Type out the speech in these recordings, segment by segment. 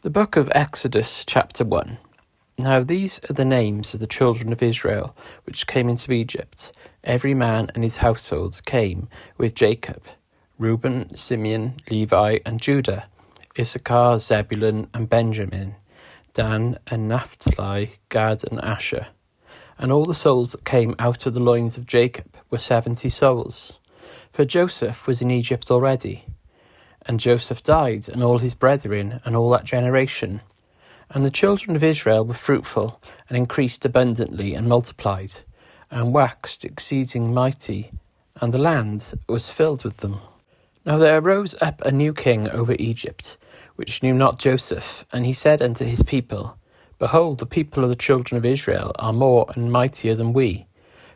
The book of Exodus, chapter 1. Now these are the names of the children of Israel, which came into Egypt. Every man and his household came with Jacob: Reuben, Simeon, Levi, and Judah; Issachar, Zebulun, and Benjamin; Dan and Naphtali, Gad and Asher. And all the souls that came out of the loins of Jacob were 70 souls. For Joseph was in Egypt already. And Joseph died, and all his brethren, and all that generation. And the children of Israel were fruitful, and increased abundantly, and multiplied, and waxed exceeding mighty, and the land was filled with them. Now there arose up a new king over Egypt, which knew not Joseph, and he said unto his people, Behold, the people of the children of Israel are more and mightier than we.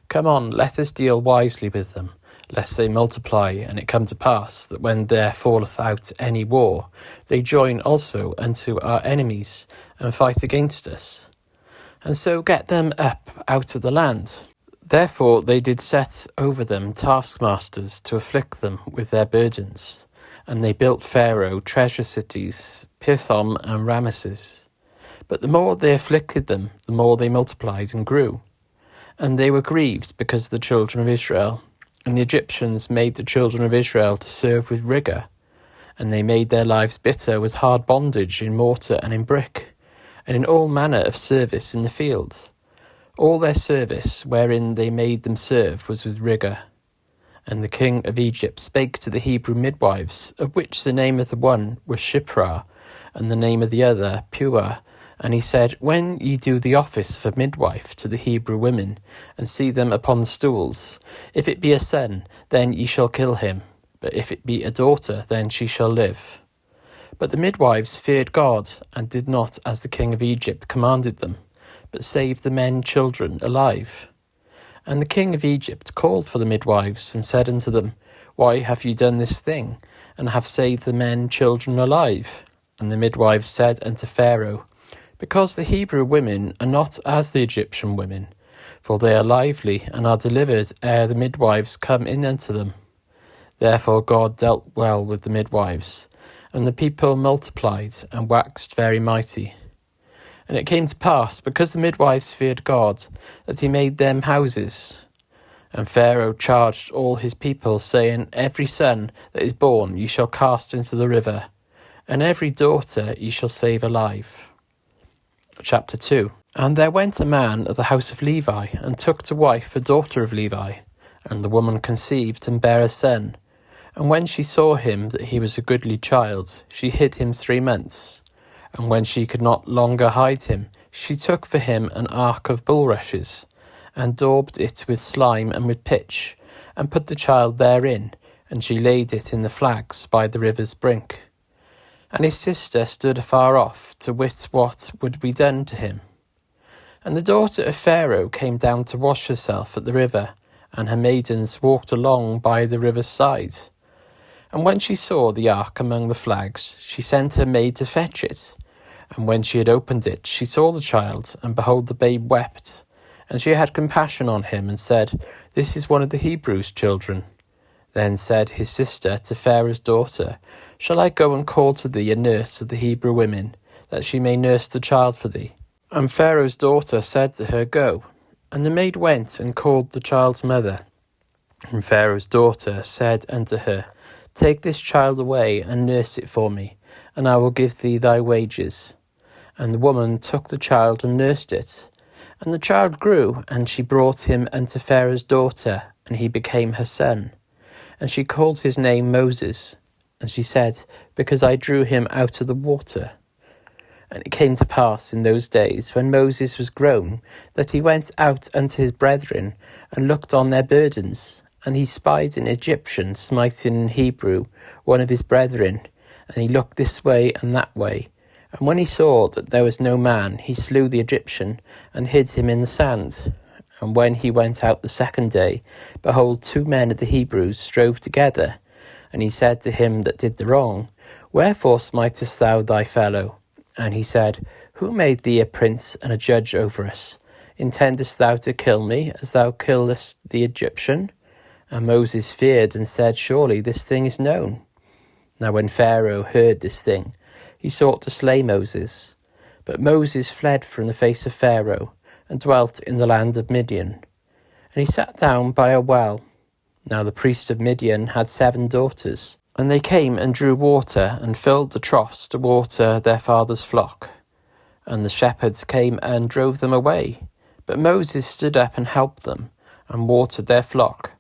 Come on, let us deal wisely with them, lest they multiply, and it come to pass that when there falleth out any war, they join also unto our enemies, and fight against us, and so get them up out of the land. Therefore they did set over them taskmasters to afflict them with their burdens, and they built Pharaoh treasure cities, Pithom and Rameses. But the more they afflicted them, the more they multiplied and grew. And they were grieved because of the children of Israel. And the Egyptians made the children of Israel to serve with rigour, and they made their lives bitter with hard bondage in mortar and in brick, and in all manner of service in the field. All their service wherein they made them serve was with rigour. And the king of Egypt spake to the Hebrew midwives, of which the name of the one was Shiphrah, and the name of the other Puah. And he said, When ye do the office of a midwife to the Hebrew women, and see them upon the stools, if it be a son, then ye shall kill him, but if it be a daughter, then she shall live. But the midwives feared God, and did not as the king of Egypt commanded them, but saved the men children alive. And the king of Egypt called for the midwives, and said unto them, Why have ye done this thing, and have saved the men children alive? And the midwives said unto Pharaoh, Because the Hebrew women are not as the Egyptian women, for they are lively, and are delivered ere the midwives come in unto them. Therefore God dealt well with the midwives, and the people multiplied, and waxed very mighty. And it came to pass, because the midwives feared God, that he made them houses. And Pharaoh charged all his people, saying, Every son that is born ye shall cast into the river, and every daughter ye shall save alive. Chapter 2. And there went a man of the house of Levi, and took to wife a daughter of Levi. And the woman conceived, and bare a son. And when she saw him that he was a goodly child, she hid him 3 months. And when she could not longer hide him, she took for him an ark of bulrushes, and daubed it with slime and with pitch, and put the child therein, and she laid it in the flags by the river's brink. And his sister stood afar off, to wit what would be done to him. And the daughter of Pharaoh came down to wash herself at the river, and her maidens walked along by the river's side. And when she saw the ark among the flags, she sent her maid to fetch it. And when she had opened it, she saw the child, and behold, the babe wept. And she had compassion on him, and said, This is one of the Hebrews' children. Then said his sister to Pharaoh's daughter, Shall I go and call to thee a nurse of the Hebrew women, that she may nurse the child for thee? And Pharaoh's daughter said to her, Go. And the maid went and called the child's mother. And Pharaoh's daughter said unto her, Take this child away, and nurse it for me, and I will give thee thy wages. And the woman took the child and nursed it. And the child grew, and she brought him unto Pharaoh's daughter, and he became her son. And she called his name Moses. And she said, Because I drew him out of the water. And it came to pass in those days, when Moses was grown, that he went out unto his brethren, and looked on their burdens. And he spied an Egyptian smiting an Hebrew, one of his brethren. And he looked this way and that way. And when he saw that there was no man, he slew the Egyptian, and hid him in the sand. And when he went out the second day, behold, 2 men of the Hebrews strove together. And he said to him that did the wrong, Wherefore smitest thou thy fellow? And he said, Who made thee a prince and a judge over us? Intendest thou to kill me, as thou killest the Egyptian? And Moses feared, and said, Surely this thing is known. Now when Pharaoh heard this thing, he sought to slay Moses. But Moses fled from the face of Pharaoh, and dwelt in the land of Midian. And he sat down by a well. Now the priest of Midian had 7 daughters, and they came and drew water, and filled the troughs to water their father's flock. And the shepherds came and drove them away. But Moses stood up and helped them, and watered their flock.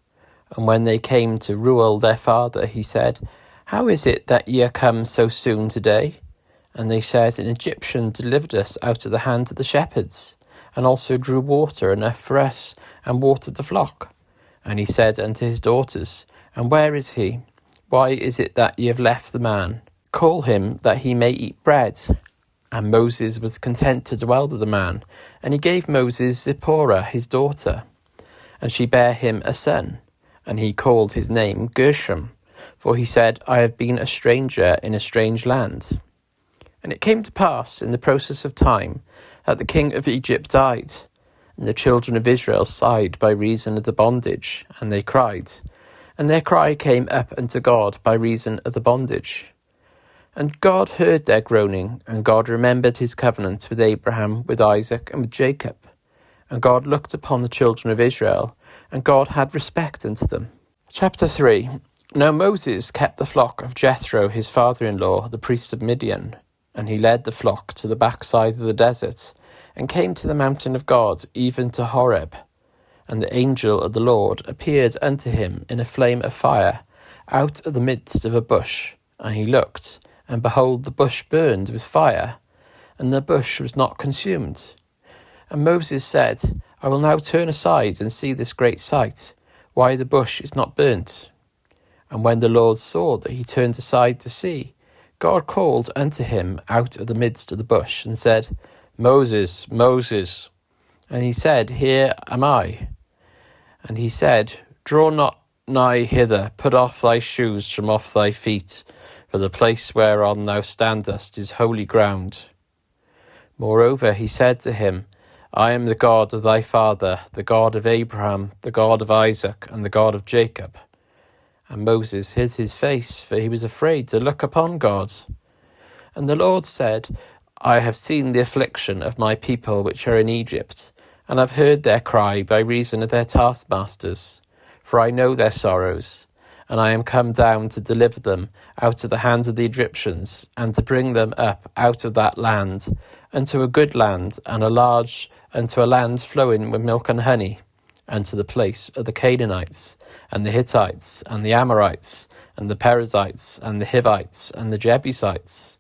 And when they came to Reuel their father, he said, How is it that ye are come so soon today? And they said, An Egyptian delivered us out of the hand of the shepherds, and also drew water enough for us, and watered the flock. And he said unto his daughters, And where is he? Why is it that ye have left the man? Call him, that he may eat bread. And Moses was content to dwell with the man, and he gave Moses Zipporah his daughter. And she bare him a son, and he called his name Gershom, for he said, I have been a stranger in a strange land. And it came to pass in the process of time that the king of Egypt died, and the children of Israel sighed by reason of the bondage, and they cried. And their cry came up unto God by reason of the bondage. And God heard their groaning, and God remembered his covenant with Abraham, with Isaac, and with Jacob. And God looked upon the children of Israel, and God had respect unto them. Chapter 3. Now Moses kept the flock of Jethro his father-in-law, the priest of Midian. And he led the flock to the backside of the desert, and came to the mountain of God, even to Horeb. And the angel of the Lord appeared unto him in a flame of fire, out of the midst of a bush. And he looked, and behold, the bush burned with fire, and the bush was not consumed. And Moses said, I will now turn aside and see this great sight, why the bush is not burnt. And when the Lord saw that he turned aside to see, God called unto him out of the midst of the bush, and said, Moses, Moses. And he said, Here am I. And he said, Draw not nigh hither, put off thy shoes from off thy feet, for the place whereon thou standest is holy ground. Moreover he said to him, I am the God of thy father, the God of Abraham, the God of Isaac, and the God of Jacob. And Moses hid his face, for he was afraid to look upon God. And the Lord said, I have seen the affliction of my people which are in Egypt, and have heard their cry by reason of their taskmasters. For I know their sorrows, and I am come down to deliver them out of the hand of the Egyptians, and to bring them up out of that land, unto a good land, and a large, unto a land flowing with milk and honey, unto the place of the Canaanites, and the Hittites, and the Amorites, and the Perizzites, and the Hivites, and the Jebusites.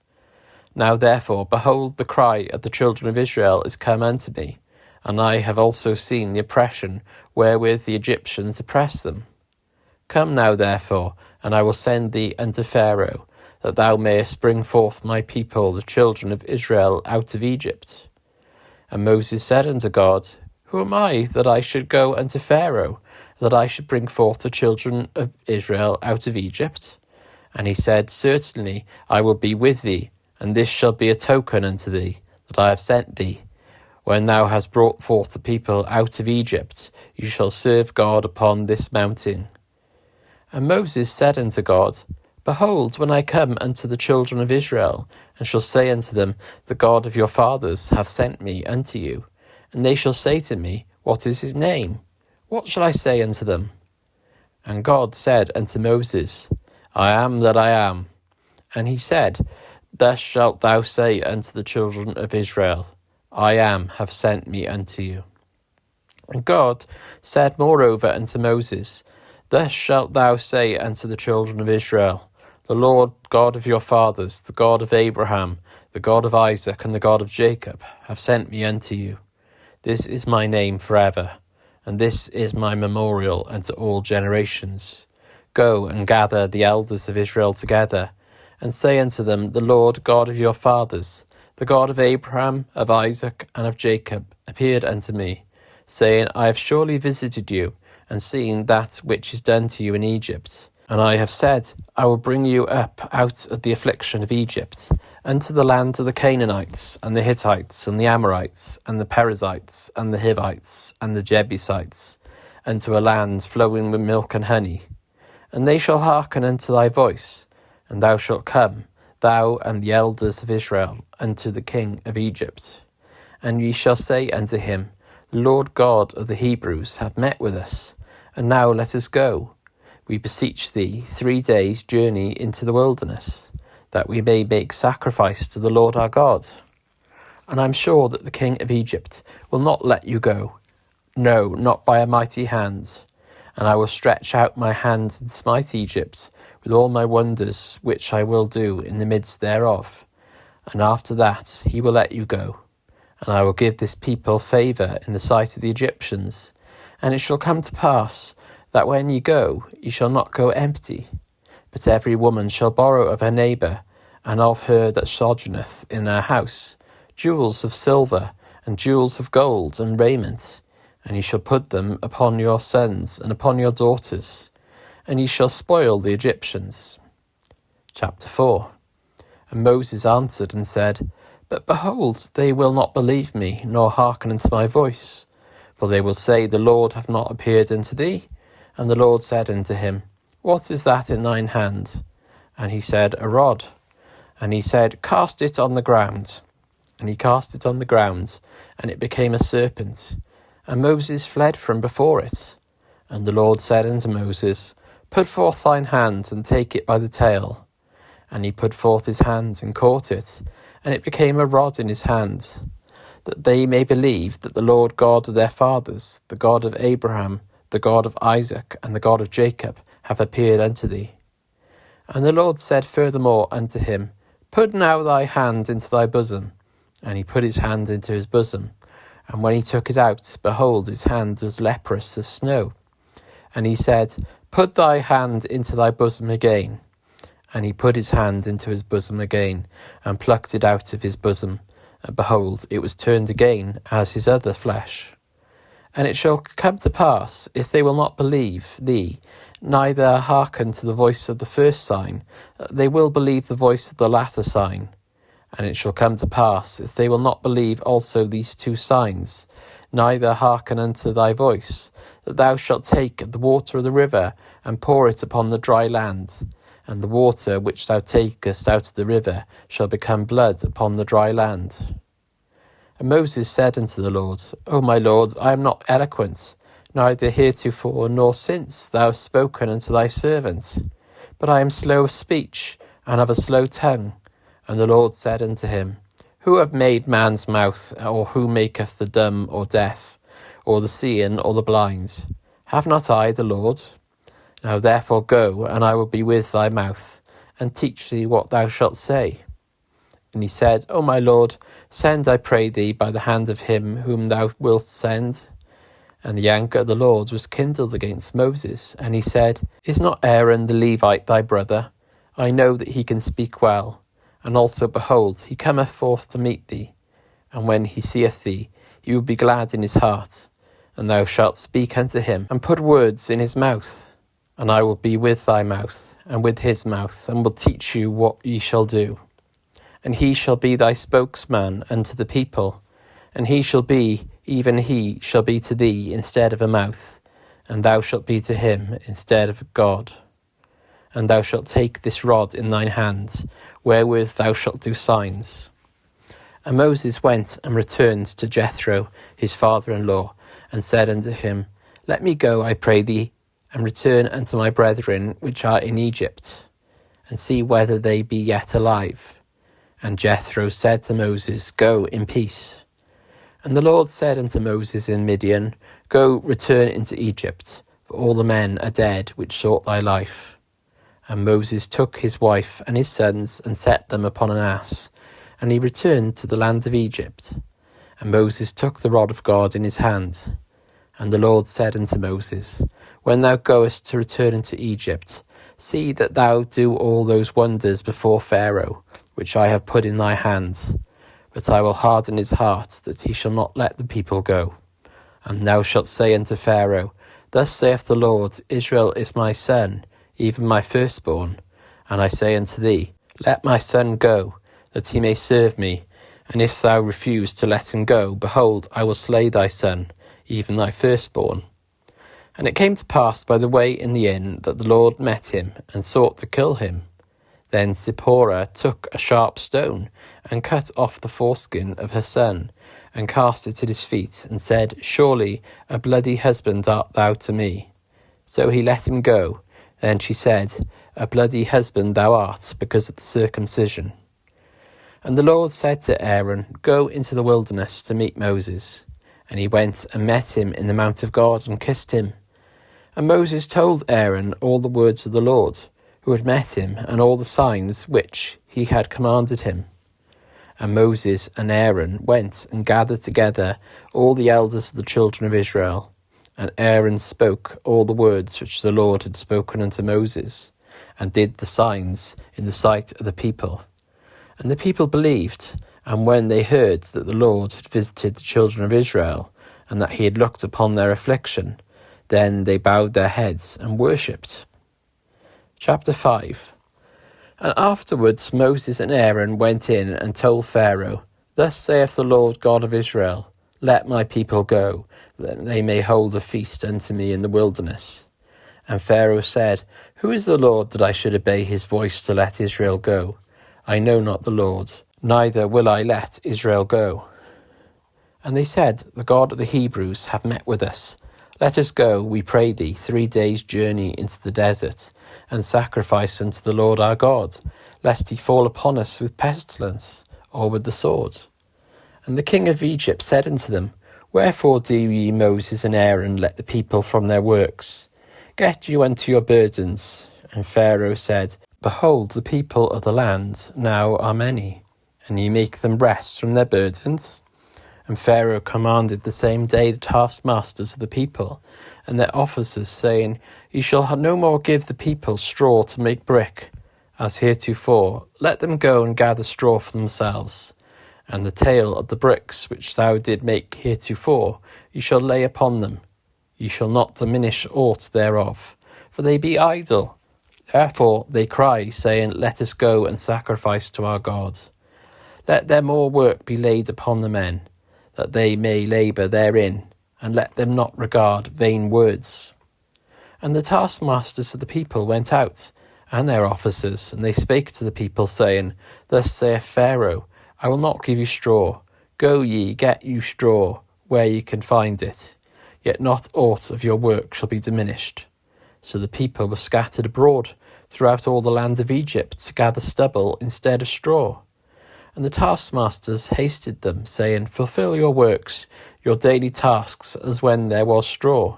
Now therefore, behold, the cry of the children of Israel is come unto me, and I have also seen the oppression wherewith the Egyptians oppress them. Come now therefore, and I will send thee unto Pharaoh, that thou mayest bring forth my people, the children of Israel, out of Egypt. And Moses said unto God, Who am I that I should go unto Pharaoh, that I should bring forth the children of Israel out of Egypt? And he said, Certainly I will be with thee, and this shall be a token unto thee, that I have sent thee. When thou hast brought forth the people out of Egypt, you shall serve God upon this mountain. And Moses said unto God, Behold, when I come unto the children of Israel, and shall say unto them, The God of your fathers hath sent me unto you, and they shall say to me, What is his name? What shall I say unto them? And God said unto Moses, I am that I am. And he said, Thus shalt thou say unto the children of Israel, I am have sent me unto you. And God said moreover unto Moses, Thus shalt thou say unto the children of Israel, The Lord God of your fathers, the God of Abraham, the God of Isaac, and the God of Jacob, have sent me unto you. This is my name forever, and this is my memorial unto all generations. Go and gather the elders of Israel together, and say unto them, The Lord God of your fathers, the God of Abraham, of Isaac, and of Jacob, appeared unto me, saying, I have surely visited you, and seen that which is done to you in Egypt. And I have said, I will bring you up out of the affliction of Egypt, unto the land of the Canaanites, and the Hittites, and the Amorites, and the Perizzites, and the Hivites, and the Jebusites, unto a land flowing with milk and honey. And they shall hearken unto thy voice, and thou shalt come, thou and the elders of Israel, unto the king of Egypt. And ye shall say unto him, The Lord God of the Hebrews hath met with us, and now let us go, we beseech thee, 3 days' journey into the wilderness, that we may make sacrifice to the Lord our God. And I am sure that the king of Egypt will not let you go, no, not by a mighty hand. And I will stretch out my hand and smite Egypt with all my wonders which I will do in the midst thereof. And after that he will let you go. And I will give this people favour in the sight of the Egyptians. And it shall come to pass that when ye go, ye shall not go empty, but every woman shall borrow of her neighbour, and of her that sojourneth in her house, jewels of silver, and jewels of gold, and raiment, and ye shall put them upon your sons and upon your daughters, and ye shall spoil the Egyptians. Chapter 4. And Moses answered and said, But behold, they will not believe me, nor hearken unto my voice. For they will say, The Lord hath not appeared unto thee. And the Lord said unto him, What is that in thine hand? And he said, A rod. And he said, Cast it on the ground. And he cast it on the ground, and it became a serpent. And Moses fled from before it. And the Lord said unto Moses, Put forth thine hand, and take it by the tail. And he put forth his hand, and caught it, and it became a rod in his hand, that they may believe that the Lord God of their fathers, the God of Abraham, the God of Isaac, and the God of Jacob, have appeared unto thee. And the Lord said furthermore unto him, Put now thy hand into thy bosom. And he put his hand into his bosom. And when he took it out, behold, his hand was leprous as snow. And he said, Put thy hand into thy bosom again. And he put his hand into his bosom again, and plucked it out of his bosom. And behold, it was turned again as his other flesh. And it shall come to pass, if they will not believe thee, neither hearken to the voice of the first sign, they will believe the voice of the latter sign. And it shall come to pass, if they will not believe also these 2 signs, neither hearken unto thy voice, that thou shalt take the water of the river, and pour it upon the dry land. And the water which thou takest out of the river shall become blood upon the dry land. And Moses said unto the Lord, O my Lord, I am not eloquent, neither heretofore nor since thou hast spoken unto thy servant, but I am slow of speech, and of a slow tongue. And the Lord said unto him, Who hath made man's mouth, or who maketh the dumb or deaf, or the seeing or the blind? Have not I the Lord? Now therefore go, and I will be with thy mouth, and teach thee what thou shalt say. And he said, O my Lord, send, I pray thee, by the hand of him whom thou wilt send. And the anger of the Lord was kindled against Moses, and he said, Is not Aaron the Levite thy brother? I know that he can speak well. And also, behold, he cometh forth to meet thee. And when he seeth thee, he will be glad in his heart. And thou shalt speak unto him, and put words in his mouth. And I will be with thy mouth, and with his mouth, and will teach you what ye shall do. And he shall be thy spokesman unto the people. And he shall be, even he shall be to thee instead of a mouth. And thou shalt be to him instead of God. And thou shalt take this rod in thine hand, wherewith thou shalt do signs. And Moses went and returned to Jethro, his father-in-law, and said unto him, Let me go, I pray thee, and return unto my brethren which are in Egypt, and see whether they be yet alive. And Jethro said to Moses, Go in peace. And the Lord said unto Moses in Midian, Go, return into Egypt, for all the men are dead which sought thy life. And Moses took his wife and his sons, and set them upon an ass, and he returned to the land of Egypt. And Moses took the rod of God in his hand. And the Lord said unto Moses, When thou goest to return into Egypt, see that thou do all those wonders before Pharaoh, which I have put in thy hand. But I will harden his heart, that he shall not let the people go. And thou shalt say unto Pharaoh, Thus saith the Lord, Israel is my son, even my firstborn. And I say unto thee, Let my son go, that he may serve me. And if thou refuse to let him go, behold, I will slay thy son, even thy firstborn. And it came to pass by the way in the inn that the Lord met him, and sought to kill him. Then Zipporah took a sharp stone and cut off the foreskin of her son and cast it at his feet and said, Surely a bloody husband art thou to me. So he let him go. Then she said, A bloody husband thou art because of the circumcision. And the Lord said to Aaron, Go into the wilderness to meet Moses. And he went and met him in the mount of God and kissed him. And Moses told Aaron all the words of the Lord, who had met him, and all the signs which he had commanded him. And Moses and Aaron went and gathered together all the elders of the children of Israel. And Aaron spoke all the words which the Lord had spoken unto Moses, and did the signs in the sight of the people. And the people believed, and when they heard that the Lord had visited the children of Israel, and that he had looked upon their affliction, then they bowed their heads and worshipped. Chapter 5. And afterwards Moses and Aaron went in and told Pharaoh, Thus saith the Lord God of Israel, Let my people go, that they may hold a feast unto me in the wilderness. And Pharaoh said, Who is the Lord that I should obey his voice to let Israel go? I know not the Lord, neither will I let Israel go. And they said, The God of the Hebrews hath met with us. Let us go, we pray thee, 3 days' journey into the desert, and sacrifice unto the Lord our God, lest he fall upon us with pestilence, or with the sword. And the king of Egypt said unto them, Wherefore do ye, Moses and Aaron, let the people from their works? Get you unto your burdens. And Pharaoh said, Behold, the people of the land now are many, and ye make them rest from their burdens? And Pharaoh commanded the same day the taskmasters of the people, and their officers, saying, Ye shall no more give the people straw to make brick, as heretofore. Let them go and gather straw for themselves. And the tale of the bricks which thou did make heretofore, ye shall lay upon them. Ye shall not diminish aught thereof, for they be idle. Therefore they cry, saying, Let us go and sacrifice to our God. Let their more work be laid upon the men, that they may labour therein, and let them not regard vain words. And the taskmasters of the people went out, and their officers, and they spake to the people, saying, Thus saith Pharaoh, I will not give you straw. Go ye, get you straw, where ye can find it. Yet not aught of your work shall be diminished. So the people were scattered abroad throughout all the land of Egypt to gather stubble instead of straw. And the taskmasters hasted them, saying, Fulfill your works, your daily tasks, as when there was straw.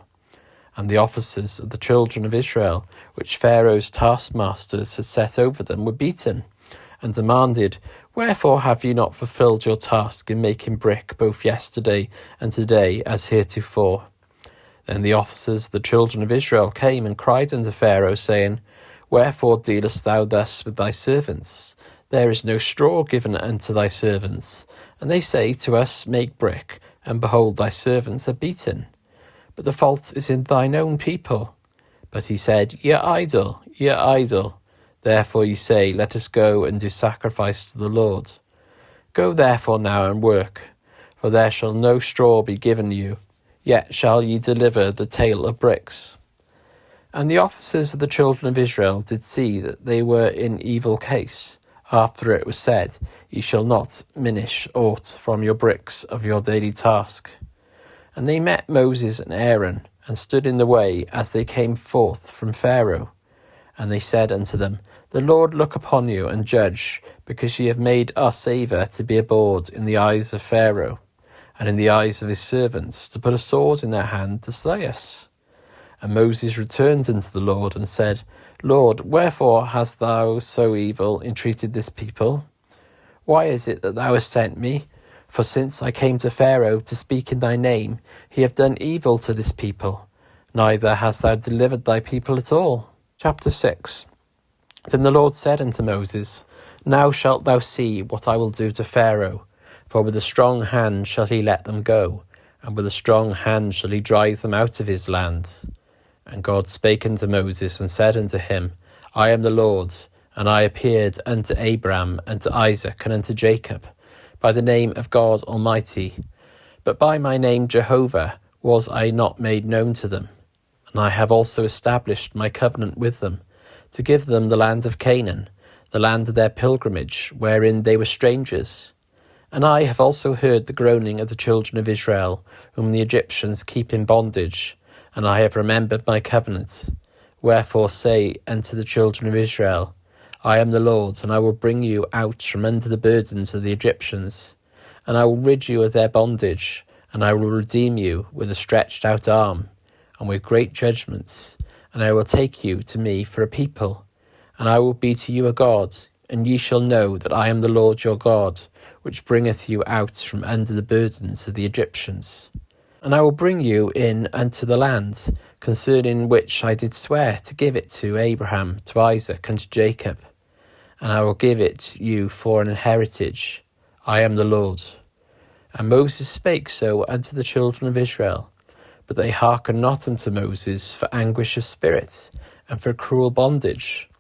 And the officers of the children of Israel, which Pharaoh's taskmasters had set over them, were beaten, and demanded, Wherefore have ye not fulfilled your task in making brick both yesterday and today as heretofore? Then the officers of the children of Israel came and cried unto Pharaoh, saying, Wherefore dealest thou thus with thy servants? There is no straw given unto thy servants. And they say to us, Make brick, and behold, thy servants are beaten. But the fault is in thine own people. But he said, Ye are idle, ye are idle. Therefore ye say, Let us go and do sacrifice to the Lord. Go therefore now and work, for there shall no straw be given you, yet shall ye deliver the tale of bricks. And the officers of the children of Israel did see that they were in evil case, after it was said, Ye shall not minish aught from your bricks of your daily task. And they met Moses and Aaron, and stood in the way as they came forth from Pharaoh. And they said unto them, The Lord look upon you and judge, because ye have made our saviour to be abhorred in the eyes of Pharaoh, and in the eyes of his servants, to put a sword in their hand to slay us. And Moses returned unto the Lord, and said, Lord, wherefore hast thou so evil entreated this people? Why is it that thou hast sent me? For since I came to Pharaoh to speak in thy name, he hath done evil to this people. Neither hast thou delivered thy people at all. Chapter 6. Then the Lord said unto Moses, Now shalt thou see what I will do to Pharaoh, for with a strong hand shall he let them go, and with a strong hand shall he drive them out of his land. And God spake unto Moses, and said unto him, I am the Lord, and I appeared unto Abram, and to Isaac, and unto Jacob, by the name of God Almighty. But by my name Jehovah was I not made known to them. And I have also established my covenant with them, to give them the land of Canaan, the land of their pilgrimage, wherein they were strangers. And I have also heard the groaning of the children of Israel, whom the Egyptians keep in bondage, and I have remembered my covenant. Wherefore say unto the children of Israel, I am the Lord, and I will bring you out from under the burdens of the Egyptians, and I will rid you of their bondage, and I will redeem you with a stretched out arm, and with great judgments, and I will take you to me for a people, and I will be to you a God, and ye shall know that I am the Lord your God, which bringeth you out from under the burdens of the Egyptians. And I will bring you in unto the land, concerning which I did swear to give it to Abraham, to Isaac, and to Jacob, and I will give it you for an heritage. I am the Lord. And Moses spake so unto the children of Israel, but they hearkened not unto Moses for anguish of spirit, and for cruel bondage.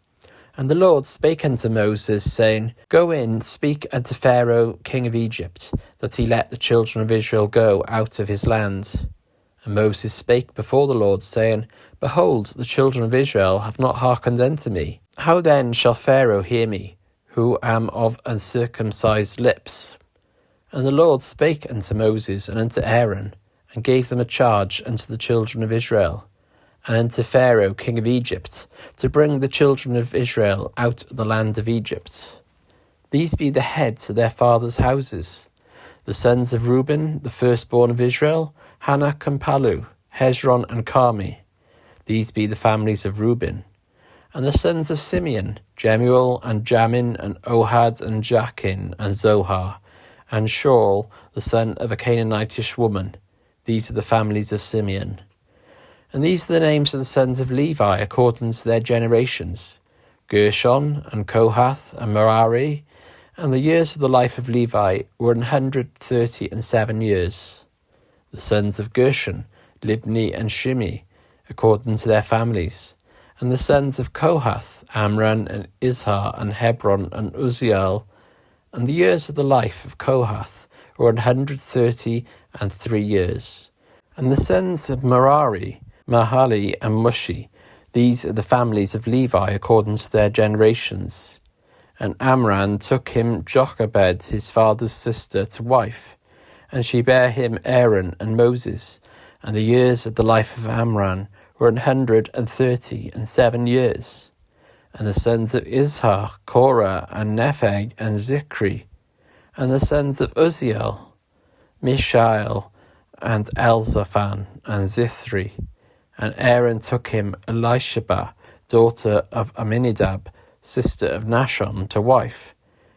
And the Lord spake unto Moses, saying, Go in, speak unto Pharaoh king of Egypt, that he let the children of Israel go out of his land. And Moses spake before the Lord, saying, Behold, the children of Israel have not hearkened unto me. How then shall Pharaoh hear me, who am of uncircumcised lips? And the Lord spake unto Moses and unto Aaron, and gave them a charge unto the children of Israel, and unto Pharaoh king of Egypt, to bring the children of Israel out of the land of Egypt. These be the heads of their fathers' houses. The sons of Reuben, the firstborn of Israel, Hanak and Palu, Hezron and Carmi. These be the families of Reuben. And the sons of Simeon, Jemuel and Jamin and Ohad and Jachin and Zohar, and Shaul, the son of a Canaanitish woman. These are the families of Simeon. And these are the names of the sons of Levi according to their generations, Gershon and Kohath and Merari. And the years of the life of Levi were 137 years. The sons of Gershon, Libni and Shimi, according to their families. And the sons of Kohath, Amram and Izhar and Hebron and Uzziel. And the years of the life of Kohath were 133 years. And the sons of Merari, Mahali and Mushi. These are the families of Levi according to their generations. And Amram took him Jochebed, his father's sister, to wife, and she bare him Aaron and Moses. And the years of the life of Amram were 137 years. And the sons of Izhar, Korah and Nepheg and Zikri. And the sons of Uzziel, Mishael and Elzaphan and Zithri. And Aaron took him Elisheba, daughter of Aminadab, sister of Nashon, to wife.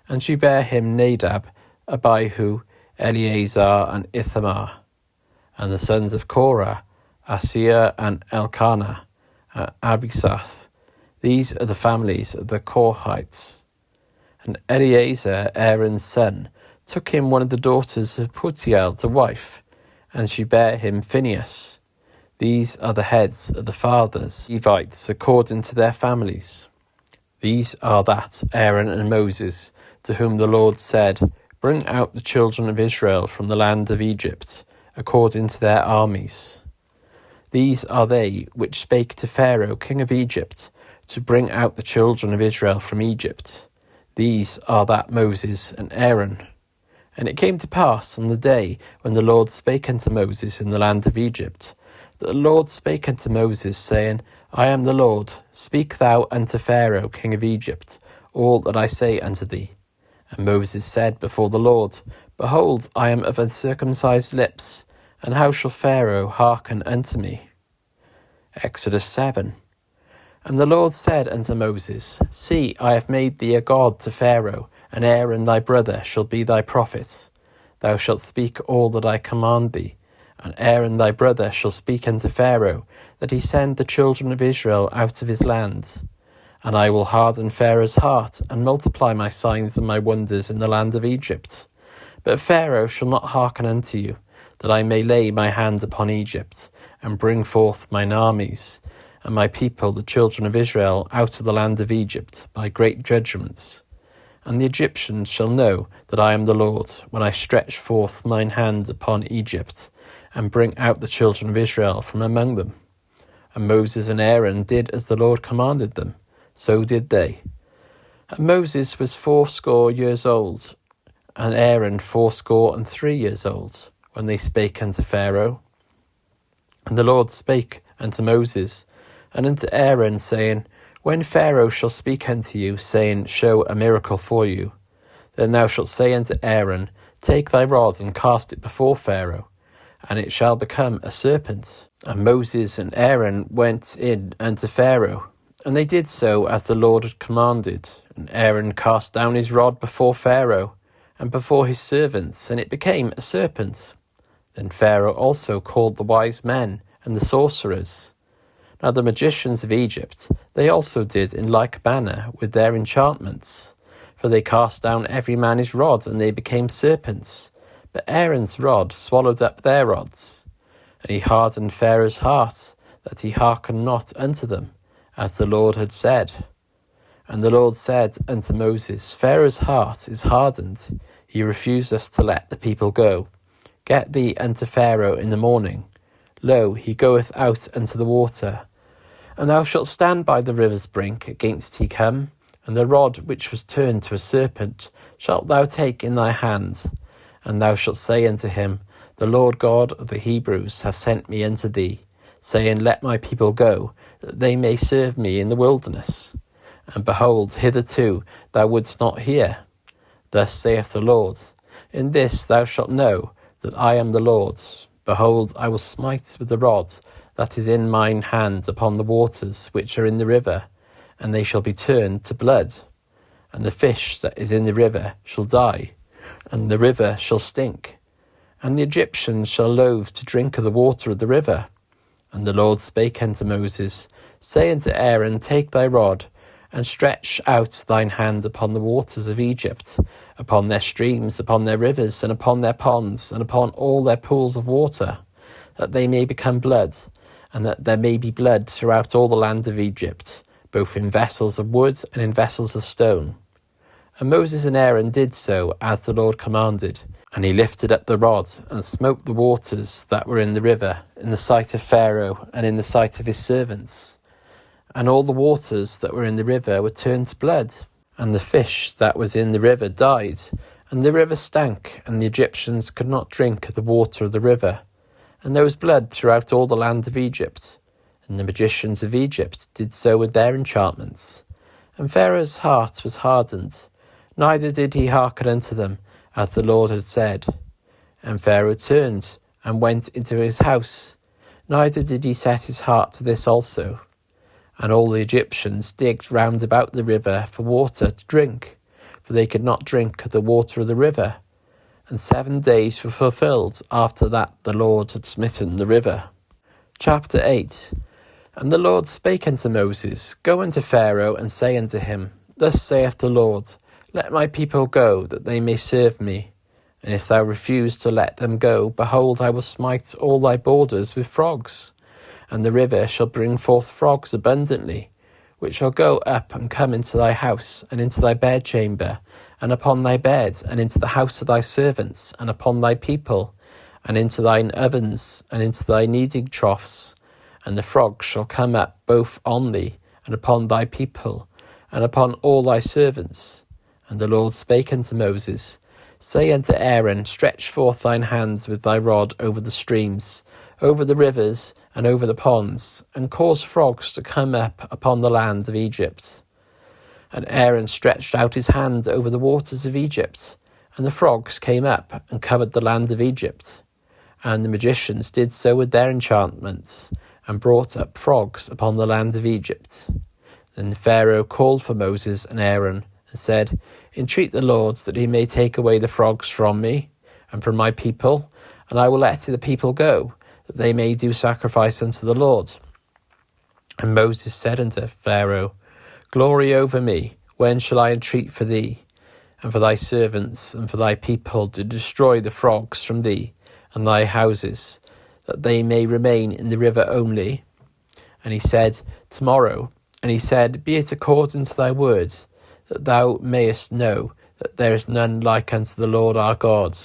And she bare him Nadab, Abihu, Eleazar and Ithamar. And the sons of Korah, Asiah and Elkanah, and Abisath. These are the families of the Korhites. And Eleazar, Aaron's son, took him one of the daughters of Putiel to wife, and she bare him Phinehas. These are the heads of the fathers, Levites, according to their families. These are that Aaron and Moses, to whom the Lord said, Bring out the children of Israel from the land of Egypt, according to their armies. These are they which spake to Pharaoh king of Egypt, to bring out the children of Israel from Egypt. These are that Moses and Aaron. And it came to pass on the day when the Lord spake unto Moses in the land of Egypt, that the Lord spake unto Moses, saying, I am the Lord, speak thou unto Pharaoh king of Egypt all that I say unto thee. And Moses said before the Lord, Behold, I am of uncircumcised lips, and how shall Pharaoh hearken unto me? Exodus 7. And the Lord said unto Moses, See, I have made thee a god to Pharaoh, and Aaron thy brother shall be thy prophet. Thou shalt speak all that I command thee, and Aaron thy brother shall speak unto Pharaoh, that he send the children of Israel out of his land. And I will harden Pharaoh's heart, and multiply my signs and my wonders in the land of Egypt. But Pharaoh shall not hearken unto you, that I may lay my hand upon Egypt, and bring forth mine armies, and my people the children of Israel out of the land of Egypt by great judgments. And the Egyptians shall know that I am the Lord, when I stretch forth mine hand upon Egypt, and bring out the children of Israel from among them. And Moses and Aaron did as the Lord commanded them, so did they. And Moses was 80 years old, and Aaron 83 years old, when they spake unto Pharaoh. And the Lord spake unto Moses and unto Aaron, saying, When Pharaoh shall speak unto you, saying, Show a miracle for you, then thou shalt say unto Aaron, Take thy rod and cast it before Pharaoh, and it shall become a serpent. And Moses and Aaron went in unto Pharaoh, and they did so as the Lord had commanded. And Aaron cast down his rod before Pharaoh, and before his servants, and it became a serpent. Then Pharaoh also called the wise men and the sorcerers. Now the magicians of Egypt, they also did in like manner with their enchantments. For they cast down every man his rod, and they became serpents. But Aaron's rod swallowed up their rods. And he hardened Pharaoh's heart, that he hearkened not unto them, as the Lord had said. And the Lord said unto Moses, Pharaoh's heart is hardened, he refuseth to let the people go. Get thee unto Pharaoh in the morning. Lo, he goeth out unto the water. And thou shalt stand by the river's brink against he come, and the rod which was turned to a serpent shalt thou take in thy hand. And thou shalt say unto him, The Lord God of the Hebrews hath sent me unto thee, saying, Let my people go, that they may serve me in the wilderness. And behold, hitherto thou wouldst not hear. Thus saith the Lord, In this thou shalt know that I am the Lord. Behold, I will smite with the rod that is in mine hand upon the waters which are in the river, and they shall be turned to blood. And the fish that is in the river shall die, and the river shall stink. And the Egyptians shall loathe to drink of the water of the river. And the Lord spake unto Moses, Say unto Aaron, Take thy rod, and stretch out thine hand upon the waters of Egypt, upon their streams, upon their rivers, and upon their ponds, and upon all their pools of water, that they may become blood, and that there may be blood throughout all the land of Egypt, both in vessels of wood and in vessels of stone. And Moses and Aaron did so as the Lord commanded, and he lifted up the rod, and smote the waters that were in the river, in the sight of Pharaoh, and in the sight of his servants. And all the waters that were in the river were turned to blood, and the fish that was in the river died, and the river stank, and the Egyptians could not drink of the water of the river. And there was blood throughout all the land of Egypt. And the magicians of Egypt did so with their enchantments. And Pharaoh's heart was hardened, neither did he hearken unto them, as the Lord had said. And Pharaoh turned, and went into his house, neither did he set his heart to this also. And all the Egyptians digged round about the river for water to drink, for they could not drink of the water of the river. And 7 days were fulfilled after that the Lord had smitten the river. Chapter 8. And the Lord spake unto Moses, Go unto Pharaoh, and say unto him, Thus saith the Lord, Let my people go, that they may serve me. And if thou refuse to let them go, behold, I will smite all thy borders with frogs. And the river shall bring forth frogs abundantly, which shall go up and come into thy house, and into thy bedchamber, and upon thy bed, and into the house of thy servants, and upon thy people, and into thine ovens, and into thy kneading troughs. And the frogs shall come up both on thee, and upon thy people, and upon all thy servants. And the Lord spake unto Moses, Say unto Aaron, Stretch forth thine hands with thy rod over the streams, over the rivers, and over the ponds, and cause frogs to come up upon the land of Egypt. And Aaron stretched out his hand over the waters of Egypt, and the frogs came up and covered the land of Egypt. And the magicians did so with their enchantments, and brought up frogs upon the land of Egypt. Then Pharaoh called for Moses and Aaron, and said, Entreat the Lord that he may take away the frogs from me, and from my people, and I will let the people go, that they may do sacrifice unto the Lord. And Moses said unto Pharaoh, Glory over me, when shall I entreat for thee, and for thy servants, and for thy people, to destroy the frogs from thee, and thy houses, that they may remain in the river only? And he said, Tomorrow. And he said, Be it according to thy word, that thou mayest know that there is none like unto the Lord our God.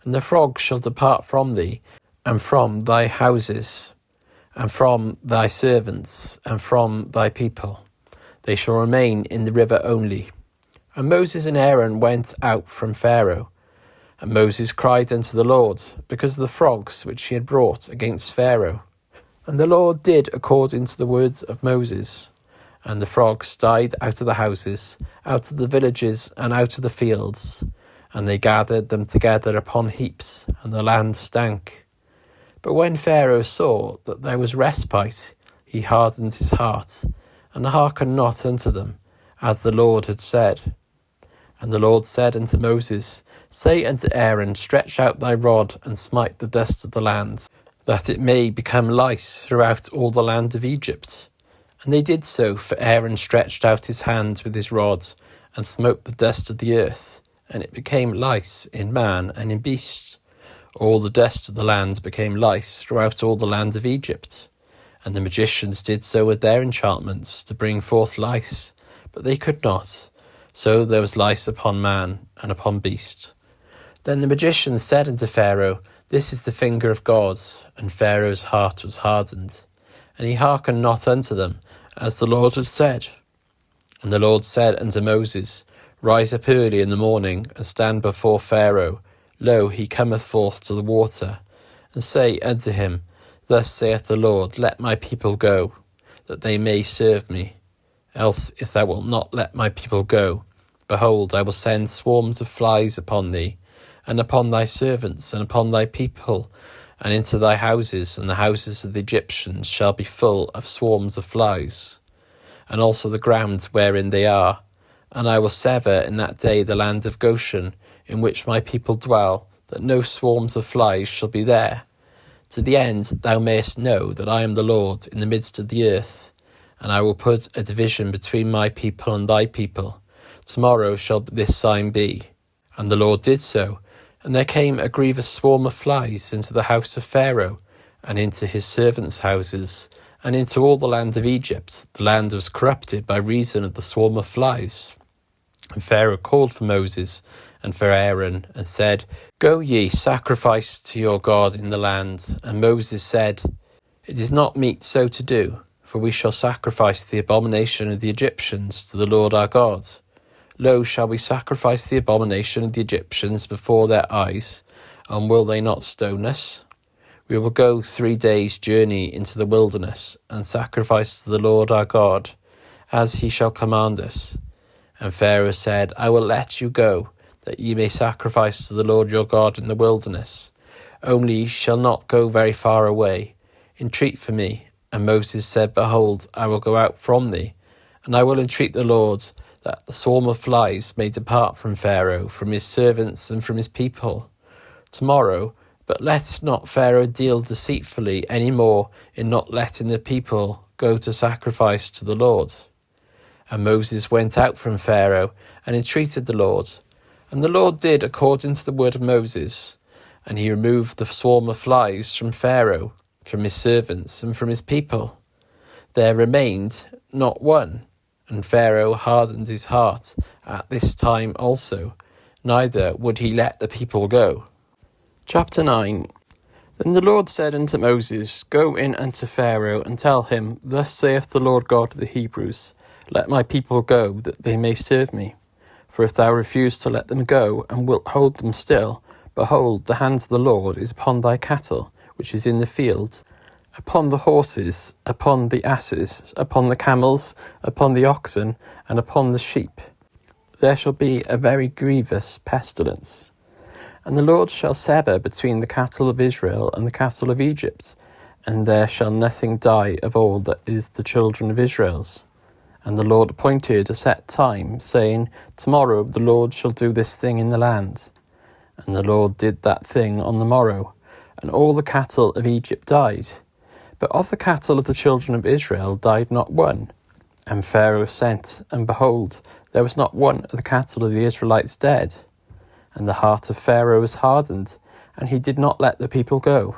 And the frogs shall depart from thee, and from thy houses, and from thy servants, and from thy people. They shall remain in the river only. And Moses and Aaron went out from Pharaoh. And Moses cried unto the Lord, because of the frogs which he had brought against Pharaoh. And the Lord did according to the words of Moses. And the frogs died out of the houses, out of the villages, and out of the fields. And they gathered them together upon heaps, and the land stank. But when Pharaoh saw that there was respite, he hardened his heart, and hearkened not unto them, as the Lord had said. And the Lord said unto Moses, Say unto Aaron, Stretch out thy rod, and smite the dust of the land, that it may become lice throughout all the land of Egypt. And they did so, for Aaron stretched out his hand with his rod, and smote the dust of the earth, and it became lice in man and in beast. All the dust of the land became lice throughout all the land of Egypt. And the magicians did so with their enchantments, to bring forth lice, but they could not. So there was lice upon man and upon beast. Then the magicians said unto Pharaoh, This is the finger of God. And Pharaoh's heart was hardened, and he hearkened not unto them, as the Lord had said. And the Lord said unto Moses, Rise up early in the morning, and stand before Pharaoh. Lo, he cometh forth to the water. And say unto him, Thus saith the Lord, Let my people go, that they may serve me. Else, if thou wilt not let my people go, behold, I will send swarms of flies upon thee, and upon thy servants, and upon thy people, and into thy houses, and the houses of the Egyptians shall be full of swarms of flies, and also the ground wherein they are. And I will sever in that day the land of Goshen, in which my people dwell, that no swarms of flies shall be there, to the end thou mayest know that I am the Lord in the midst of the earth. And I will put a division between my people and thy people. Tomorrow shall this sign be. And the Lord did so. And there came a grievous swarm of flies into the house of Pharaoh, and into his servants' houses, and into all the land of Egypt. The land was corrupted by reason of the swarm of flies. And Pharaoh called for Moses and for Aaron, and said, Go ye, sacrifice to your God in the land. And Moses said, It is not meet so to do, for we shall sacrifice the abomination of the Egyptians to the Lord our God. Lo, shall we sacrifice the abomination of the Egyptians before their eyes, and will they not stone us? We will go 3 days' journey into the wilderness, and sacrifice to the Lord our God, as he shall command us. And Pharaoh said, I will let you go, that ye may sacrifice to the Lord your God in the wilderness. Only ye shall not go very far away. Entreat for me. And Moses said, Behold, I will go out from thee, and I will entreat the Lord, that the swarm of flies may depart from Pharaoh, from his servants, and from his people. Tomorrow, but let not Pharaoh deal deceitfully any more in not letting the people go to sacrifice to the Lord. And Moses went out from Pharaoh, and entreated the Lord. And the Lord did according to the word of Moses, and he removed the swarm of flies from Pharaoh, from his servants, and from his people. There remained not one, and Pharaoh hardened his heart at this time also, neither would he let the people go. Chapter 9. Then the Lord said unto Moses, Go in unto Pharaoh, and tell him, Thus saith the Lord God of the Hebrews, Let my people go, that they may serve me. For if thou refuse to let them go, and wilt hold them still, behold, the hand of the Lord is upon thy cattle, which is in the field, upon the horses, upon the asses, upon the camels, upon the oxen, and upon the sheep. There shall be a very grievous pestilence. And the Lord shall sever between the cattle of Israel and the cattle of Egypt, and there shall nothing die of all that is the children of Israel's. And the Lord appointed a set time, saying, Tomorrow the Lord shall do this thing in the land. And the Lord did that thing on the morrow, and all the cattle of Egypt died. But of the cattle of the children of Israel died not one. And Pharaoh sent, and behold, there was not one of the cattle of the Israelites dead. And the heart of Pharaoh was hardened, and he did not let the people go.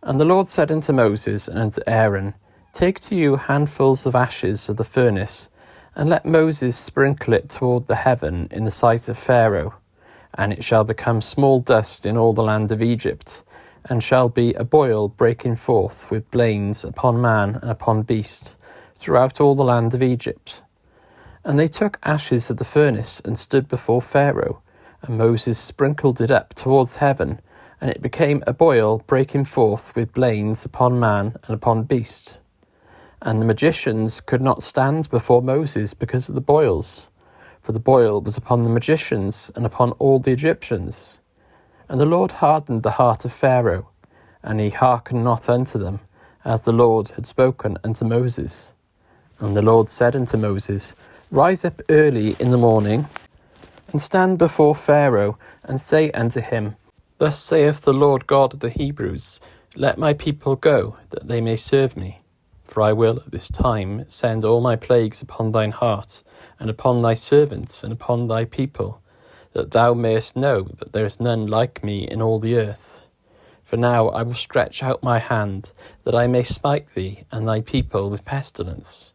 And the Lord said unto Moses and unto Aaron, Take to you handfuls of ashes of the furnace, and let Moses sprinkle it toward the heaven in the sight of Pharaoh, and it shall become small dust in all the land of Egypt, and shall be a boil breaking forth with blains upon man and upon beast, throughout all the land of Egypt. And they took ashes of the furnace and stood before Pharaoh, and Moses sprinkled it up towards heaven, and it became a boil breaking forth with blains upon man and upon beast. And the magicians could not stand before Moses because of the boils, for the boil was upon the magicians and upon all the Egyptians. And the Lord hardened the heart of Pharaoh, and he hearkened not unto them, as the Lord had spoken unto Moses. And the Lord said unto Moses, Rise up early in the morning, and stand before Pharaoh, and say unto him, Thus saith the Lord God of the Hebrews, Let my people go, that they may serve me. For I will at this time send all my plagues upon thine heart, and upon thy servants, and upon thy people, that thou mayest know that there is none like me in all the earth. For now I will stretch out my hand, that I may smite thee and thy people with pestilence,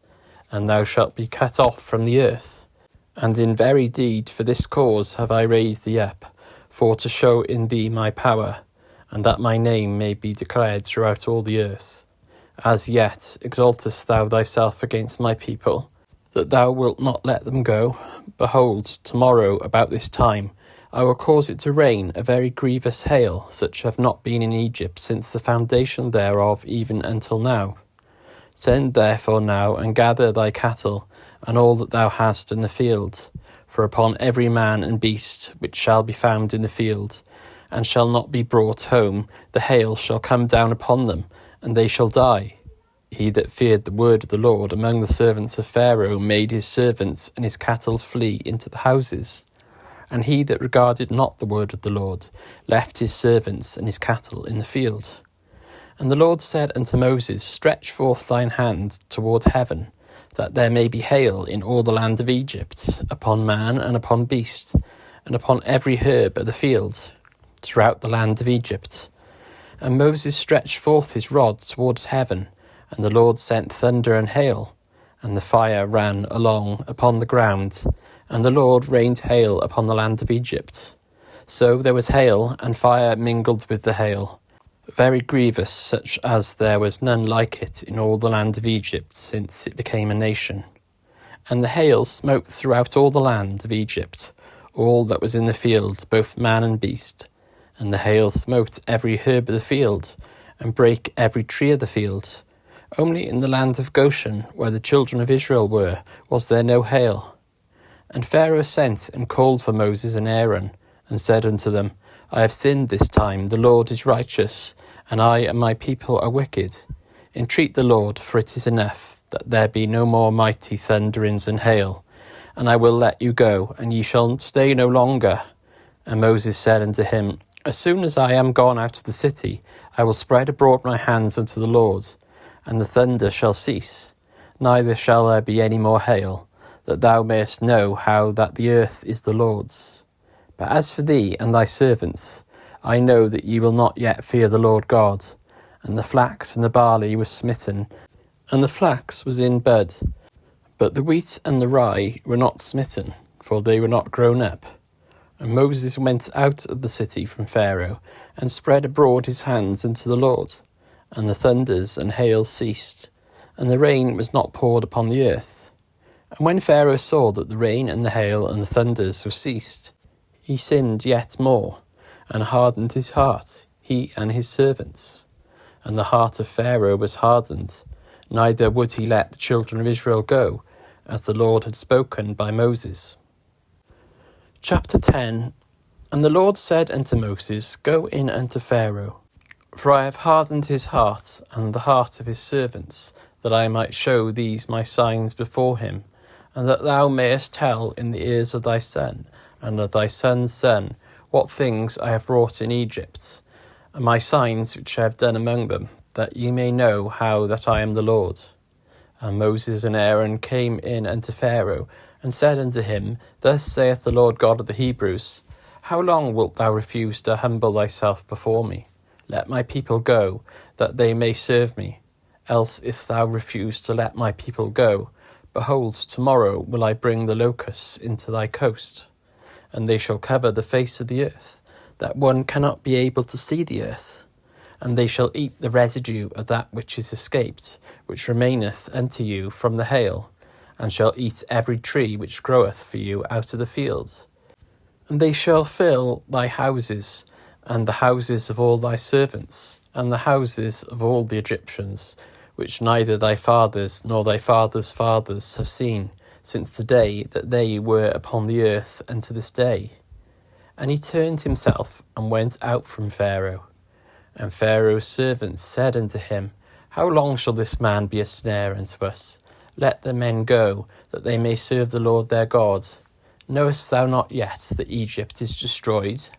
and thou shalt be cut off from the earth. And in very deed for this cause have I raised thee up, for to show in thee my power, and that my name may be declared throughout all the earth. As yet exaltest thou thyself against my people, that thou wilt not let them go. Behold, tomorrow about this time I will cause it to rain a very grievous hail, such have not been in Egypt since the foundation thereof even until now. Send therefore now, and gather thy cattle, and all that thou hast in the field, for upon every man and beast which shall be found in the field, and shall not be brought home, the hail shall come down upon them, and they shall die. He that feared the word of the Lord among the servants of Pharaoh made his servants and his cattle flee into the houses. And he that regarded not the word of the Lord left his servants and his cattle in the field. And the Lord said unto Moses, Stretch forth thine hand toward heaven, that there may be hail in all the land of Egypt, upon man and upon beast, and upon every herb of the field, throughout the land of Egypt. And Moses stretched forth his rod towards heaven, and the Lord sent thunder and hail, and the fire ran along upon the ground, and the Lord rained hail upon the land of Egypt. So there was hail, and fire mingled with the hail, very grievous, such as there was none like it in all the land of Egypt since it became a nation. And the hail smote throughout all the land of Egypt, all that was in the field, both man and beast. And the hail smote every herb of the field, and brake every tree of the field. Only in the land of Goshen, where the children of Israel were, was there no hail. And Pharaoh sent and called for Moses and Aaron, and said unto them, I have sinned this time, the Lord is righteous, and I and my people are wicked. Entreat the Lord, for it is enough, that there be no more mighty thunderings and hail, and I will let you go, and ye shall stay no longer. And Moses said unto him, As soon as I am gone out of the city, I will spread abroad my hands unto the Lord, and the thunder shall cease, neither shall there be any more hail, that thou mayest know how that the earth is the Lord's. But as for thee and thy servants, I know that ye will not yet fear the Lord God. And the flax and the barley was smitten, and the flax was in bud, but the wheat and the rye were not smitten, for they were not grown up. And Moses went out of the city from Pharaoh, and spread abroad his hands unto the Lord. And the thunders and hail ceased, and the rain was not poured upon the earth. And when Pharaoh saw that the rain and the hail and the thunders were ceased, he sinned yet more, and hardened his heart, he and his servants. And the heart of Pharaoh was hardened, neither would he let the children of Israel go, as the Lord had spoken by Moses. Chapter 10. And the Lord said unto Moses, Go in unto Pharaoh, for I have hardened his heart, and the heart of his servants, that I might show these my signs before him, and that thou mayest tell in the ears of thy son, and of thy son's son, what things I have wrought in Egypt, and my signs which I have done among them, that ye may know how that I am the Lord. And Moses and Aaron came in unto Pharaoh, and said unto him, Thus saith the Lord God of the Hebrews, How long wilt thou refuse to humble thyself before me? Let my people go, that they may serve me. Else if thou refuse to let my people go, behold, tomorrow will I bring the locusts into thy coast, and they shall cover the face of the earth, that one cannot be able to see the earth. And they shall eat the residue of that which is escaped, which remaineth unto you from the hail, and shall eat every tree which groweth for you out of the field. And they shall fill thy houses, and the houses of all thy servants, and the houses of all the Egyptians, which neither thy fathers nor thy fathers' fathers have seen, since the day that they were upon the earth unto this day. And he turned himself and went out from Pharaoh. And Pharaoh's servants said unto him, How long shall this man be a snare unto us? Let the men go, that they may serve the Lord their God. Knowest thou not yet that Egypt is destroyed?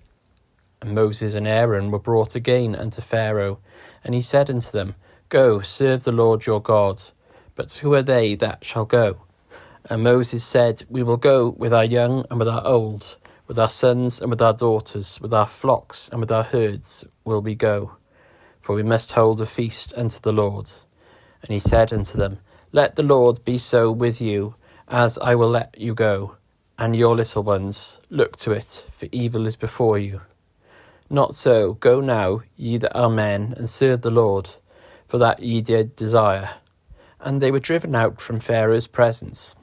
And Moses and Aaron were brought again unto Pharaoh, and he said unto them, Go, serve the Lord your God. But who are they that shall go? And Moses said, We will go with our young and with our old, with our sons and with our daughters, with our flocks and with our herds will we go. For we must hold a feast unto the Lord. And he said unto them, Let the Lord be so with you, as I will let you go. And your little ones, look to it, for evil is before you. Not so, go now, ye that are men, and serve the Lord, for that ye did desire. And they were driven out from Pharaoh's presence.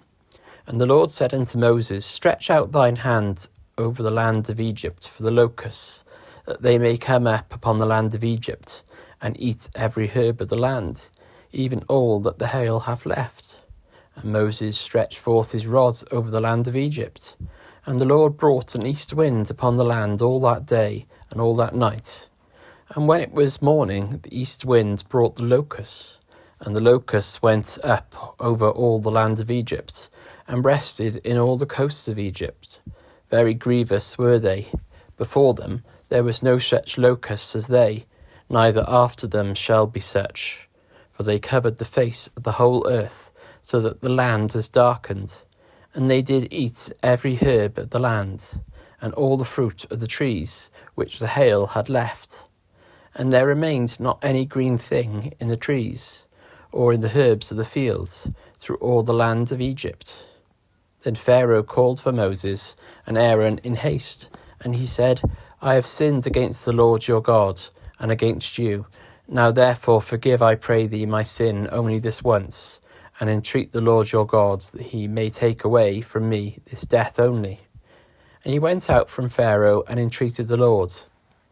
And the Lord said unto Moses, Stretch out thine hand over the land of Egypt for the locusts, that they may come up upon the land of Egypt, and eat every herb of the land, even all that the hail hath left. And Moses stretched forth his rod over the land of Egypt, and the Lord brought an east wind upon the land all that day and all that night. And when it was morning, the east wind brought the locusts, and the locusts went up over all the land of Egypt, and rested in all the coasts of Egypt. Very grievous were they. Before them there was no such locusts as they, neither after them shall be such. For they covered the face of the whole earth, so that the land was darkened. And they did eat every herb of the land, and all the fruit of the trees which the hail had left. And there remained not any green thing in the trees, or in the herbs of the fields, through all the land of Egypt. Then Pharaoh called for Moses and Aaron in haste, and he said, I have sinned against the Lord your God, and against you. Now therefore forgive, I pray thee, my sin only this once, and entreat the Lord your God, that he may take away from me this death only. And he went out from Pharaoh and entreated the Lord.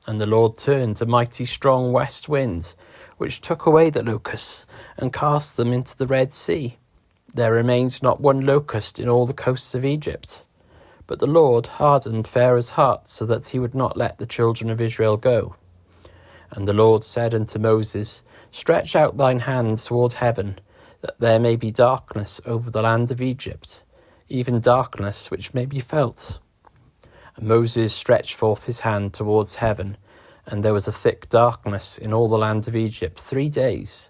And the Lord turned a mighty strong west wind, which took away the locusts, and cast them into the Red Sea. There remained not one locust in all the coasts of Egypt. But the Lord hardened Pharaoh's heart, so that he would not let the children of Israel go. And the Lord said unto Moses, Stretch out thine hand toward heaven, that there may be darkness over the land of Egypt, even darkness which may be felt. And Moses stretched forth his hand towards heaven, and there was a thick darkness in all the land of Egypt 3 days.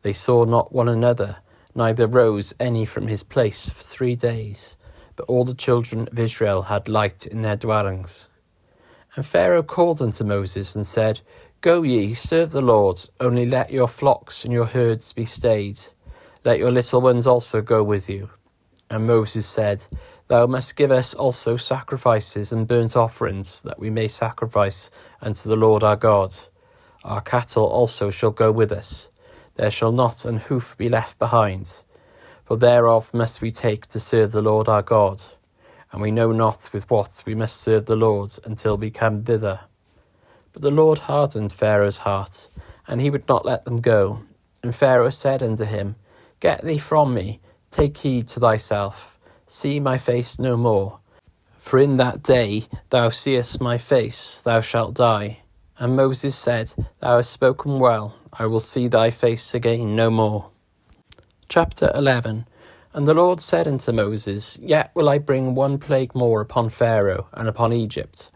They saw not one another, neither rose any from his place for 3 days, but all the children of Israel had light in their dwellings. And Pharaoh called unto Moses and said, Go ye, serve the Lord, only let your flocks and your herds be stayed. Let your little ones also go with you. And Moses said, Thou must give us also sacrifices and burnt offerings, that we may sacrifice unto the Lord our God. Our cattle also shall go with us. There shall not an hoof be left behind. For thereof must we take to serve the Lord our God. And we know not with what we must serve the Lord until we come thither. But the Lord hardened Pharaoh's heart, and he would not let them go. And Pharaoh said unto him, Get thee from me, take heed to thyself, see my face no more. For in that day thou seest my face, thou shalt die. And Moses said, Thou hast spoken well, I will see thy face again no more. Chapter 11. And the Lord said unto Moses, Yet will I bring one plague more upon Pharaoh and upon Egypt.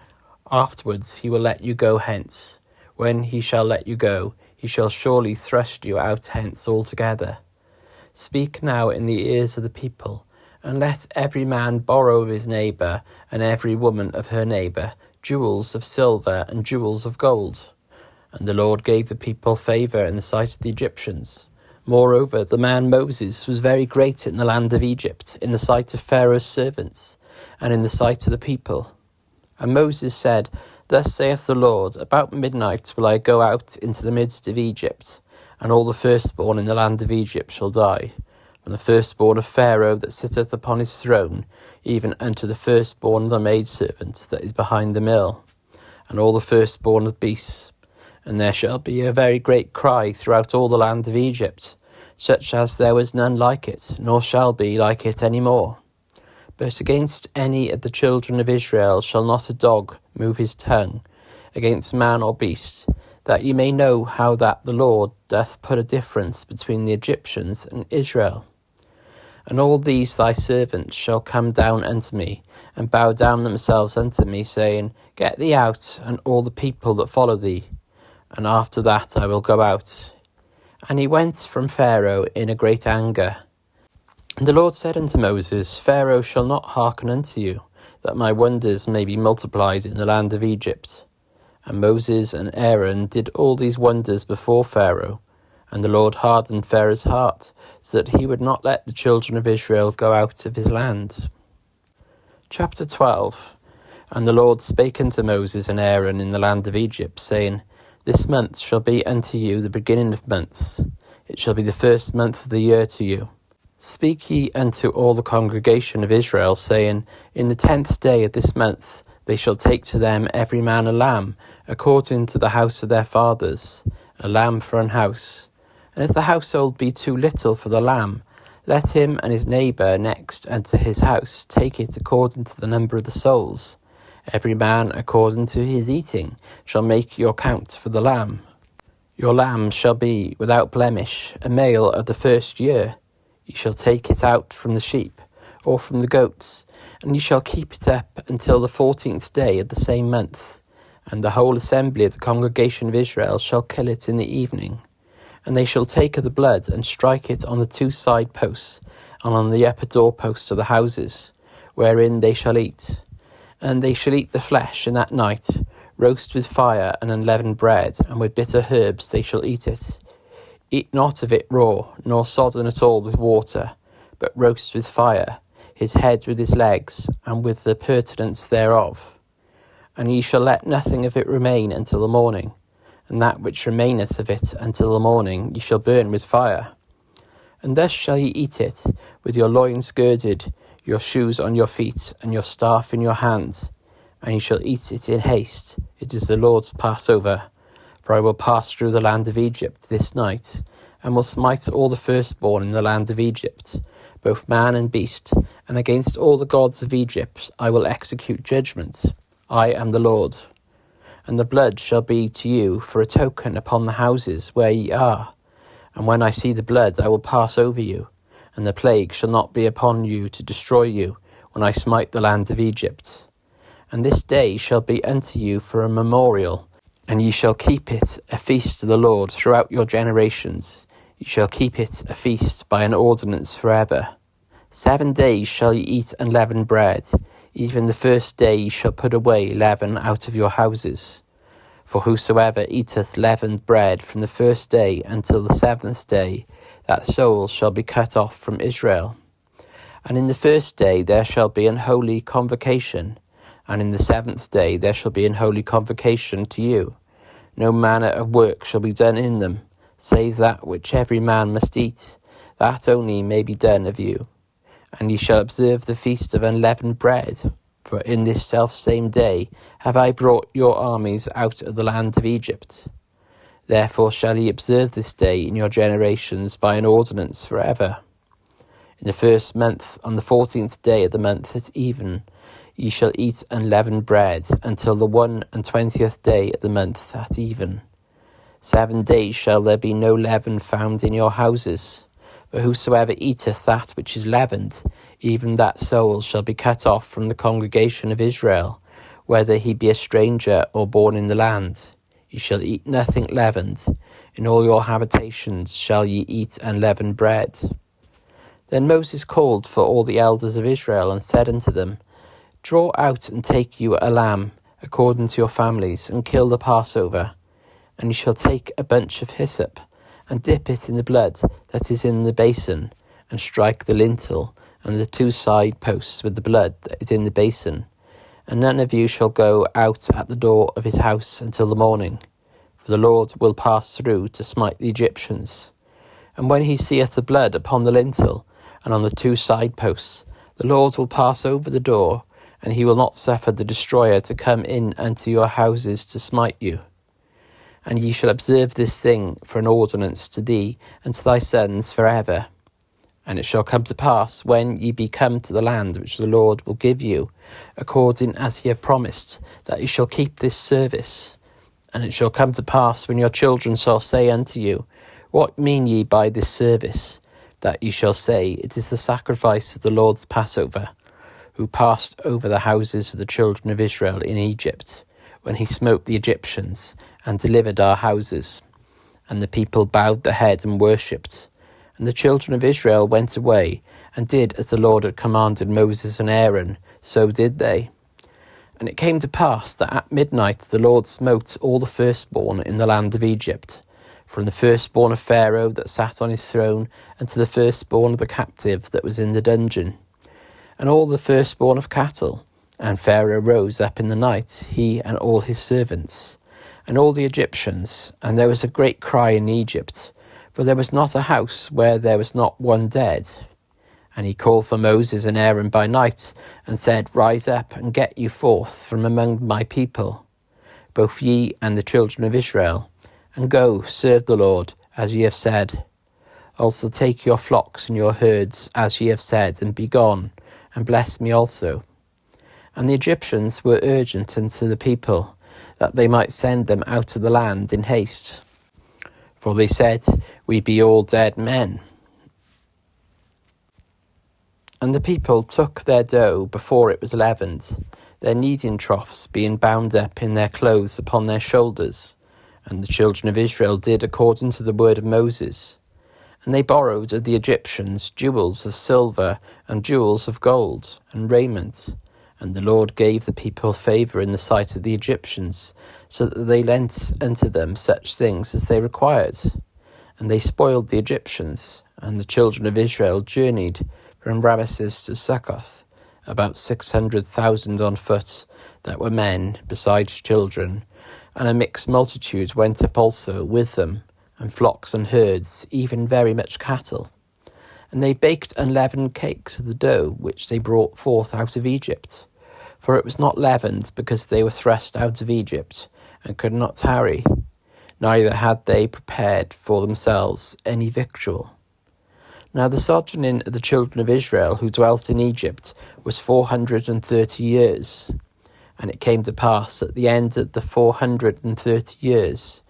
Afterwards he will let you go hence. When he shall let you go, he shall surely thrust you out hence altogether. Speak now in the ears of the people, and let every man borrow of his neighbour, and every woman of her neighbour, jewels of silver and jewels of gold. And the Lord gave the people favour in the sight of the Egyptians. Moreover, the man Moses was very great in the land of Egypt, in the sight of Pharaoh's servants, and in the sight of the people. And Moses said, Thus saith the Lord, About midnight will I go out into the midst of Egypt, and all the firstborn in the land of Egypt shall die. from the firstborn of Pharaoh that sitteth upon his throne, even unto the firstborn of the maidservant that is behind the mill, and all the firstborn of beasts. And there shall be a very great cry throughout all the land of Egypt, such as there was none like it, nor shall be like it any more. But against any of the children of Israel shall not a dog move his tongue, against man or beast, that ye may know how that the Lord doth put a difference between the Egyptians and Israel. And all these thy servants shall come down unto me, and bow down themselves unto me, saying, Get thee out, and all the people that follow thee. And after that I will go out. And he went from Pharaoh in a great anger. And the Lord said unto Moses, Pharaoh shall not hearken unto you, that my wonders may be multiplied in the land of Egypt. And Moses and Aaron did all these wonders before Pharaoh. And the Lord hardened Pharaoh's heart, so that he would not let the children of Israel go out of his land. Chapter 12. And the Lord spake unto Moses and Aaron in the land of Egypt, saying, This month shall be unto you the beginning of months. It shall be the first month of the year to you. Speak ye unto all the congregation of Israel, saying, In the 10th day of this month they shall take to them every man a lamb, according to the house of their fathers, a lamb for an house. And if the household be too little for the lamb, let him and his neighbour next unto his house take it according to the number of the souls. Every man according to his eating shall make your count for the lamb. Your lamb shall be without blemish, a male of the first year. You shall take it out from the sheep, or from the goats, and you shall keep it up until the 14th day of the same month. And the whole assembly of the congregation of Israel shall kill it in the evening. And they shall take of the blood, and strike it on the 2 side posts, and on the upper doorposts of the houses, wherein they shall eat. And they shall eat the flesh in that night, roast with fire and unleavened bread, and with bitter herbs they shall eat it. Eat not of it raw, nor sodden at all with water, but roast with fire, his head with his legs, and with the purtenance thereof. And ye shall let nothing of it remain until the morning, and that which remaineth of it until the morning ye shall burn with fire. And thus shall ye eat it, with your loins girded, your shoes on your feet, and your staff in your hand. And ye shall eat it in haste. It is the Lord's Passover. For I will pass through the land of Egypt this night, and will smite all the firstborn in the land of Egypt, both man and beast, and against all the gods of Egypt I will execute judgment. I am the Lord. And the blood shall be to you for a token upon the houses where ye are. And when I see the blood, I will pass over you, and the plague shall not be upon you to destroy you, when I smite the land of Egypt. And this day shall be unto you for a memorial, and ye shall keep it a feast to the Lord throughout your generations. Ye shall keep it a feast by an ordinance forever. 7 days shall ye eat unleavened bread. Even the first day ye shall put away leaven out of your houses. For whosoever eateth leavened bread from the first day until the 7th day, that soul shall be cut off from Israel. And in the first day there shall be an holy convocation, and in the 7th day there shall be an holy convocation to you. No manner of work shall be done in them, save that which every man must eat, that only may be done of you. And ye shall observe the feast of unleavened bread, for in this selfsame day have I brought your armies out of the land of Egypt. Therefore shall ye observe this day in your generations by an ordinance forever. In the first month, on the 14th day of the month at even, ye shall eat unleavened bread until the 21st day of the month at even. 7 days shall there be no leaven found in your houses. For whosoever eateth that which is leavened, even that soul shall be cut off from the congregation of Israel, whether he be a stranger or born in the land. Ye shall eat nothing leavened. In all your habitations shall ye eat unleavened bread. Then Moses called for all the elders of Israel, and said unto them, Draw out and take you a lamb, according to your families, and kill the Passover. And ye shall take a bunch of hyssop, and dip it in the blood that is in the basin, and strike the lintel and the 2 side posts with the blood that is in the basin. And none of you shall go out at the door of his house until the morning, for the Lord will pass through to smite the Egyptians. And when he seeth the blood upon the lintel, and on the 2 side posts. The Lord will pass over the door, and he will not suffer the destroyer to come in unto your houses to smite you. And ye shall observe this thing for an ordinance to thee and to thy sons for ever. And it shall come to pass, when ye be come to the land which the Lord will give you, according as he hath promised, that ye shall keep this service. And it shall come to pass, when your children shall say unto you, What mean ye by this service? That ye shall say, It is the sacrifice of the Lord's Passover, who passed over the houses of the children of Israel in Egypt, when he smote the Egyptians, and delivered our houses. And the people bowed their head and worshipped. And the children of Israel went away, and did as the Lord had commanded Moses and Aaron, so did they. And it came to pass that at midnight the Lord smote all the firstborn in the land of Egypt, from the firstborn of Pharaoh that sat on his throne, and to the firstborn of the captive that was in the dungeon, and all the firstborn of cattle. And Pharaoh rose up in the night, he and all his servants, and all the Egyptians, and there was a great cry in Egypt, for there was not a house where there was not one dead. And he called for Moses and Aaron by night, and said, Rise up, and get you forth from among my people, both ye and the children of Israel, and go, serve the Lord, as ye have said. Also take your flocks and your herds, as ye have said, and be gone, and bless me also. And the Egyptians were urgent unto the people, that they might send them out of the land in haste. For they said, We be all dead men. And the people took their dough before it was leavened, their kneading troughs being bound up in their clothes upon their shoulders. And the children of Israel did according to the word of Moses. And they borrowed of the Egyptians jewels of silver and jewels of gold and raiment. And the Lord gave the people favour in the sight of the Egyptians, so that they lent unto them such things as they required. And they spoiled the Egyptians, and the children of Israel journeyed from Ramesses to Succoth, about 600,000 on foot, that were men, besides children, and a mixed multitude went up also with them, and flocks and herds, even very much cattle. And they baked unleavened cakes of the dough which they brought forth out of Egypt. For it was not leavened, because they were thrust out of Egypt, and could not tarry, neither had they prepared for themselves any victual. Now the sojourning of the children of Israel who dwelt in Egypt was 430 years. And it came to pass at the end of the 430 years,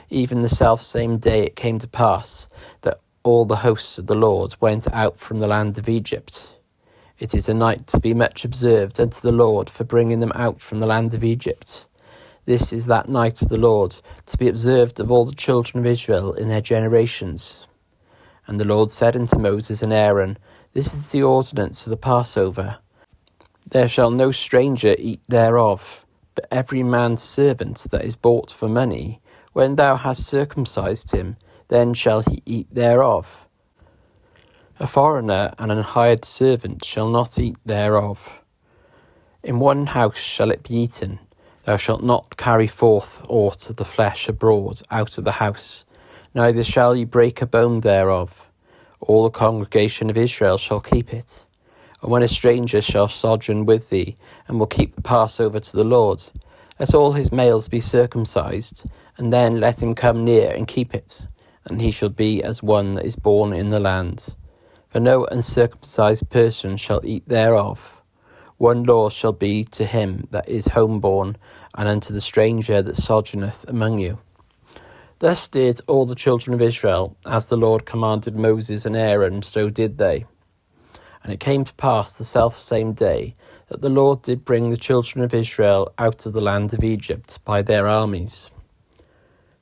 even the selfsame day it came to pass, that all the hosts of the Lord went out from the land of Egypt. It is a night to be much observed unto the Lord for bringing them out from the land of Egypt. This is that night of the Lord, to be observed of all the children of Israel in their generations. And the Lord said unto Moses and Aaron, This is the ordinance of the Passover. There shall no stranger eat thereof, but every man's servant that is bought for money, when thou hast circumcised him, then shall he eat thereof. A foreigner and an hired servant shall not eat thereof. In one house shall it be eaten. Thou shalt not carry forth aught of the flesh abroad out of the house, neither shall ye break a bone thereof. All the congregation of Israel shall keep it. And when a stranger shall sojourn with thee, and will keep the Passover to the Lord, let all his males be circumcised, and then let him come near and keep it, and he shall be as one that is born in the land. For no uncircumcised person shall eat thereof. One law shall be to him that is homeborn, and unto the stranger that sojourneth among you. Thus did all the children of Israel, as the Lord commanded Moses and Aaron, so did they. And it came to pass the selfsame day, that the Lord did bring the children of Israel out of the land of Egypt by their armies.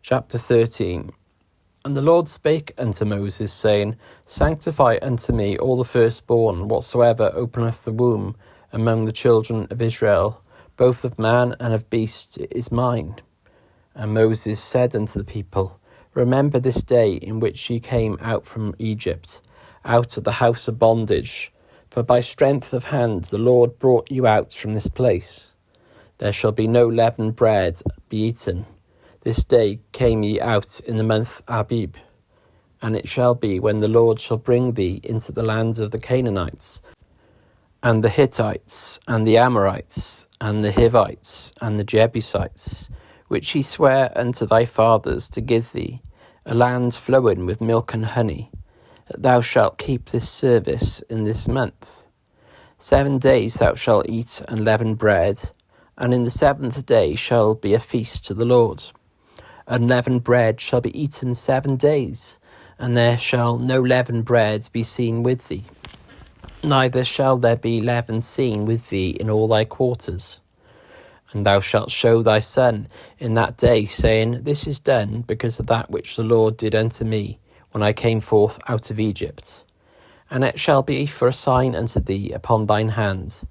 Chapter 13. And the Lord spake unto Moses, saying, Sanctify unto me all the firstborn, whatsoever openeth the womb among the children of Israel, both of man and of beast, is mine. And Moses said unto the people, Remember this day in which ye came out from Egypt, out of the house of bondage, for by strength of hand the Lord brought you out from this place. There shall be no leavened bread be eaten. This day came ye out in the month Abib. And it shall be, when the Lord shall bring thee into the land of the Canaanites, and the Hittites, and the Amorites, and the Hivites, and the Jebusites, which he sware unto thy fathers to give thee, a land flowing with milk and honey, that thou shalt keep this service in this month. 7 days thou shalt eat unleavened bread, and in the 7th day shall be a feast to the Lord. Unleavened bread shall be eaten 7 days, and there shall no leavened bread be seen with thee. Neither shall there be leaven seen with thee in all thy quarters. And thou shalt show thy son in that day, saying, This is done because of that which the Lord did unto me, when I came forth out of Egypt. And it shall be for a sign unto thee upon thine hand,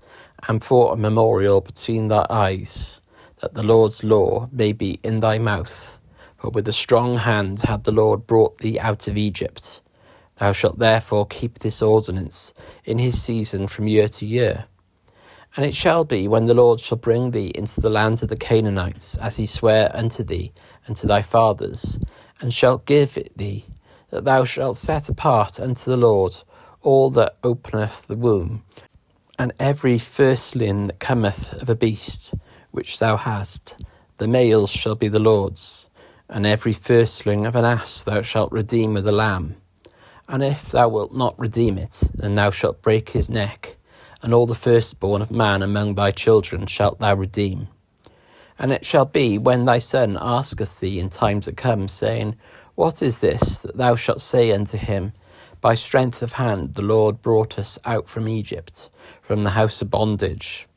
and for a memorial between thy eyes, that the Lord's law may be in thy mouth. For with a strong hand hath the Lord brought thee out of Egypt. Thou shalt therefore keep this ordinance in his season from year to year. And it shall be, when the Lord shall bring thee into the land of the Canaanites, as he sware unto thee and to thy fathers, and shall give it thee, that thou shalt set apart unto the Lord all that openeth the womb, and every firstling that cometh of a beast which thou hast, the males shall be the Lord's. And every firstling of an ass thou shalt redeem with a lamb. And if thou wilt not redeem it, then thou shalt break his neck, and all the firstborn of man among thy children shalt thou redeem. And it shall be, when thy son asketh thee in time to come, saying, What is this? That thou shalt say unto him, By strength of hand the Lord brought us out from Egypt, from the house of bondage.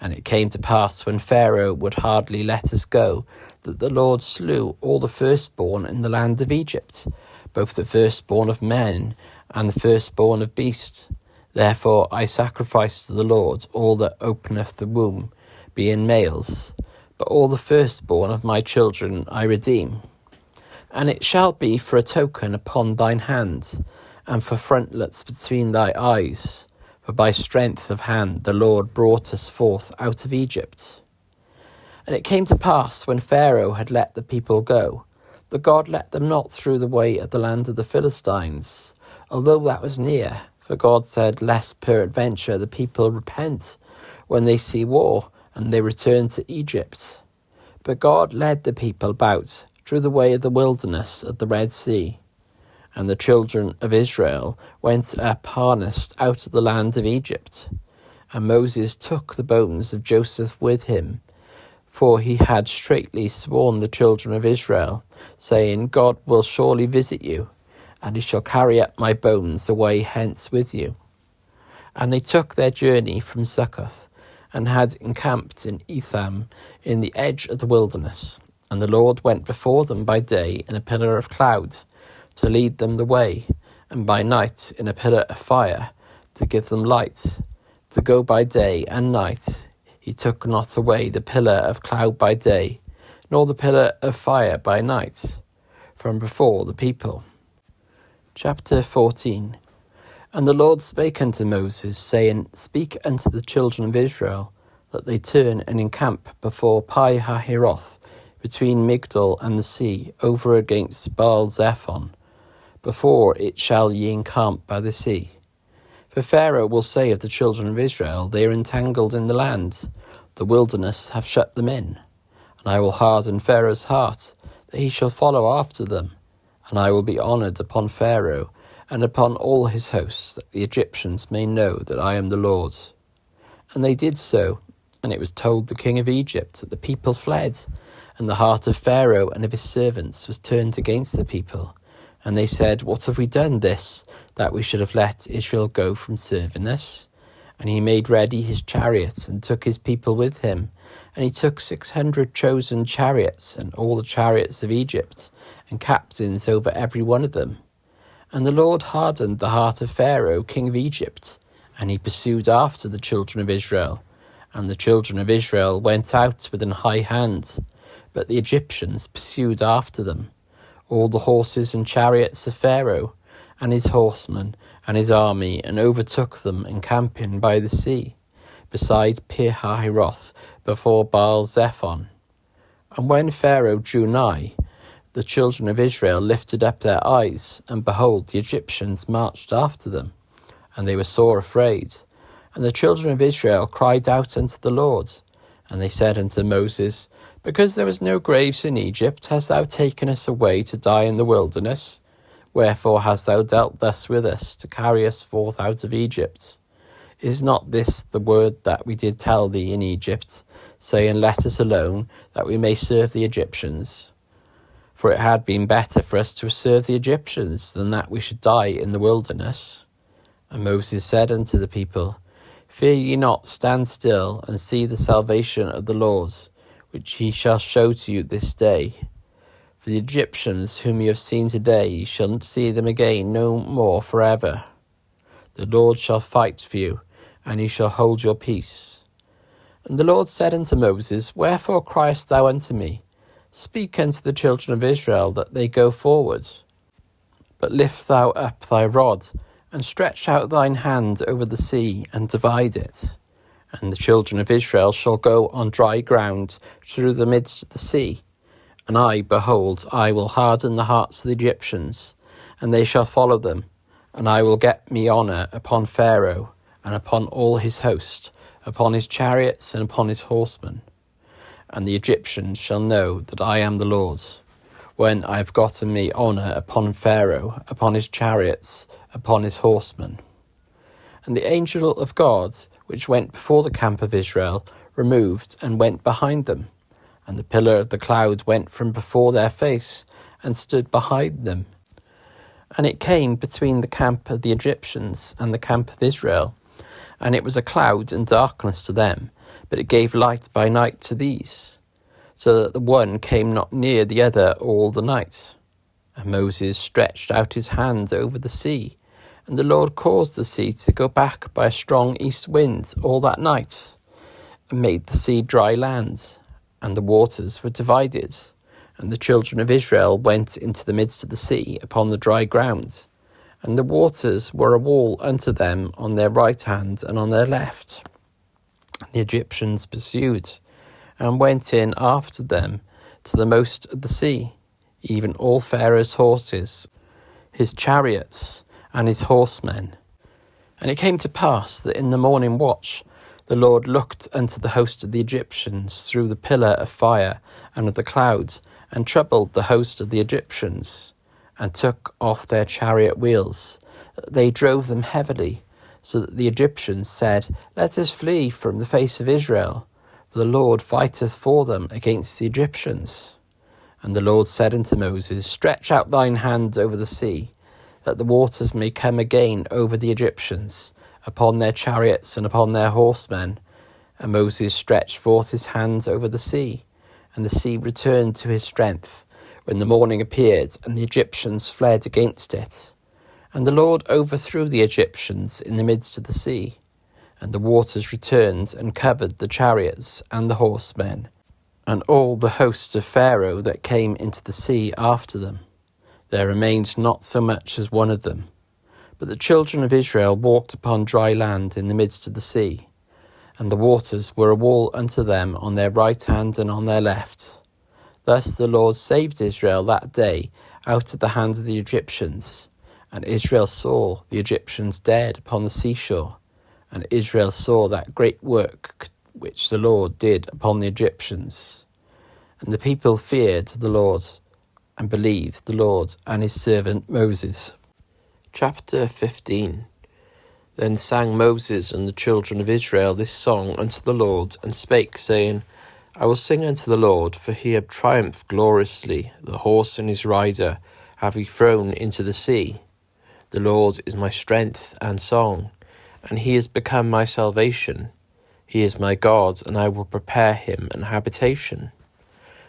And it came to pass, when Pharaoh would hardly let us go, that the Lord slew all the firstborn in the land of Egypt, both the firstborn of men and the firstborn of beasts. Therefore I sacrifice to the Lord all that openeth the womb, being males, but all the firstborn of my children I redeem. And it shall be for a token upon thine hand, and for frontlets between thy eyes, for by strength of hand the Lord brought us forth out of Egypt. And it came to pass, when Pharaoh had let the people go, that God let them not through the way of the land of the Philistines, although that was near. For God said, Lest peradventure the people repent when they see war, and they return to Egypt. But God led the people about through the way of the wilderness of the Red Sea. And the children of Israel went up harnessed out of the land of Egypt. And Moses took the bones of Joseph with him, for he had straitly sworn the children of Israel, saying, God will surely visit you, and he shall carry up my bones away hence with you. And they took their journey from Succoth, and had encamped in Etham in the edge of the wilderness. And the Lord went before them by day in a pillar of cloud, to lead them the way, and by night in a pillar of fire, to give them light, to go by day and night. He took not away the pillar of cloud by day, nor the pillar of fire by night, from before the people. Chapter 14. And the Lord spake unto Moses, saying, Speak unto the children of Israel, that they turn and encamp before Pi-hahiroth, between Migdol and the sea, over against Baal-zephon. Before it shall ye encamp by the sea. For Pharaoh will say of the children of Israel, They are entangled in the land, the wilderness hath shut them in. And I will harden Pharaoh's heart, that he shall follow after them. And I will be honoured upon Pharaoh, and upon all his hosts, that the Egyptians may know that I am the Lord. And they did so, and it was told the king of Egypt that the people fled, and the heart of Pharaoh and of his servants was turned against the people. And they said, What have we done this, that we should have let Israel go from serving us? And he made ready his chariot, and took his people with him. And he took 600 chosen chariots, and all the chariots of Egypt, and captains over every one of them. And the Lord hardened the heart of Pharaoh, king of Egypt, and he pursued after the children of Israel. And the children of Israel went out with an high hand, but the Egyptians pursued after them. All the horses and chariots of Pharaoh, and his horsemen, and his army, and overtook them encamping by the sea, beside Pi-hahiroth, before Baal-zephon. And when Pharaoh drew nigh, the children of Israel lifted up their eyes, and behold, the Egyptians marched after them, and they were sore afraid. And the children of Israel cried out unto the Lord, and they said unto Moses, Because there was no graves in Egypt, hast thou taken us away to die in the wilderness? Wherefore hast thou dealt thus with us, to carry us forth out of Egypt? Is not this the word that we did tell thee in Egypt, saying, Let us alone, that we may serve the Egyptians? For it had been better for us to serve the Egyptians, than that we should die in the wilderness. And Moses said unto the people, Fear ye not, stand still, and see the salvation of the Lord, which he shall show to you this day. For the Egyptians whom ye have seen today, ye shall not see them again no more forever. The Lord shall fight for you, and ye shall hold your peace. And the Lord said unto Moses, Wherefore criest thou unto me? Speak unto the children of Israel, that they go forward. But lift thou up thy rod, and stretch out thine hand over the sea, and divide it. And the children of Israel shall go on dry ground through the midst of the sea. And I, behold, I will harden the hearts of the Egyptians, and they shall follow them. And I will get me honour upon Pharaoh, and upon all his host, upon his chariots, and upon his horsemen. And the Egyptians shall know that I am the Lord, when I have gotten me honour upon Pharaoh, upon his chariots, upon his horsemen. And the angel of God, which went before the camp of Israel, removed and went behind them. And the pillar of the cloud went from before their face, and stood behind them. And it came between the camp of the Egyptians and the camp of Israel. And it was a cloud and darkness to them, but it gave light by night to these, so that the one came not near the other all the night. And Moses stretched out his hand over the sea, and the Lord caused the sea to go back by a strong east wind all that night, and made the sea dry land, and the waters were divided. And the children of Israel went into the midst of the sea upon the dry ground, and the waters were a wall unto them on their right hand and on their left. And the Egyptians pursued, and went in after them to the most of the sea, even all Pharaoh's horses, his chariots, and his horsemen. And it came to pass that in the morning watch the Lord looked unto the host of the Egyptians through the pillar of fire and of the cloud, and troubled the host of the Egyptians, and took off their chariot wheels. They drove them heavily, so that the Egyptians said, Let us flee from the face of Israel, for the Lord fighteth for them against the Egyptians. And the Lord said unto Moses, Stretch out thine hand over the sea, that the waters may come again over the Egyptians, upon their chariots and upon their horsemen. And Moses stretched forth his hand over the sea, and the sea returned to his strength, when the morning appeared, and the Egyptians fled against it. And the Lord overthrew the Egyptians in the midst of the sea, and the waters returned and covered the chariots and the horsemen, and all the host of Pharaoh that came into the sea after them. There remained not so much as one of them. But the children of Israel walked upon dry land in the midst of the sea, and the waters were a wall unto them on their right hand and on their left. Thus the Lord saved Israel that day out of the hands of the Egyptians. And Israel saw the Egyptians dead upon the seashore, and Israel saw that great work which the Lord did upon the Egyptians. And the people feared the Lord, and believed the Lord and his servant Moses. Chapter 15. Then sang Moses and the children of Israel this song unto the Lord, and spake, saying, I will sing unto the Lord, for he hath triumphed gloriously. The horse and his rider have he thrown into the sea. The Lord is my strength and song, and he is become my salvation. He is my God, and I will prepare him an habitation.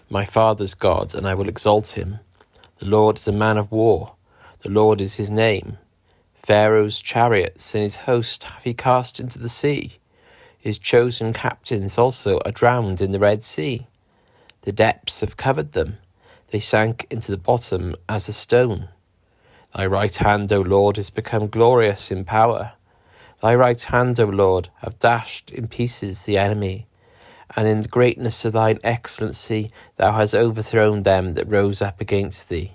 My father's God, and I will exalt him. The Lord is a man of war. The Lord is his name. Pharaoh's chariots and his host have he cast into the sea. His chosen captains also are drowned in the Red Sea. The depths have covered them. They sank into the bottom as a stone. Thy right hand, O Lord, is become glorious in power. Thy right hand, O Lord, have dashed in pieces the enemy, and in the greatness of thine excellency thou hast overthrown them that rose up against thee.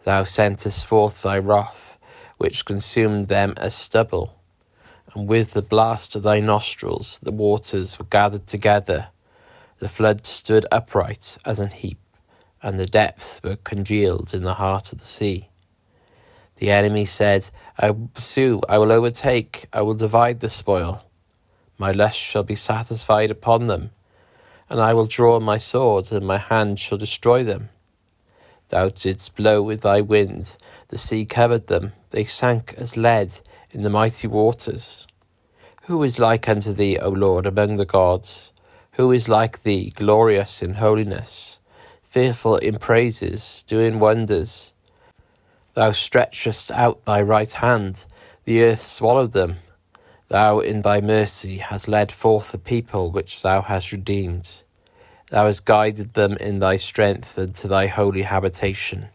Thou sentest forth thy wrath, which consumed them as stubble, and with the blast of thy nostrils the waters were gathered together. The flood stood upright as an heap, and the depths were congealed in the heart of the sea. The enemy said, I will pursue, I will overtake, I will divide the spoil. My lust shall be satisfied upon them, and I will draw my sword, and my hand shall destroy them. Thou didst blow with thy wind, the sea covered them, they sank as lead in the mighty waters. Who is like unto thee, O Lord, among the gods? Who is like thee, glorious in holiness, fearful in praises, doing wonders? Thou stretchest out thy right hand, the earth swallowed them. Thou in thy mercy hast led forth a people which thou hast redeemed. Thou hast guided them in thy strength unto thy holy habitation.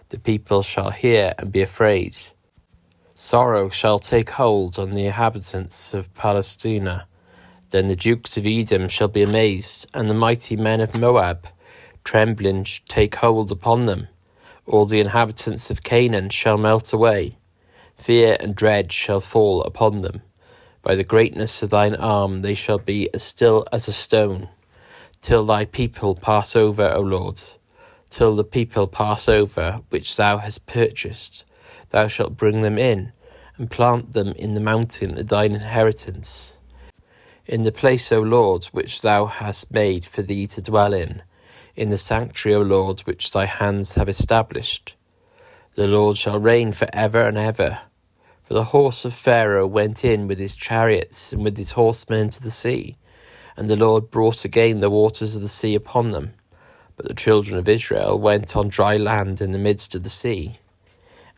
The people shall hear and be afraid. Sorrow shall take hold on the inhabitants of Palestina. Then the dukes of Edom shall be amazed, and the mighty men of Moab. Trembling shall take hold upon them. All the inhabitants of Canaan shall melt away. Fear and dread shall fall upon them. By the greatness of thine arm they shall be as still as a stone, till thy people pass over, O Lord. Till the people pass over which thou hast purchased, thou shalt bring them in, and plant them in the mountain of thine inheritance, in the place, O Lord, which thou hast made for thee to dwell in the sanctuary, O Lord, which thy hands have established. The Lord shall reign for ever and ever. For the horse of Pharaoh went in with his chariots and with his horsemen to the sea, and the Lord brought again the waters of the sea upon them. But the children of Israel went on dry land in the midst of the sea.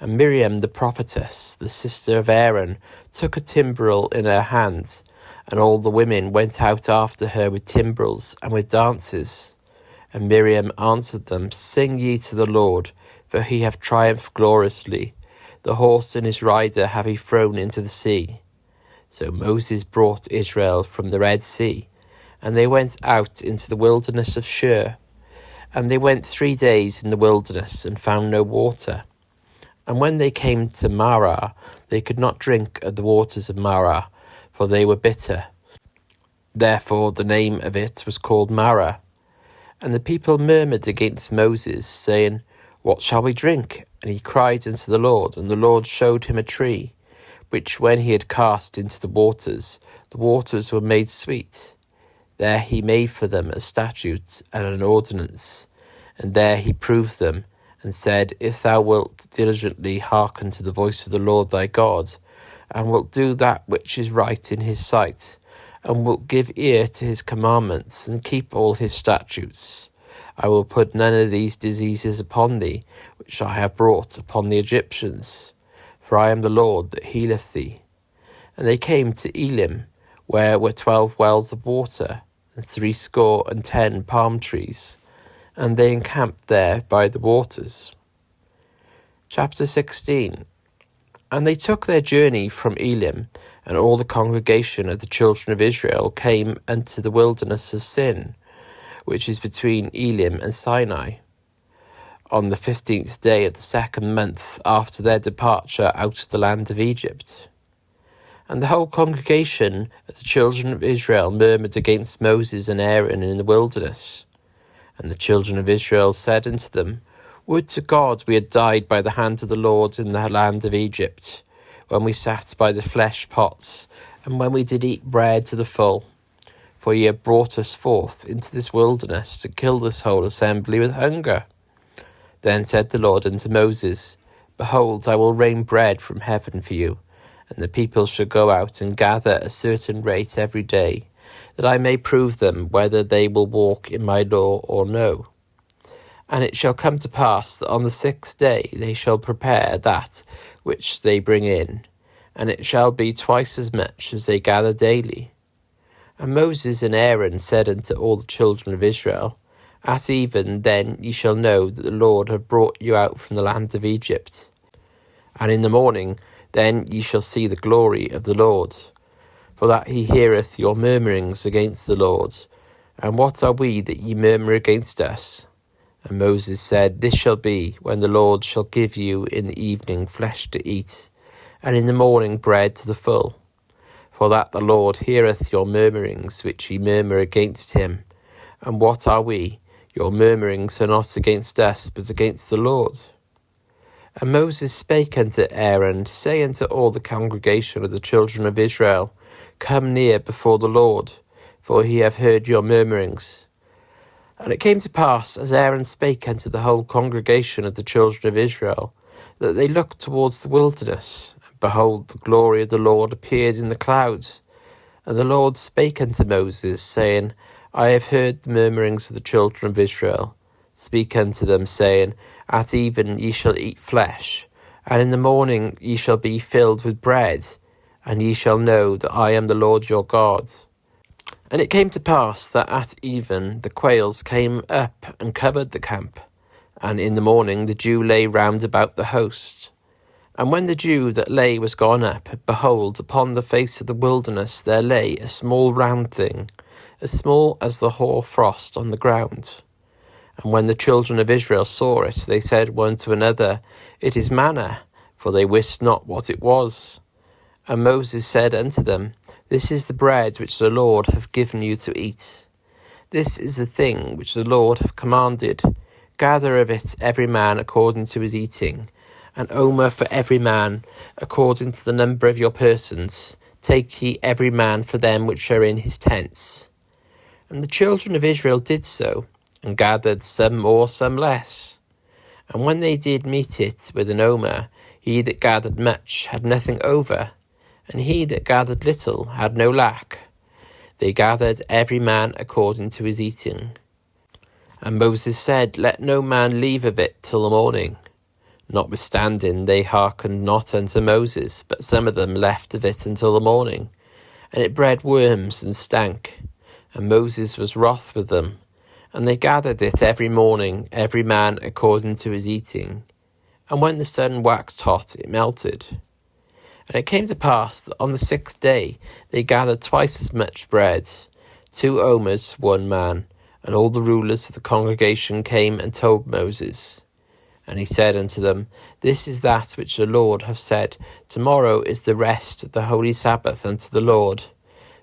And Miriam the prophetess, the sister of Aaron, took a timbrel in her hand, and all the women went out after her with timbrels and with dances. And Miriam answered them, Sing ye to the Lord, for he hath triumphed gloriously. The horse and his rider have he thrown into the sea. So Moses brought Israel from the Red Sea, and they went out into the wilderness of Shur. And they went 3 days in the wilderness, and found no water. And when they came to Marah, they could not drink of the waters of Marah, for they were bitter. Therefore the name of it was called Marah. And the people murmured against Moses, saying, What shall we drink? And he cried unto the Lord, and the Lord showed him a tree, which when he had cast into the waters were made sweet. There he made for them a statute and an ordinance, and there he proved them, and said, If thou wilt diligently hearken to the voice of the Lord thy God, and wilt do that which is right in his sight, and wilt give ear to his commandments, and keep all his statutes, I will put none of these diseases upon thee, which I have brought upon the Egyptians, for I am the Lord that healeth thee. And they came to Elim, where were 12 wells of water, and 70 palm trees, and they encamped there by the waters. Chapter 16. And they took their journey from Elim, and all the congregation of the children of Israel came unto the wilderness of Sin, which is between Elim and Sinai, on the 15th day of the 2nd month after their departure out of the land of Egypt. And the whole congregation of the children of Israel murmured against Moses and Aaron in the wilderness. And the children of Israel said unto them, Would to God we had died by the hand of the Lord in the land of Egypt, when we sat by the flesh pots, and when we did eat bread to the full. For ye have brought us forth into this wilderness to kill this whole assembly with hunger. Then said the Lord unto Moses, Behold, I will rain bread from heaven for you, and the people shall go out and gather a certain rate every day, that I may prove them whether they will walk in my law or no. And it shall come to pass that on the 6th day they shall prepare that which they bring in, and it shall be twice as much as they gather daily. And Moses and Aaron said unto all the children of Israel, At even then ye shall know that the Lord hath brought you out from the land of Egypt. And in the morning then ye shall see the glory of the Lord, for that he heareth your murmurings against the Lord, And what are we that ye murmur against us? And Moses said, This shall be, when the Lord shall give you in the evening flesh to eat, and in the morning bread to the full. For that the Lord heareth your murmurings, which ye murmur against him. And what are we? Your murmurings are not against us, but against the Lord. And Moses spake unto Aaron, saying to all the congregation of the children of Israel, Come near before the Lord, for he hath heard your murmurings. And it came to pass, as Aaron spake unto the whole congregation of the children of Israel, that they looked towards the wilderness, and behold, the glory of the Lord appeared in the cloud. And the Lord spake unto Moses, saying, I have heard the murmurings of the children of Israel. Speak unto them, saying, At even ye shall eat flesh, and in the morning ye shall be filled with bread, and ye shall know that I am the Lord your God. And it came to pass that at even the quails came up and covered the camp, and in the morning the dew lay round about the host. And when the dew that lay was gone up, behold, upon the face of the wilderness there lay a small round thing, as small as the hoar frost on the ground. And when the children of Israel saw it, they said one to another, It is manna, for they wist not what it was. And Moses said unto them, This is the bread which the Lord hath given you to eat. This is the thing which the Lord hath commanded. Gather of it every man according to his eating, an omer for every man, according to the number of your persons. Take ye every man for them which are in his tents. And the children of Israel did so, and gathered some more, some less. And when they did meet it with an omer, he that gathered much had nothing over, and he that gathered little had no lack. They gathered every man according to his eating. And Moses said, Let no man leave of it till the morning. Notwithstanding, they hearkened not unto Moses, but some of them left of it until the morning. And it bred worms and stank. And Moses was wroth with them. And they gathered it every morning, every man according to his eating. And when the sun waxed hot, it melted. And it came to pass that on the 6th day they gathered twice as much bread, 2 omers, 1 man. And all the rulers of the congregation came and told Moses. And he said unto them, This is that which the Lord hath said, Tomorrow is the rest of the holy Sabbath unto the Lord.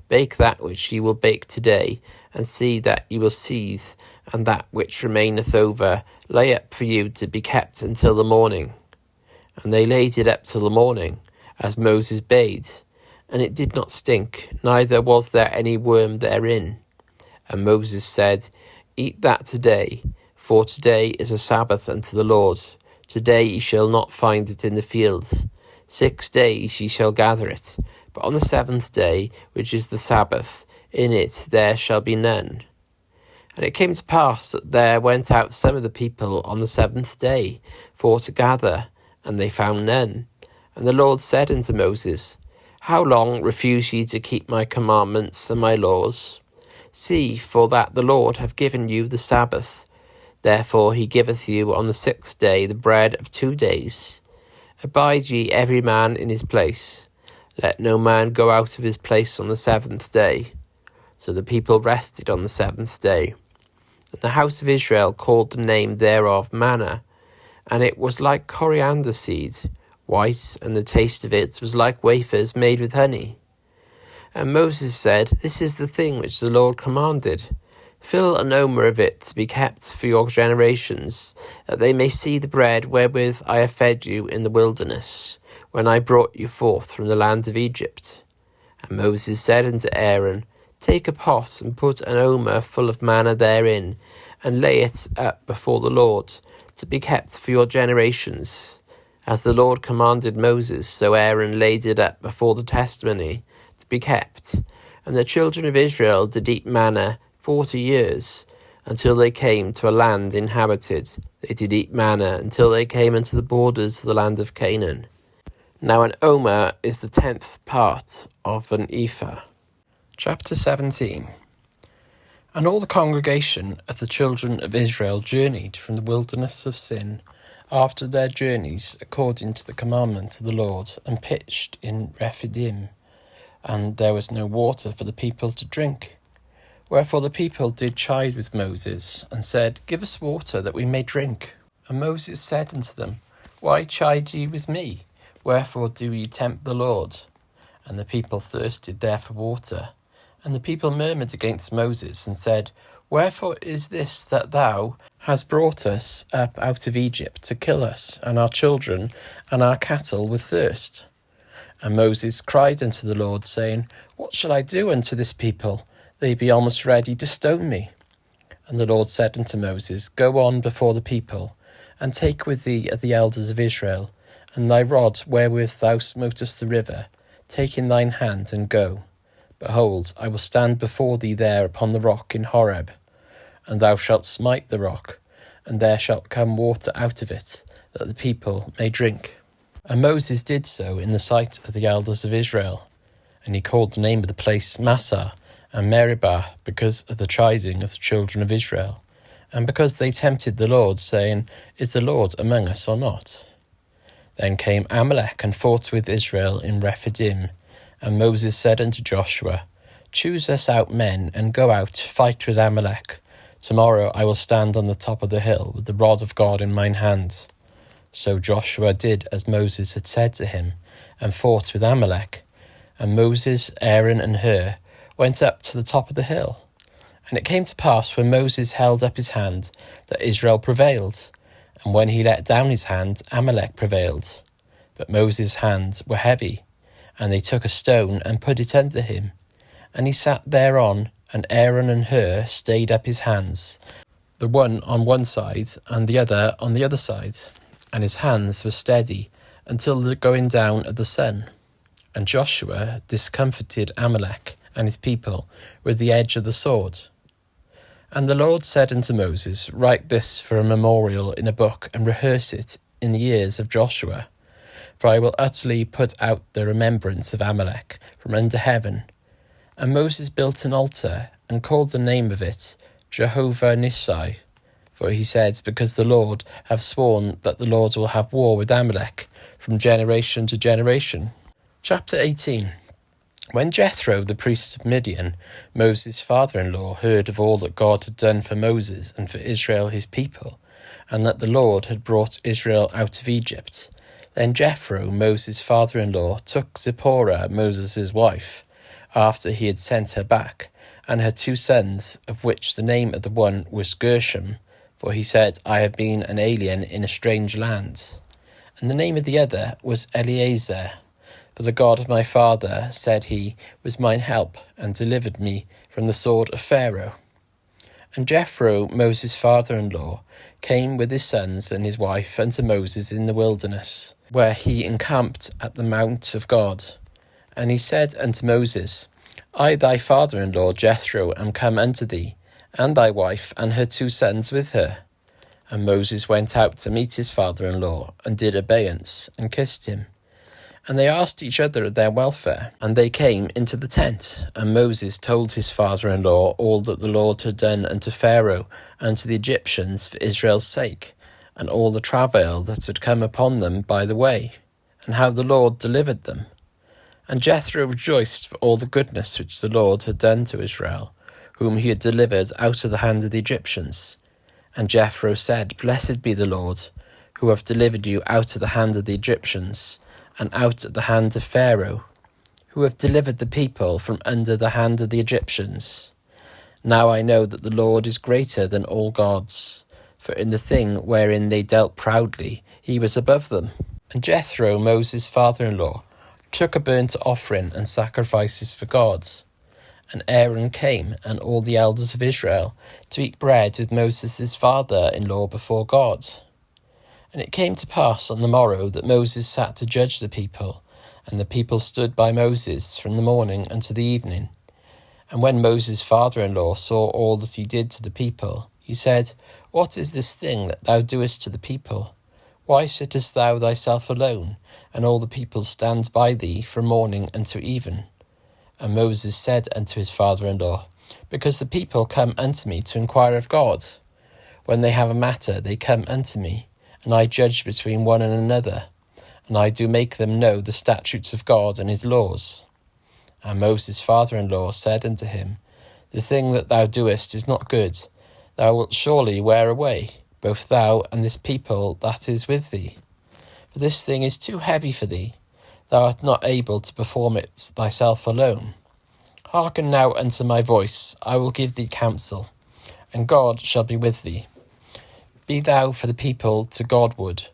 Bake that which ye will bake today, and see that ye will seethe, and that which remaineth over lay up for you to be kept until the morning. And they laid it up till the morning, as Moses bade, and it did not stink, neither was there any worm therein. And Moses said, Eat that today, for today is a Sabbath unto the Lord. Today ye shall not find it in the field. 6 days ye shall gather it, but on the 7th day, which is the Sabbath, in it there shall be none. And it came to pass that there went out some of the people on the 7th day for to gather, and they found none. And the Lord said unto Moses, How long refuse ye to keep my commandments and my laws? See, for that the Lord hath given you the Sabbath. Therefore he giveth you on the 6th day the bread of 2 days. Abide ye every man in his place. Let no man go out of his place on the 7th day. So the people rested on the 7th day. And the house of Israel called the name thereof manna, and it was like coriander seed, white, and the taste of it was like wafers made with honey. And Moses said, This is the thing which the Lord commanded. Fill an omer of it to be kept for your generations, that they may see the bread wherewith I have fed you in the wilderness, when I brought you forth from the land of Egypt. And Moses said unto Aaron, Take a pot, and put an omer full of manna therein, and lay it up before the Lord, to be kept for your generations. As the Lord commanded Moses, so Aaron laid it up before the testimony, to be kept. And the children of Israel did eat manna 40 years, until they came to a land inhabited. They did eat manna until they came unto the borders of the land of Canaan. Now an omer is the 10th part of an ephah. Chapter 17. And all the congregation of the children of Israel journeyed from the wilderness of Sin, after their journeys according to the commandment of the Lord, and pitched in Rephidim, and there was no water for the people to drink. Wherefore the people did chide with Moses, and said, Give us water, that we may drink. And Moses said unto them, Why chide ye with me? Wherefore do ye tempt the Lord? And the people thirsted there for water. And the people murmured against Moses, and said, Wherefore is this that thou hast brought us up out of Egypt to kill us, and our children, and our cattle with thirst? And Moses cried unto the Lord, saying, What shall I do unto this people? They be almost ready to stone me. And the Lord said unto Moses, Go on before the people, and take with thee the elders of Israel, and thy rod wherewith thou smotest the river, take in thine hand, and go. Behold, I will stand before thee there upon the rock in Horeb, and thou shalt smite the rock, and there shall come water out of it, that the people may drink. And Moses did so in the sight of the elders of Israel, and he called the name of the place Massah, and Meribah, because of the chiding of the children of Israel, and because they tempted the Lord, saying, Is the Lord among us or not? Then came Amalek and fought with Israel in Rephidim, and Moses said unto Joshua, Choose us out men, and go out to fight with Amalek. Tomorrow I will stand on the top of the hill, with the rod of God in mine hand. So Joshua did as Moses had said to him, and fought with Amalek. And Moses, Aaron, and Hur went up to the top of the hill. And it came to pass, when Moses held up his hand, that Israel prevailed, and when he let down his hand, Amalek prevailed. But Moses' hands were heavy, and they took a stone and put it under him. And he sat thereon, and Aaron and Hur stayed up his hands, the one on one side, and the other on the other side. And his hands were steady until the going down of the sun. And Joshua discomfited Amalek and his people with the edge of the sword. And the Lord said unto Moses, Write this for a memorial in a book, and rehearse it in the ears of Joshua. For I will utterly put out the remembrance of Amalek from under heaven. And Moses built an altar, and called the name of it Jehovah Nissi. For he said, Because the Lord hath sworn that the Lord will have war with Amalek from generation to generation. Chapter 18. When Jethro, the priest of Midian, Moses' father-in-law, heard of all that God had done for Moses and for Israel his people, and that the Lord had brought Israel out of Egypt, then Jethro, Moses' father-in-law, took Zipporah, Moses' wife, after he had sent her back, and her 2 sons, of which the name of the one was Gershom, for he said, I have been an alien in a strange land. And the name of the other was Eleazar. For the God of my father, said he, was mine help, and delivered me from the sword of Pharaoh. And Jethro, Moses' father-in-law, came with his sons and his wife unto Moses in the wilderness, where he encamped at the mount of God. And he said unto Moses, I, thy father-in-law Jethro, am come unto thee, and thy wife and her 2 sons with her. And Moses went out to meet his father-in-law, and did obeisance, and kissed him. And they asked each other their welfare, and they came into the tent. And Moses told his father-in-law all that the Lord had done unto Pharaoh and to the Egyptians for Israel's sake, and all the travail that had come upon them by the way, and how the Lord delivered them. And Jethro rejoiced for all the goodness which the Lord had done to Israel, whom he had delivered out of the hand of the Egyptians. And Jethro said, Blessed be the Lord, who hath delivered you out of the hand of the Egyptians, and out of the hand of Pharaoh, who hath delivered the people from under the hand of the Egyptians. Now I know that the Lord is greater than all gods, for in the thing wherein they dealt proudly, he was above them. And Jethro, Moses' father-in-law, took a burnt offering and sacrifices for God. And Aaron came, and all the elders of Israel, to eat bread with Moses' father-in-law before God. And it came to pass on the morrow that Moses sat to judge the people, and the people stood by Moses from the morning unto the evening. And when Moses' father-in-law saw all that he did to the people, he said, What is this thing that thou doest to the people? Why sittest thou thyself alone, and all the people stand by thee from morning unto even? And Moses said unto his father-in-law, Because the people come unto me to inquire of God. When they have a matter, they come unto me, and I judge between one and another, and I do make them know the statutes of God and his laws. And Moses' father-in-law said unto him, The thing that thou doest is not good. Thou wilt surely wear away, both thou and this people that is with thee. For this thing is too heavy for thee. Thou art not able to perform it thyself alone. Hearken now unto my voice, I will give thee counsel, and God shall be with thee. Be thou for the people to Godward,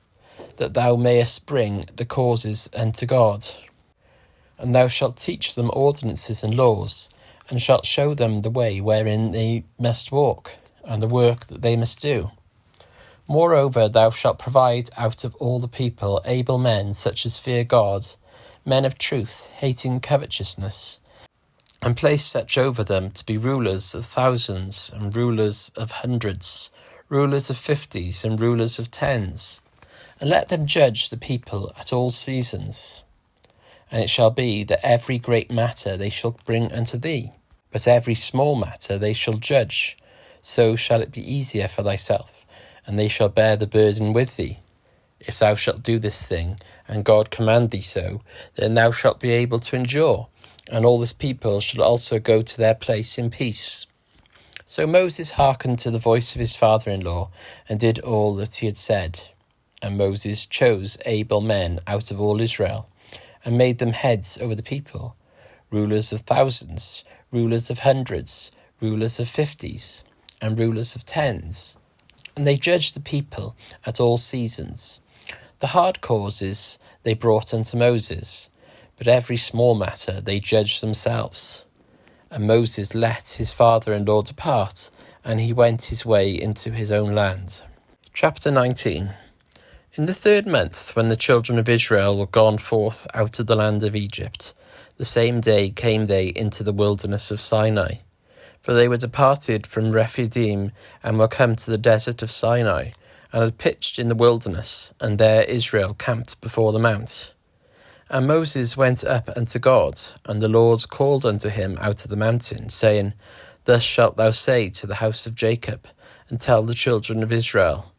that thou mayest bring the causes unto God. And thou shalt teach them ordinances and laws, and shalt show them the way wherein they must walk, and the work that they must do. Moreover, thou shalt provide out of all the people able men such as fear God, men of truth, hating covetousness, and place such over them to be rulers of thousands and rulers of hundreds, rulers of 50s and rulers of 10s, and let them judge the people at all seasons. And it shall be that every great matter they shall bring unto thee, but every small matter they shall judge. So shall it be easier for thyself, and they shall bear the burden with thee. If thou shalt do this thing, and God command thee so, then thou shalt be able to endure, and all this people shall also go to their place in peace. So Moses hearkened to the voice of his father-in-law, and did all that he had said. And Moses chose able men out of all Israel, and made them heads over the people, rulers of thousands, rulers of hundreds, rulers of 50s, and rulers of 10s. And they judged the people at all seasons. The hard causes they brought unto Moses, but every small matter they judged themselves. And Moses let his father-in-law depart, and he went his way into his own land. Chapter 19. In the 3rd month, when the children of Israel were gone forth out of the land of Egypt, the same day came they into the wilderness of Sinai. For they were departed from Rephidim, and were come to the desert of Sinai, and had pitched in the wilderness, and there Israel camped before the mount. And Moses went up unto God, and the Lord called unto him out of the mountain, saying, Thus shalt thou say to the house of Jacob, and tell the children of Israel,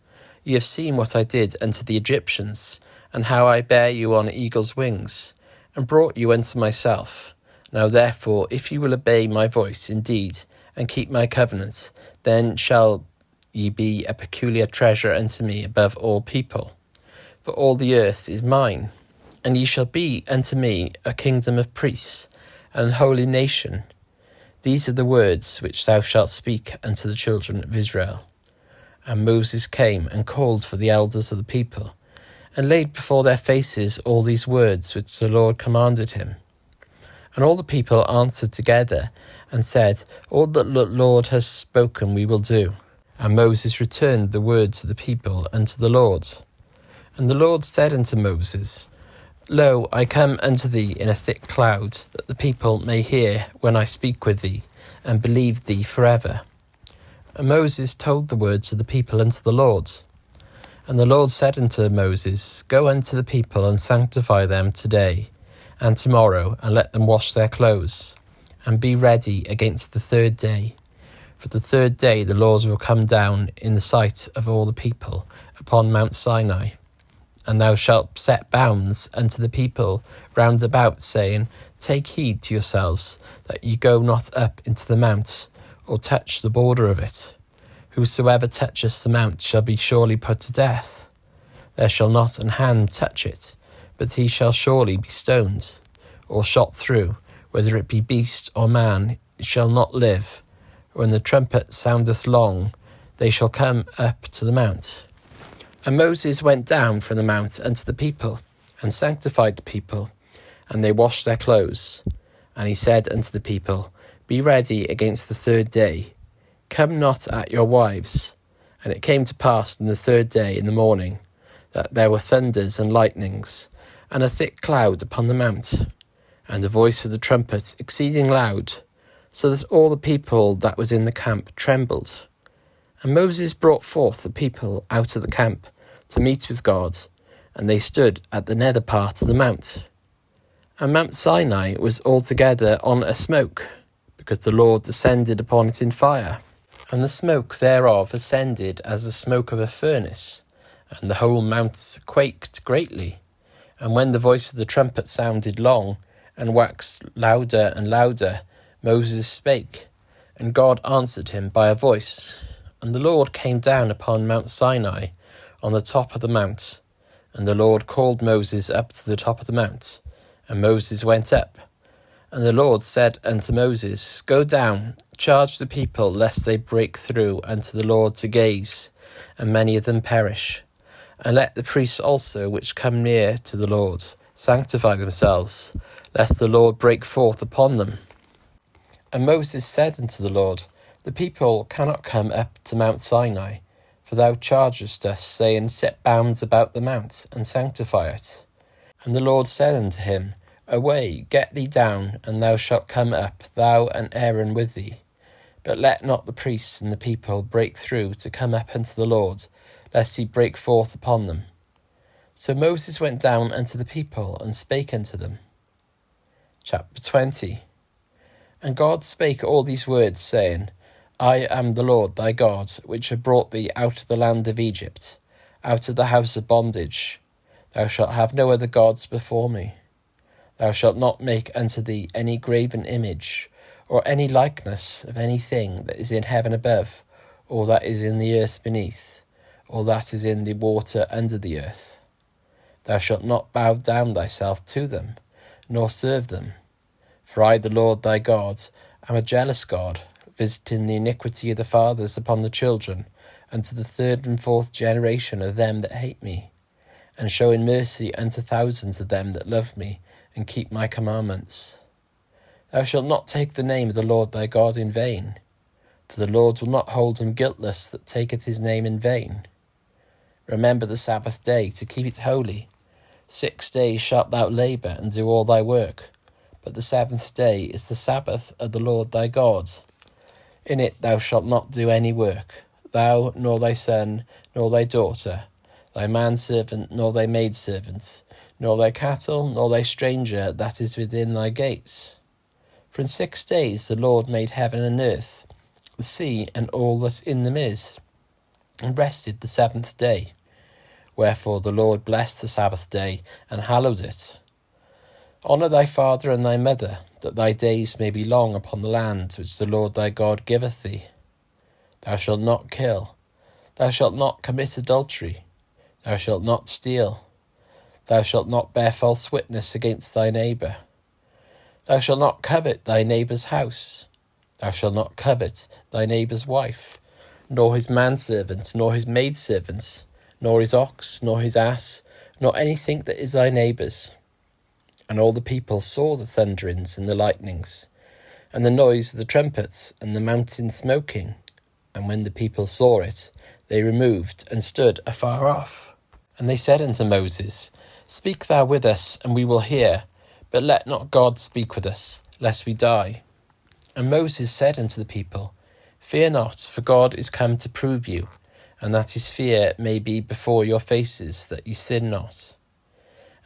Ye have seen what I did unto the Egyptians, and how I bare you on eagle's wings, and brought you unto myself. Now therefore, if ye will obey my voice indeed, and keep my covenant, then shall ye be a peculiar treasure unto me above all people. For all the earth is mine, and ye shall be unto me a kingdom of priests, and an holy nation. These are the words which thou shalt speak unto the children of Israel. And Moses came and called for the elders of the people, and laid before their faces all these words which the Lord commanded him. And all the people answered together, and said, All that the Lord has spoken we will do. And Moses returned the words of the people unto the Lord. And the Lord said unto Moses, Lo, I come unto thee in a thick cloud, that the people may hear when I speak with thee, and believe thee forever. And Moses told the words of the people unto the Lord. And the Lord said unto Moses, Go unto the people, and sanctify them today and tomorrow, and let them wash their clothes, and be ready against the 3rd day. For the 3rd day the laws will come down in the sight of all the people upon Mount Sinai. And thou shalt set bounds unto the people round about, saying, Take heed to yourselves, that ye go not up into the mount, or touch the border of it. Whosoever toucheth the mount shall be surely put to death. There shall not an hand touch it, but he shall surely be stoned, or shot through, whether it be beast or man, it shall not live. When the trumpet soundeth long, they shall come up to the mount. And Moses went down from the mount unto the people, and sanctified the people, and they washed their clothes. And he said unto the people, Be ready against the 3rd day. Come not at your wives. And it came to pass in the 3rd day in the morning, that there were thunders and lightnings, and a thick cloud upon the mount, and the voice of the trumpet exceeding loud, so that all the people that was in the camp trembled. And Moses brought forth the people out of the camp to meet with God, and they stood at the nether part of the mount. And Mount Sinai was altogether on a smoke, because the Lord descended upon it in fire. And the smoke thereof ascended as the smoke of a furnace, and the whole mount quaked greatly. And when the voice of the trumpet sounded long, and waxed louder and louder, Moses spake, And God answered him by a voice. And the Lord came down upon Mount Sinai, on the top of the mount. And the Lord called Moses up to the top of the mount. And Moses went up. And the Lord said unto Moses, Go down, charge the people, lest they break through unto the Lord to gaze, and many of them perish. And let the priests also which come near to the Lord sanctify themselves, lest the Lord break forth upon them. And Moses said unto the Lord, The people cannot come up to Mount Sinai, for thou chargest us, saying, Set bounds about the mount, and sanctify it. And the Lord said unto him, Away, get thee down, and thou shalt come up, thou and Aaron with thee. But let not the priests and the people break through to come up unto the Lord, lest he break forth upon them. So Moses went down unto the people, and spake unto them. Chapter 20. And God spake all these words, saying, I am the Lord thy God, which have brought thee out of the land of Egypt, out of the house of bondage. Thou shalt have no other gods before me. Thou shalt not make unto thee any graven image, or any likeness of any thing that is in heaven above, or that is in the earth beneath, or that is in the water under the earth. Thou shalt not bow down thyself to them, nor serve them. For I, the Lord thy God, am a jealous God, visiting the iniquity of the fathers upon the children, unto the third and fourth generation of them that hate me, and showing mercy unto thousands of them that love me, and keep my commandments. Thou shalt not take the name of the Lord thy God in vain, for the Lord will not hold him guiltless that taketh his name in vain. Remember the Sabbath day, to keep it holy. 6 days shalt thou labour, and do all thy work. But the seventh day is the Sabbath of the Lord thy God. In it thou shalt not do any work, thou, nor thy son, nor thy daughter, thy manservant, nor thy maidservant, nor thy cattle, nor thy stranger that is within thy gates. For in 6 days the Lord made heaven and earth, the sea, and all that in them is, and rested the seventh day. Wherefore the Lord blessed the Sabbath day, and hallowed it. Honour thy father and thy mother, that thy days may be long upon the land which the Lord thy God giveth thee. Thou shalt not kill. Thou shalt not commit adultery. Thou shalt not steal. Thou shalt not bear false witness against thy neighbour. Thou shalt not covet thy neighbour's house. Thou shalt not covet thy neighbour's wife, nor his manservant, nor his maidservant, nor his ox, nor his ass, nor anything that is thy neighbour's. And all the people saw the thunderings and the lightnings, and the noise of the trumpets, and the mountain smoking. And when the people saw it, they removed, and stood afar off. And they said unto Moses, Speak thou with us, and we will hear, but let not God speak with us, lest we die. And Moses said unto the people, Fear not, for God is come to prove you, and that his fear may be before your faces, that ye sin not.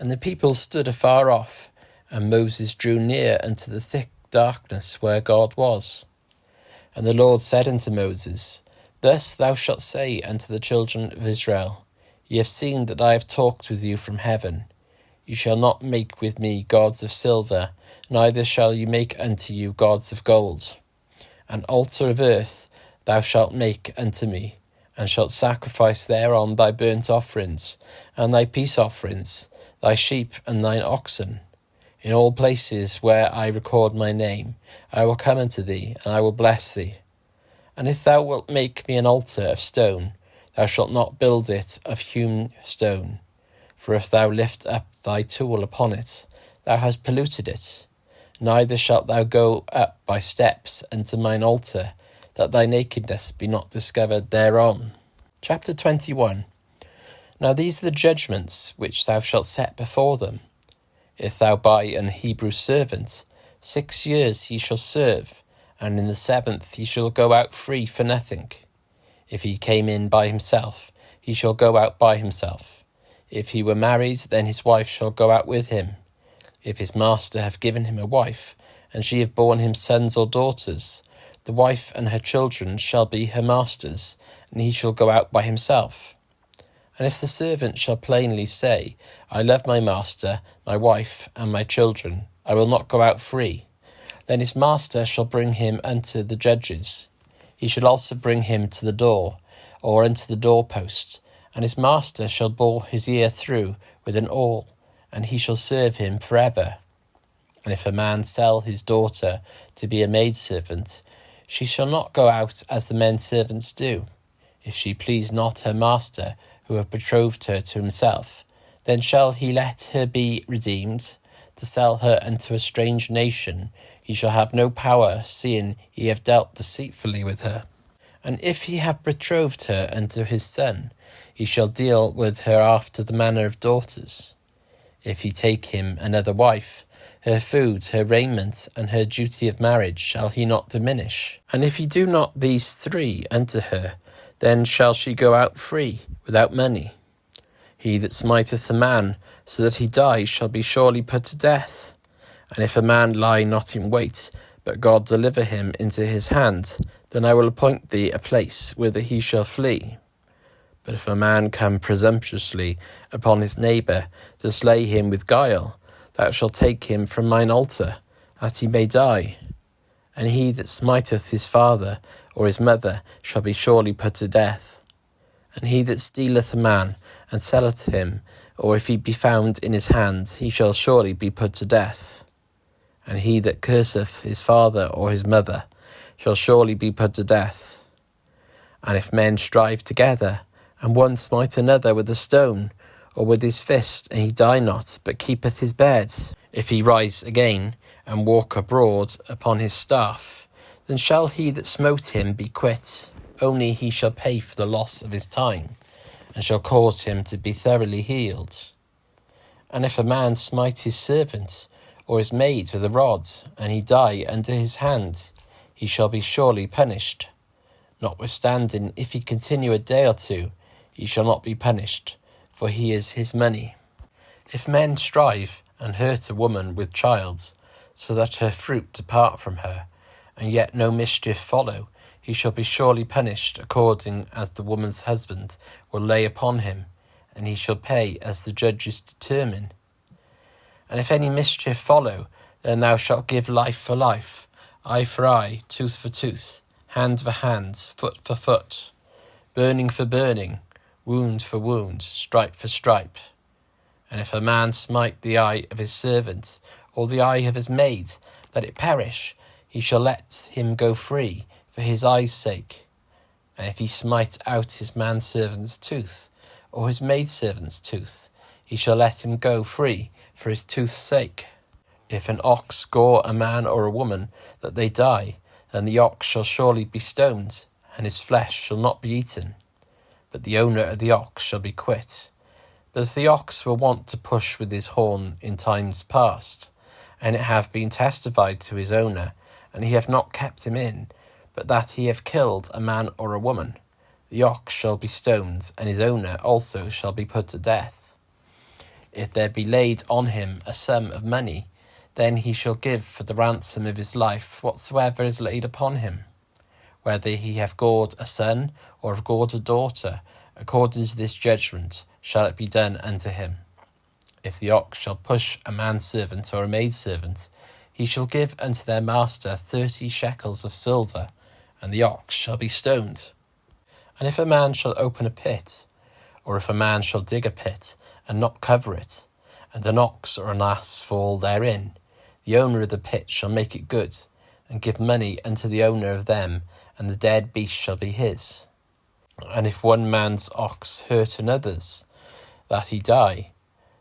And the people stood afar off, and Moses drew near unto the thick darkness where God was. And the Lord said unto Moses, Thus thou shalt say unto the children of Israel, Ye have seen that I have talked with you from heaven. You shall not make with me gods of silver, neither shall you make unto you gods of gold. An altar of earth thou shalt make unto me, and shalt sacrifice thereon thy burnt offerings, and thy peace offerings, thy sheep and thine oxen. In all places where I record my name, I will come unto thee, and I will bless thee. And if thou wilt make me an altar of stone, thou shalt not build it of hewn stone. For if thou lift up thy tool upon it, thou hast polluted it. Neither shalt thou go up by steps unto mine altar, that thy nakedness be not discovered thereon. Chapter 21. Now these are the judgments which thou shalt set before them. If thou buy an Hebrew servant, 6 years he shall serve, and in the 7th he shall go out free for nothing. If he came in by himself, he shall go out by himself. If he were married, then his wife shall go out with him. If his master have given him a wife, and she have borne him sons or daughters, the wife and her children shall be her master's, and he shall go out by himself. And if the servant shall plainly say, I love my master, my wife, and my children, I will not go out free, Then his master shall bring him unto the judges. He shall also bring him to the door, or unto the doorpost, and his master shall bore his ear through with an awl, and he shall serve him for ever. And if a man sell his daughter to be a maidservant, she shall not go out as the men servants do. If she please not her master, who have betrothed her to himself, then shall he let her be redeemed. To sell her unto a strange nation, he shall have no power, seeing he have dealt deceitfully with her. And if he have betrothed her unto his son, he shall deal with her after the manner of daughters. If he take him another wife, her food, her raiment, and her duty of marriage shall he not diminish. And if he do not these three unto her, then shall she go out free, without money. He that smiteth a man, so that he die, shall be surely put to death. And if a man lie not in wait, but God deliver him into his hand, then I will appoint thee a place whither he shall flee. But if a man come presumptuously upon his neighbour to slay him with guile, thou shalt take him from mine altar, that he may die. And he that smiteth his father or his mother shall be surely put to death. And he that stealeth a man, and selleth him, or if he be found in his hand, he shall surely be put to death. And he that curseth his father or his mother shall surely be put to death. And if men strive together, and one smite another with a stone, or with his fist, and he die not, but keepeth his bed, if he rise again, and walk abroad upon his staff, then shall he that smote him be quit, only he shall pay for the loss of his time, and shall cause him to be thoroughly healed. And if a man smite his servant, or his maid with a rod, and he die under his hand, he shall be surely punished. Notwithstanding, if he continue a day or two, he shall not be punished, for he is his money. If men strive and hurt a woman with child, so that her fruit depart from her, and yet no mischief follow, he shall be surely punished according as the woman's husband will lay upon him, and he shall pay as the judges determine. And if any mischief follow, then thou shalt give life for life, eye for eye, tooth for tooth, hand for hand, foot for foot, burning for burning, wound for wound, stripe for stripe. And if a man smite the eye of his servant, or the eye of his maid, that it perish, he shall let him go free for his eye's sake. And if he smite out his manservant's tooth, or his maidservant's tooth, he shall let him go free for his tooth's sake. If an ox gore a man or a woman, that they die, then the ox shall surely be stoned, and his flesh shall not be eaten. But the owner of the ox shall be quit. But if the ox were wont to push with his horn in times past, and it have been testified to his owner, and he have not kept him in, but that he have killed a man or a woman, the ox shall be stoned, and his owner also shall be put to death. If there be laid on him a sum of money, then he shall give for the ransom of his life whatsoever is laid upon him. Whether he have gored a son, or have gored a daughter, according to this judgment shall it be done unto him. If the ox shall push a manservant or a maidservant, he shall give unto their master 30 shekels of silver, and the ox shall be stoned. And if a man shall open a pit, or if a man shall dig a pit, and not cover it, and an ox or an ass fall therein, the owner of the pit shall make it good, and give money unto the owner of them, and the dead beast shall be his. And if one man's ox hurt another's, that he die,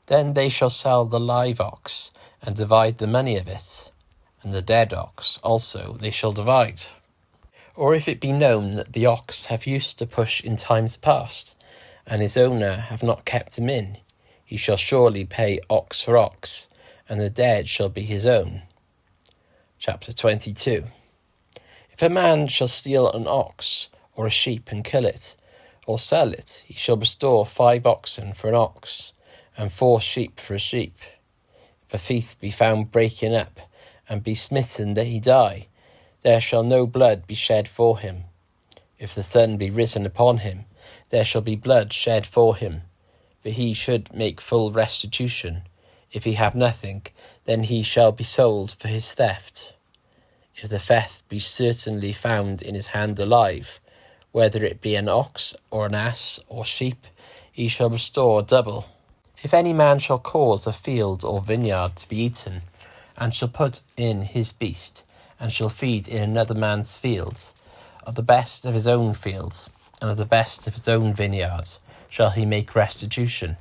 then they shall sell the live ox, and divide the money of it, and the dead ox also they shall divide. Or if it be known that the ox have used to push in times past, and his owner have not kept him in, he shall surely pay ox for ox, and the dead shall be his own. Chapter 22. If a man shall steal an ox, or a sheep, and kill it, or sell it, he shall restore 5 oxen for an ox, and 4 sheep for a sheep. If a thief be found breaking up, and be smitten that he die, there shall no blood be shed for him. If the sun be risen upon him, there shall be blood shed for him. For he should make full restitution. If he have nothing, then he shall be sold for his theft. if the theft be certainly found in his hand alive, whether it be an ox or an ass or sheep, he shall restore double. If any man shall cause a field or vineyard to be eaten, and shall put in his beast, and shall feed in another man's field, of the best of his own field, and of the best of his own vineyard, shall he make restitution.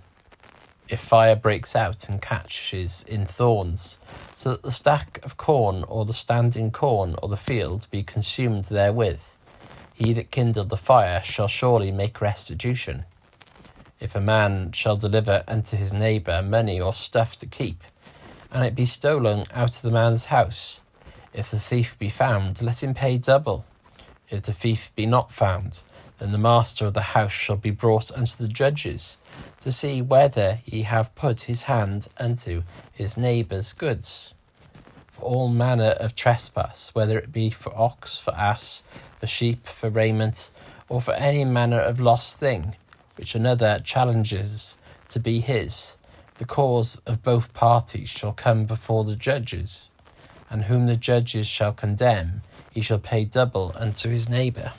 If fire breaks out and catches in thorns, so that the stack of corn or the standing corn or the field be consumed therewith, he that kindled the fire shall surely make restitution. If a man shall deliver unto his neighbour money or stuff to keep, and it be stolen out of the man's house, if the thief be found, let him pay double. If the thief be not found, then the master of the house shall be brought unto the judges, to see whether he have put his hand unto his neighbour's goods. For all manner of trespass, whether it be for ox, for ass, for sheep, for raiment, or for any manner of lost thing, which another challenges to be his, the cause of both parties shall come before the judges, and whom the judges shall condemn, he shall pay double unto his neighbour.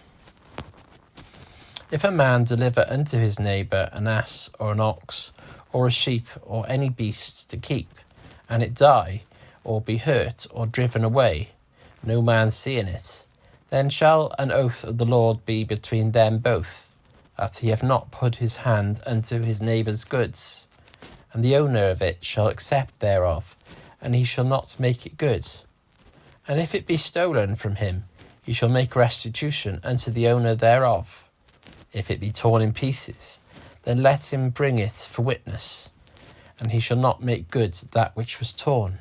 If a man deliver unto his neighbour an ass or an ox, or a sheep, or any beast to keep, and it die, or be hurt, or driven away, no man seeing it, then shall an oath of the Lord be between them both, that he have not put his hand unto his neighbour's goods. And the owner of it shall accept thereof, and he shall not make it good. And if it be stolen from him, he shall make restitution unto the owner thereof. If it be torn in pieces, then let him bring it for witness, and he shall not make good that which was torn.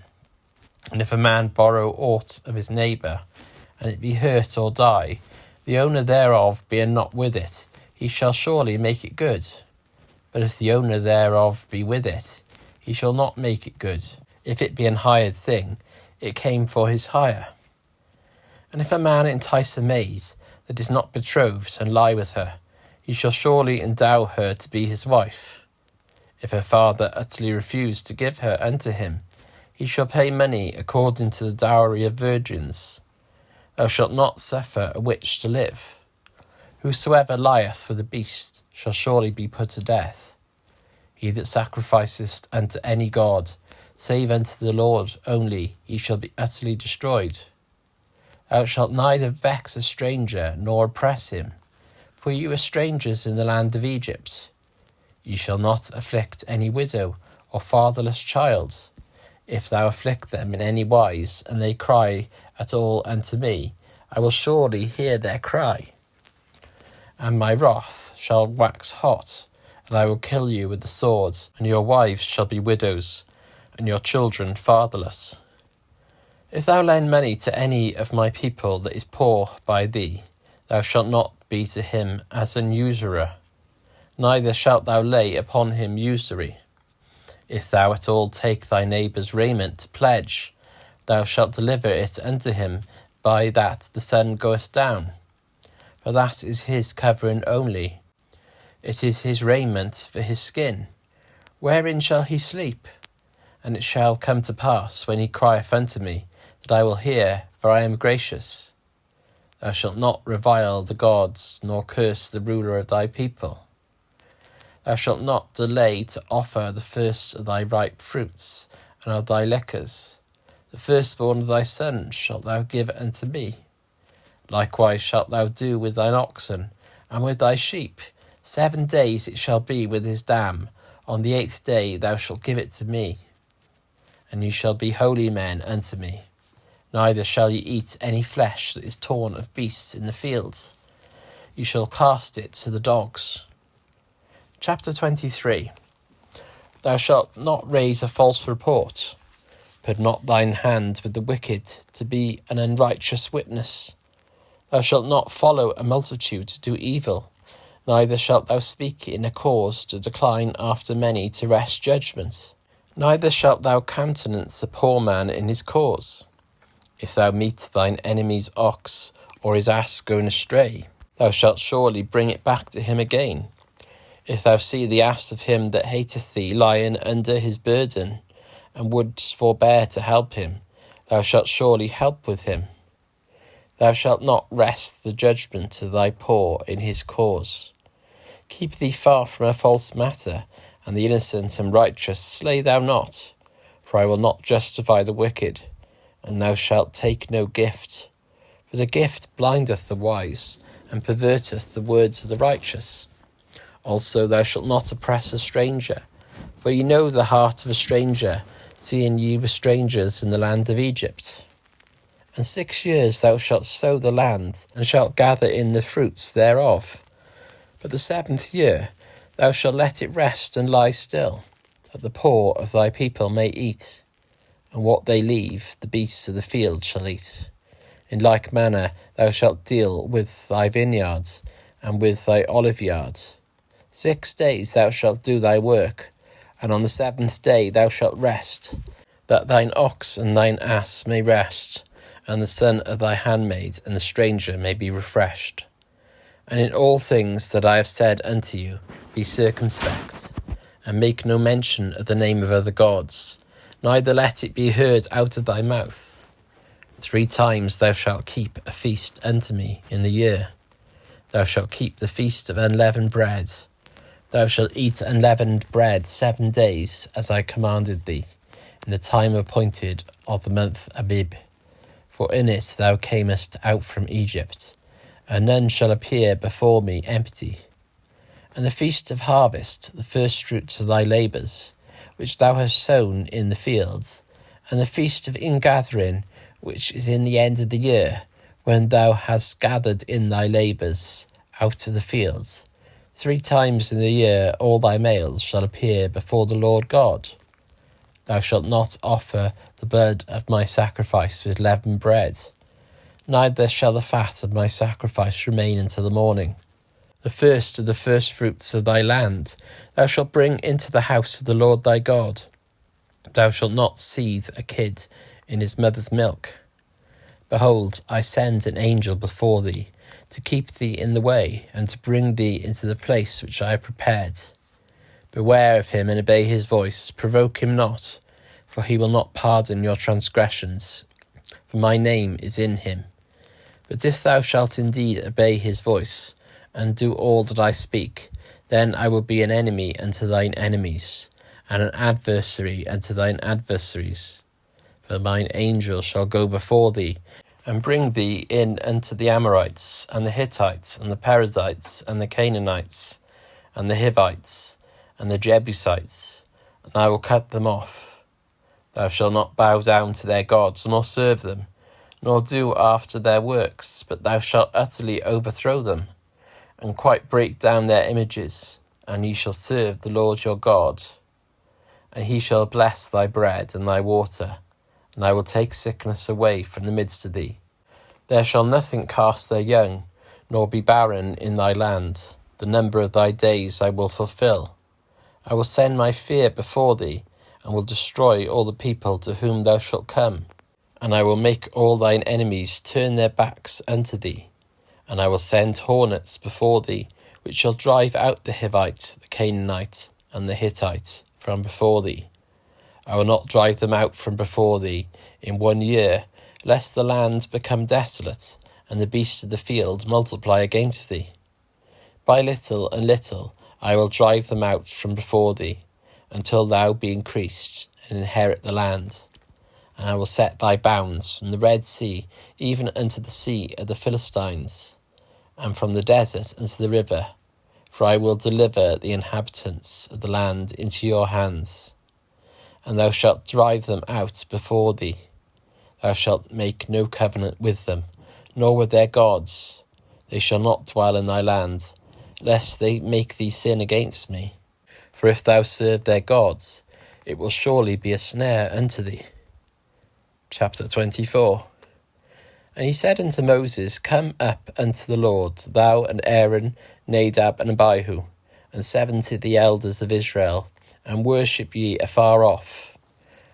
And if a man borrow aught of his neighbour, and it be hurt or die, the owner thereof being not with it, he shall surely make it good. But if the owner thereof be with it, he shall not make it good. If it be an hired thing, it came for his hire. And if a man entice a maid that is not betrothed, and lie with her, he shall surely endow her to be his wife. If her father utterly refuse to give her unto him, he shall pay money according to the dowry of virgins. Thou shalt not suffer a witch to live. Whosoever lieth with a beast shall surely be put to death. He that sacrificeth unto any god, save unto the Lord only, he shall be utterly destroyed. Thou shalt neither vex a stranger, nor oppress him, for ye were strangers in the land of Egypt. Ye shall not afflict any widow or fatherless child. If thou afflict them in any wise, and they cry at all unto me, I will surely hear their cry. And my wrath shall wax hot, and I will kill you with the sword, and your wives shall be widows, and your children fatherless. If thou lend money to any of my people that is poor by thee, thou shalt not be to him as an usurer, neither shalt thou lay upon him usury. If thou at all take thy neighbour's raiment to pledge, thou shalt deliver it unto him by that the sun goeth down. For that is his covering only. It is his raiment for his skin. Wherein shall he sleep? And it shall come to pass, when he crieth unto me, that I will hear, for I am gracious. Thou shalt not revile the gods, nor curse the ruler of thy people. Thou shalt not delay to offer the first of thy ripe fruits, and of thy liquors. The firstborn of thy sons shalt thou give unto me. Likewise shalt thou do with thine oxen, and with thy sheep. 7 days it shall be with his dam. On the 8th day thou shalt give it to me. And you shall be holy men unto me. Neither shall ye eat any flesh that is torn of beasts in the fields. You shall cast it to the dogs. Chapter 23. Thou shalt not raise a false report. Put not thine hand with the wicked to be an unrighteous witness. Thou shalt not follow a multitude to do evil, neither shalt thou speak in a cause to decline after many to wrest judgment. Neither shalt thou countenance a poor man in his cause. If thou meet thine enemy's ox, or his ass going astray, thou shalt surely bring it back to him again. If thou see the ass of him that hateth thee lying under his burden, and wouldst forbear to help him, thou shalt surely help with him. Thou shalt not wrest the judgment of thy poor in his cause. Keep thee far from a false matter, and the innocent and righteous slay thou not. For I will not justify the wicked, and thou shalt take no gift. For the gift blindeth the wise, and perverteth the words of the righteous. Also thou shalt not oppress a stranger, for ye know the heart of a stranger, seeing ye were strangers in the land of Egypt. And 6 years thou shalt sow the land, and shalt gather in the fruits thereof. But the 7th year thou shalt let it rest and lie still, that the poor of thy people may eat, and what they leave the beasts of the field shall eat. In like manner thou shalt deal with thy vineyard, and with thy oliveyard. 6 days thou shalt do thy work, and on the 7th day thou shalt rest, that thine ox and thine ass may rest, and the son of thy handmaid and the stranger may be refreshed. And in all things that I have said unto you, be circumspect, and make no mention of the name of other gods, neither let it be heard out of thy mouth. 3 times thou shalt keep a feast unto me in the year. Thou shalt keep the feast of unleavened bread. Thou shalt eat unleavened bread 7 days, as I commanded thee, in the time appointed of the month Abib. For in it thou camest out from Egypt, and none shall appear before me empty. And the feast of harvest, the firstfruits of thy labours, which thou hast sown in the fields, and the feast of ingathering, which is in the end of the year, when thou hast gathered in thy labours out of the fields. 3 times in the year all thy males shall appear before the Lord God. Thou shalt not offer the blood of my sacrifice with leavened bread, neither shall the fat of my sacrifice remain until the morning. The first of the firstfruits of thy land thou shalt bring into the house of the Lord thy God. Thou shalt not seethe a kid in his mother's milk. Behold, I send an angel before thee, to keep thee in the way, and to bring thee into the place which I have prepared. Beware of him and obey his voice, provoke him not, for he will not pardon your transgressions, for my name is in him. But if thou shalt indeed obey his voice, and do all that I speak, then I will be an enemy unto thine enemies, and an adversary unto thine adversaries. For mine angel shall go before thee, and bring thee in unto the Amorites, and the Hittites, and the Perizzites, and the Canaanites, and the Hivites, and the Jebusites, and I will cut them off. Thou shalt not bow down to their gods, nor serve them, nor do after their works, but thou shalt utterly overthrow them, and quite break down their images, and ye shall serve the Lord your God. And he shall bless thy bread and thy water, and I will take sickness away from the midst of thee. There shall nothing cast their young, nor be barren in thy land. The number of thy days I will fulfill. I will send my fear before thee, and will destroy all the people to whom thou shalt come. And I will make all thine enemies turn their backs unto thee. And I will send hornets before thee, which shall drive out the Hivite, the Canaanite, and the Hittite from before thee. I will not drive them out from before thee in 1 year, lest the land become desolate, and the beasts of the field multiply against thee. By little and little I will drive them out from before thee, until thou be increased, and inherit the land. And I will set thy bounds from the Red Sea even unto the sea of the Philistines, and from the desert unto the river, for I will deliver the inhabitants of the land into your hands. And thou shalt drive them out before thee. Thou shalt make no covenant with them, nor with their gods. They shall not dwell in thy land, lest they make thee sin against me. For if thou serve their gods, it will surely be a snare unto thee. Chapter 24. And he said unto Moses, Come up unto the Lord, thou and Aaron, Nadab and Abihu, and 70 the elders of Israel, and worship ye afar off.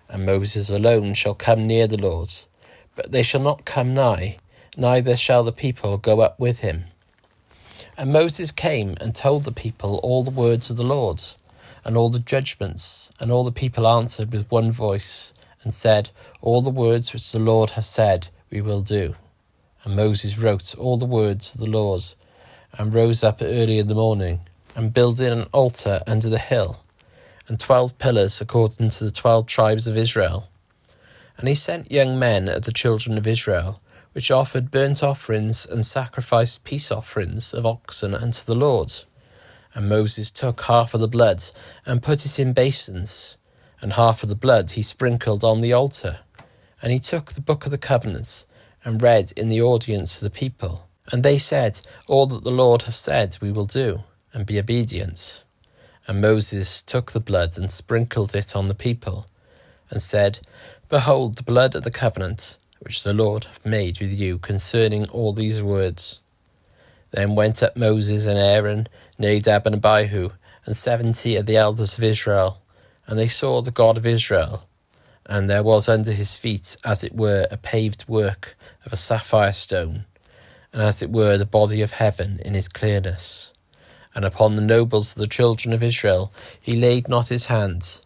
And Moses alone shall come near the Lord, but they shall not come nigh, neither shall the people go up with him. And Moses came and told the people all the words of the Lord, and all the judgments, and all the people answered with one voice, and said, All the words which the Lord hath said we will do. And Moses wrote all the words of the laws, and rose up early in the morning, and builded an altar under the hill, and 12 pillars according to the 12 tribes of Israel. And he sent young men of the children of Israel, which offered burnt offerings and sacrificed peace offerings of oxen unto the Lord. And Moses took half of the blood, and put it in basins, and half of the blood he sprinkled on the altar. And he took the book of the covenant, and read in the audience of the people. And they said, All that the Lord hath said we will do, and be obedient. And Moses took the blood, and sprinkled it on the people, and said, Behold the blood of the covenant, which the Lord hath made with you concerning all these words. Then went up Moses and Aaron, Nadab and Abihu, and 70 of the elders of Israel, and they saw the God of Israel. And there was under his feet, as it were, a paved work of a sapphire stone, and as it were the body of heaven in his clearness. And upon the nobles of the children of Israel he laid not his hand.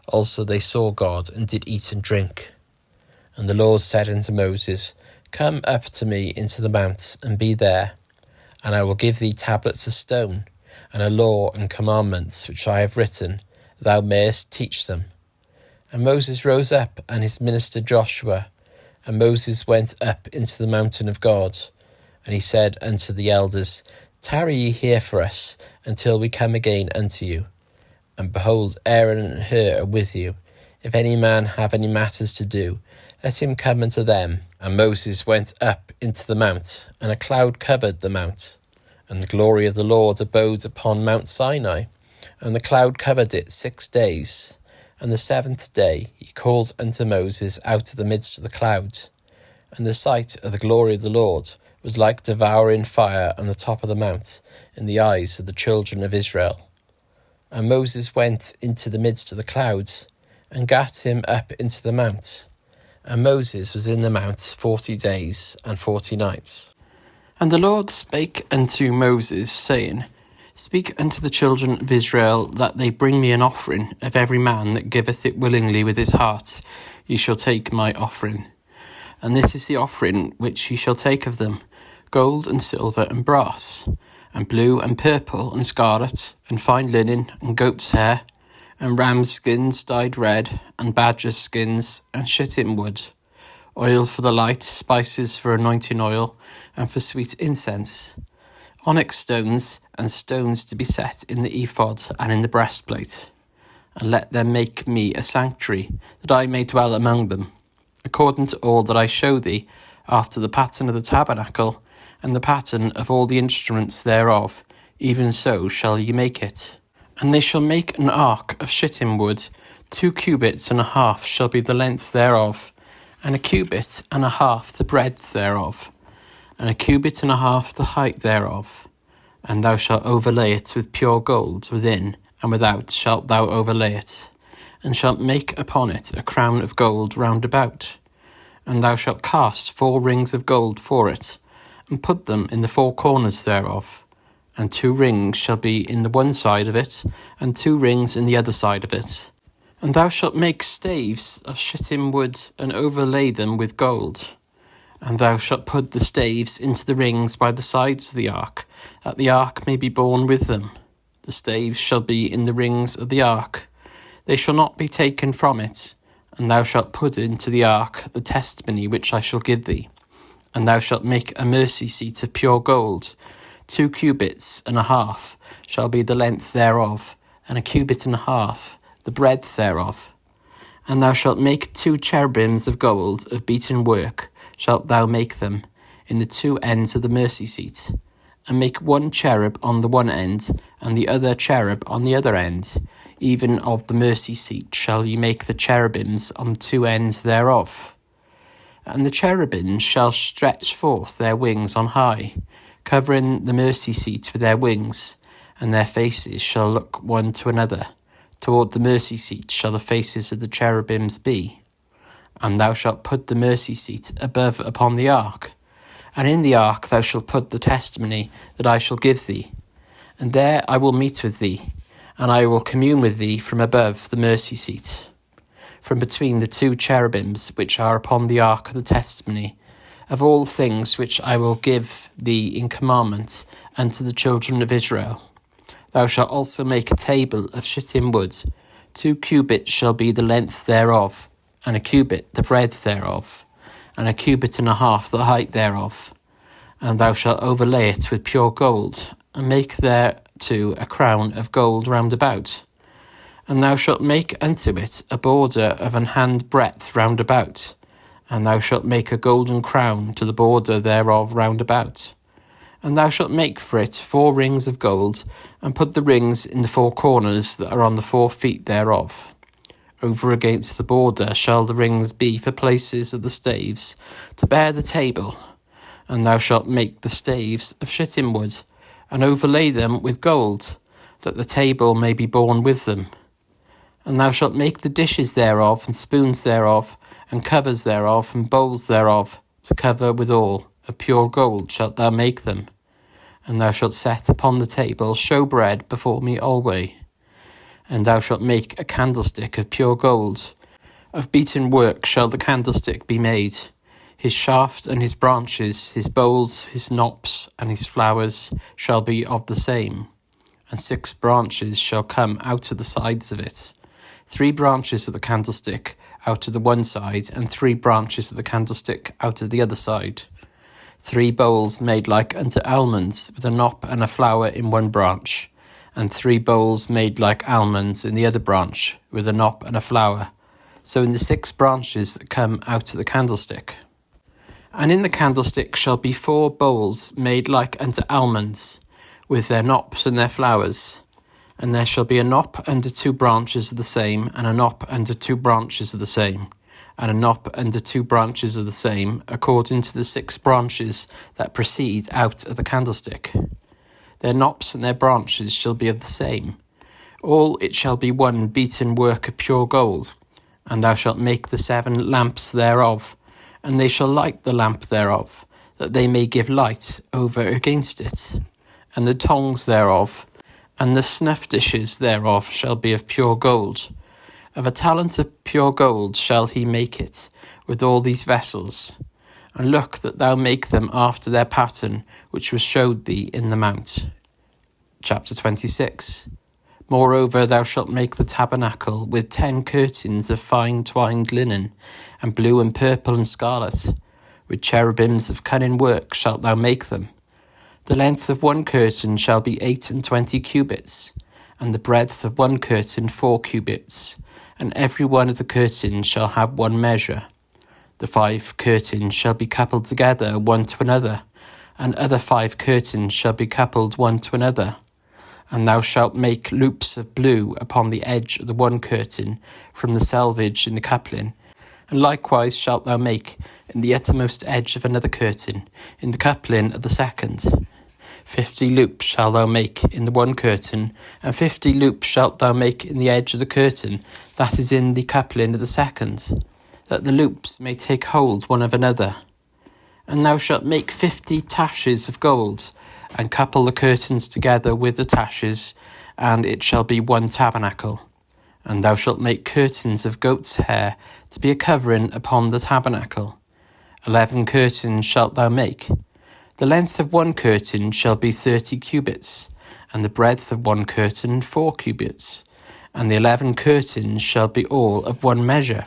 Also they saw God, and did eat and drink. And the Lord said unto Moses, Come up to me into the mount, and be there, and I will give thee tablets of stone, and a law and commandments which I have written, thou mayest teach them. And Moses rose up, and his minister Joshua, and Moses went up into the mountain of God. And he said unto the elders, Tarry ye here for us, until we come again unto you. And behold, Aaron and Hur are with you. If any man have any matters to do, let him come unto them. And Moses went up into the mount, and a cloud covered the mount. And the glory of the Lord abode upon Mount Sinai, and the cloud covered it 6 days. And the 7th day he called unto Moses out of the midst of the cloud. And the sight of the glory of the Lord was like devouring fire on the top of the mount in the eyes of the children of Israel. And Moses went into the midst of the cloud, and gat him up into the mount. And Moses was in the mount 40 days and 40 nights. And the Lord spake unto Moses, saying, Speak unto the children of Israel, that they bring me an offering of every man that giveth it willingly with his heart. Ye shall take my offering. And this is the offering which ye shall take of them, gold and silver and brass, and blue and purple and scarlet, and fine linen and goat's hair, and ram's skins dyed red, and badger's skins, and shittim wood, oil for the light, spices for anointing oil, and for sweet incense, onyx stones, and stones to be set in the ephod and in the breastplate. And let them make me a sanctuary, that I may dwell among them, according to all that I show thee, after the pattern of the tabernacle, and the pattern of all the instruments thereof, even so shall ye make it. And they shall make an ark of shittim wood, 2 cubits and a half shall be the length thereof, and 1 cubit and a half the breadth thereof, and 1 cubit and a half the height thereof. And thou shalt overlay it with pure gold, within and without shalt thou overlay it, and shalt make upon it a crown of gold round about. And thou shalt cast 4 rings of gold for it, and put them in the 4 corners thereof. And 2 rings shall be in the one side of it, and 2 rings in the other side of it. And thou shalt make staves of shittim wood, and overlay them with gold. And thou shalt put the staves into the rings by the sides of the ark, that the ark may be borne with them. The staves shall be in the rings of the ark. They shall not be taken from it. And thou shalt put into the ark the testimony which I shall give thee. And thou shalt make a mercy seat of pure gold. 2 cubits and a half shall be the length thereof, and 1 cubit and a half the breadth thereof. And thou shalt make 2 cherubims of gold of beaten work, shalt thou make them, in the 2 ends of the mercy seat. And make 1 cherub on the one end, and the other cherub on the other end. Even of the mercy seat shall ye make the cherubims on the 2 ends thereof. And the cherubims shall stretch forth their wings on high, covering the mercy seat with their wings, and their faces shall look one to another. Toward the mercy seat shall the faces of the cherubims be. And thou shalt put the mercy seat above upon the ark, and in the ark thou shalt put the testimony that I shall give thee. And there I will meet with thee, and I will commune with thee from above the mercy seat, from between the 2 cherubims which are upon the ark of the testimony, of all things which I will give thee in commandment unto the children of Israel. Thou shalt also make a table of shittim wood. 2 cubits shall be the length thereof, and a cubit the breadth thereof, and a cubit and a half the height thereof. And thou shalt overlay it with pure gold, and make thereto a crown of gold round about. And thou shalt make unto it a border of an hand breadth round about, and thou shalt make a golden crown to the border thereof round about. And thou shalt make for it 4 rings of gold, and put the rings in the 4 corners that are on the 4 feet thereof. Over against the border shall the rings be for places of the staves, to bear the table. And thou shalt make the staves of shittim wood, and overlay them with gold, that the table may be borne with them. And thou shalt make the dishes thereof, and spoons thereof, and covers thereof, and bowls thereof, to cover withal. Of pure gold shalt thou make them. And thou shalt set upon the table showbread before me alway. And thou shalt make a candlestick of pure gold. Of beaten work shall the candlestick be made. His shaft and his branches, his bowls, his knops, and his flowers shall be of the same. And 6 branches shall come out of the sides of it. 3 branches of the candlestick out of the one side, and 3 branches of the candlestick out of the other side. 3 bowls made like unto almonds, with a knop and a flower in one branch, and 3 bowls made like almonds in the other branch, with a knop and a flower. So in the 6 branches that come out of the candlestick. And in the candlestick shall be 4 bowls made like unto almonds, with their knops and their flowers. And there shall be a knop under 2 branches of the same, and a knop under 2 branches of the same, and a knop under 2 branches of the same, according to the 6 branches that proceed out of the candlestick. Their knops and their branches shall be of the same. All it shall be one beaten work of pure gold. And thou shalt make the 7 lamps thereof, and they shall light the lamp thereof, that they may give light over against it. And the tongs thereof, and the snuff dishes thereof shall be of pure gold. Of a talent of pure gold shall he make it, with all these vessels. And look that thou make them after their pattern, which was showed thee in the mount. Chapter 26. Moreover, thou shalt make the tabernacle with 10 curtains of fine twined linen, and blue and purple and scarlet. With cherubims of cunning work shalt thou make them. The length of one curtain shall be 28 cubits, and the breadth of one curtain 4 cubits, and every one of the curtains shall have one measure. The 5 curtains shall be coupled together one to another, and other 5 curtains shall be coupled one to another. And thou shalt make loops of blue upon the edge of the one curtain from the selvage in the coupling, and likewise shalt thou make in the uttermost edge of another curtain, in the coupling of the second. 50 loops shalt thou make in the one curtain, and 50 loops shalt thou make in the edge of the curtain that is in the coupling of the second, that the loops may take hold one of another. And thou shalt make 50 taches of gold, and couple the curtains together with the taches, and it shall be one tabernacle. And thou shalt make curtains of goat's hair to be a covering upon the tabernacle. 11 curtains shalt thou make. The length of one curtain shall be 30 cubits, and the breadth of one curtain 4 cubits, and the 11 curtains shall be all of one measure.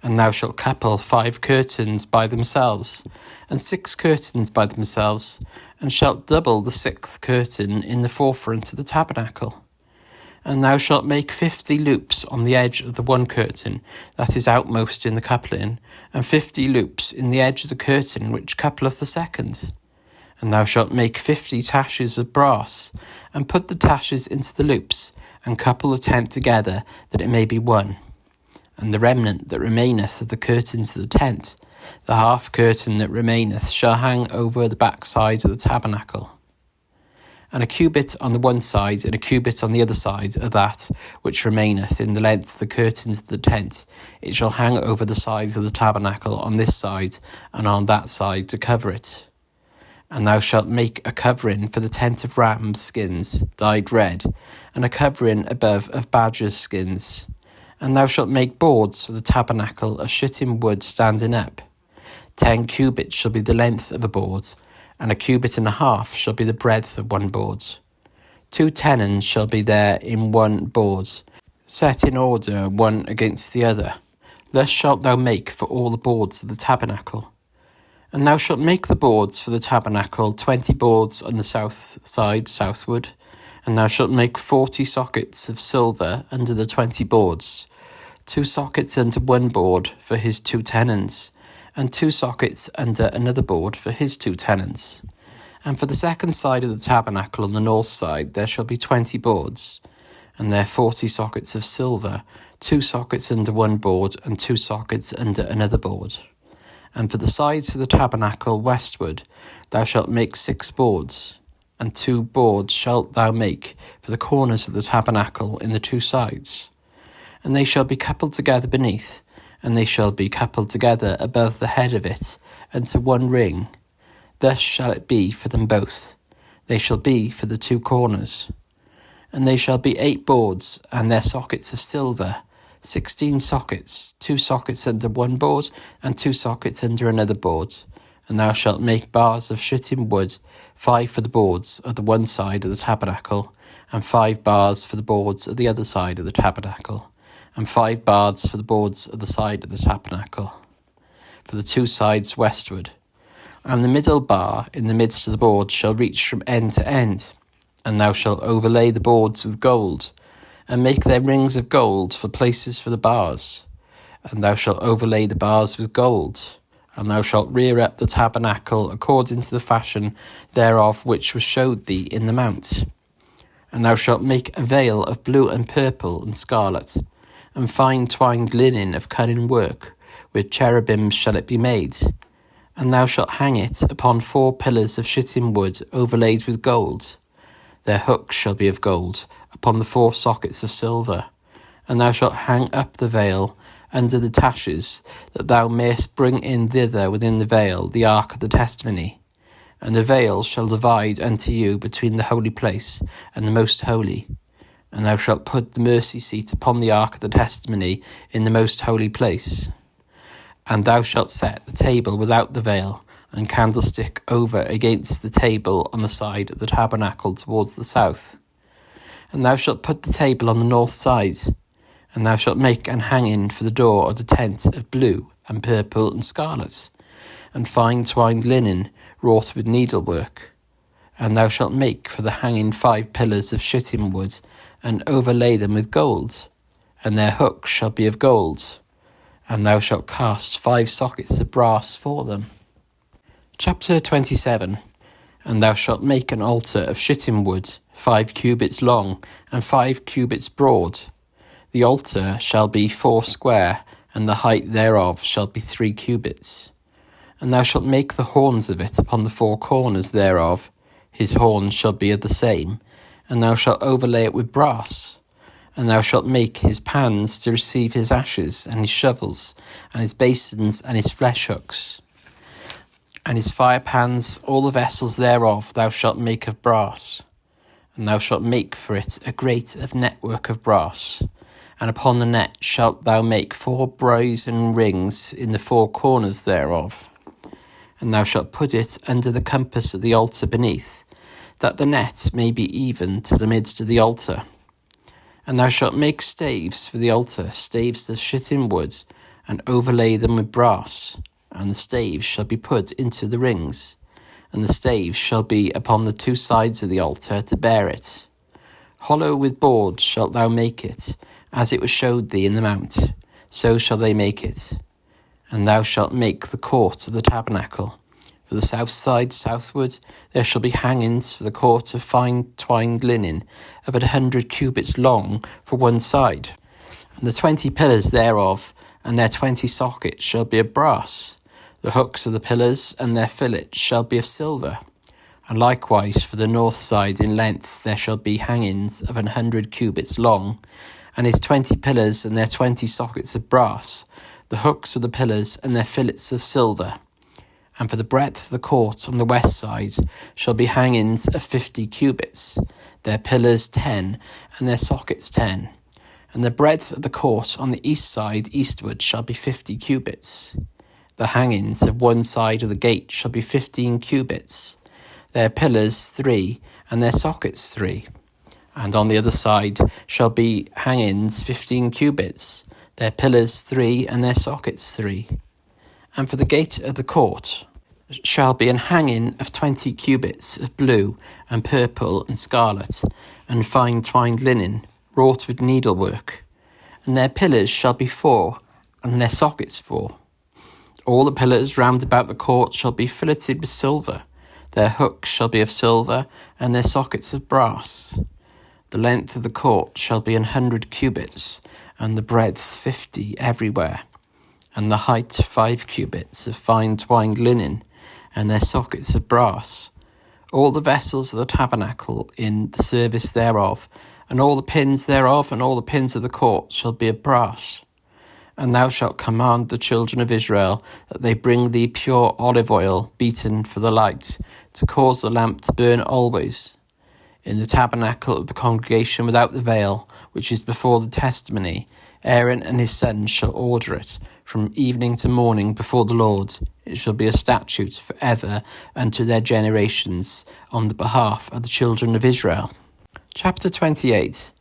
And thou shalt couple 5 curtains by themselves, and 6 curtains by themselves, and shalt double the 6th curtain in the forefront of the tabernacle. And thou shalt make 50 loops on the edge of the one curtain that is outmost in the coupling, and 50 loops in the edge of the curtain which coupleth the second. And thou shalt make 50 taches of brass, and put the taches into the loops, and couple the tent together, that it may be one. And the remnant that remaineth of the curtains of the tent, the half curtain that remaineth, shall hang over the backside of the tabernacle. And a cubit on the one side, and a cubit on the other side of that which remaineth in the length of the curtains of the tent, it shall hang over the sides of the tabernacle on this side and on that side to cover it. And thou shalt make a covering for the tent of rams' skins, dyed red, and a covering above of badgers' skins. And thou shalt make boards for the tabernacle of shittim wood standing up. 10 cubits shall be the length of a board, and 1.5 cubits shall be the breadth of one board. 2 tenons shall be there in one board, set in order one against the other. Thus shalt thou make for all the boards of the tabernacle. And thou shalt make the boards for the tabernacle, 20 boards on the south side southward, and thou shalt make 40 sockets of silver under the 20 boards, 2 sockets under one board for his 2 tenons, and 2 sockets under another board for his 2 tenons. And for the second side of the tabernacle on the north side there shall be 20 boards, and there 40 sockets of silver, 2 sockets under one board, and 2 sockets under another board. And for the sides of the tabernacle westward thou shalt make 6 boards, and 2 boards shalt thou make for the corners of the tabernacle in the 2 sides. And they shall be coupled together beneath, and they shall be coupled together above the head of it, unto one ring. Thus shall it be for them both. They shall be for the 2 corners. And they shall be 8 boards, and their sockets of silver, 16 sockets, 2 sockets under one board, and 2 sockets under another board. And thou shalt make bars of shittim wood, 5 for the boards of the one side of the tabernacle, and 5 bars for the boards of the other side of the tabernacle, and 5 bars for the boards of the side of the tabernacle, for the 2 sides westward. And the middle bar in the midst of the board shall reach from end to end. And thou shalt overlay the boards with gold, and make their rings of gold for places for the bars. And thou shalt overlay the bars with gold. And thou shalt rear up the tabernacle according to the fashion thereof which was showed thee in the mount. And thou shalt make a veil of blue and purple and scarlet, and fine twined linen of cunning work, with cherubims shall it be made. And thou shalt hang it upon 4 pillars of shittim wood overlaid with gold. Their hooks shall be of gold, upon the 4 sockets of silver. And thou shalt hang up the veil under the taches, that thou mayest bring in thither within the veil the ark of the testimony. And the veil shall divide unto you between the holy place and the most holy. And thou shalt put the mercy seat upon the ark of the testimony in the most holy place. And thou shalt set the table without the veil, and candlestick over against the table on the side of the tabernacle towards the south. And thou shalt put the table on the north side. And thou shalt make an hanging for the door of the tent of blue and purple and scarlet, and fine twined linen wrought with needlework. And thou shalt make for the hanging 5 pillars of shittim wood, and overlay them with gold, and their hooks shall be of gold. And thou shalt cast 5 sockets of brass for them. Chapter 27. And thou shalt make an altar of shittim wood, 5 cubits long, and 5 cubits broad. The altar shall be 4 square, and the height thereof shall be 3 cubits. And thou shalt make the horns of it upon the 4 corners thereof. His horns shall be of the same, and thou shalt overlay it with brass. And thou shalt make his pans to receive his ashes, and his shovels, and his basins, and his flesh hooks. And his fire pans, all the vessels thereof thou shalt make of brass. And thou shalt make for it a grate of network of brass. And upon the net shalt thou make 4 brazen rings in the 4 corners thereof. And thou shalt put it under the compass of the altar beneath, that the net may be even to the midst of the altar. And thou shalt make staves for the altar, staves of shittim wood, and overlay them with brass. And the staves shall be put into the rings, and the staves shall be upon the 2 sides of the altar to bear it. Hollow with boards shalt thou make it, as it was showed thee in the mount, so shall they make it. And thou shalt make the court of the tabernacle. For the south side southward there shall be hangings for the court of fine twined linen, about 100 cubits long for one side. And the 20 pillars thereof, and their 20 sockets shall be of brass. The hooks of the pillars and their fillets shall be of silver. And likewise for the north side in length there shall be hangings of 100 cubits long, and his 20 pillars and their 20 sockets of brass, the hooks of the pillars and their fillets of silver. And for the breadth of the court on the west side shall be hangings of 50 cubits, their pillars 10, and their sockets 10. And the breadth of the court on the east side eastward shall be 50 cubits. The hangings of one side of the gate shall be 15 cubits, their pillars 3, and their sockets 3. And on the other side shall be hangings 15 cubits, their pillars 3, and their sockets 3. And for the gate of the court shall be an hanging of 20 cubits of blue and purple and scarlet, and fine twined linen, wrought with needlework. And their pillars shall be 4, and their sockets 4. All the pillars round about the court shall be filleted with silver. Their hooks shall be of silver, and their sockets of brass. The length of the court shall be 100 cubits, and the breadth 50 everywhere, and the height 5 cubits of fine twined linen, and their sockets of brass. All the vessels of the tabernacle in the service thereof, and all the pins thereof, and all the pins of the court shall be of brass. And thou shalt command the children of Israel that they bring thee pure olive oil beaten for the light, to cause the lamp to burn always. In the tabernacle of the congregation without the veil, which is before the testimony, Aaron and his sons shall order it, from evening to morning before the Lord. It shall be a statute for ever unto their generations, on the behalf of the children of Israel. Chapter 28.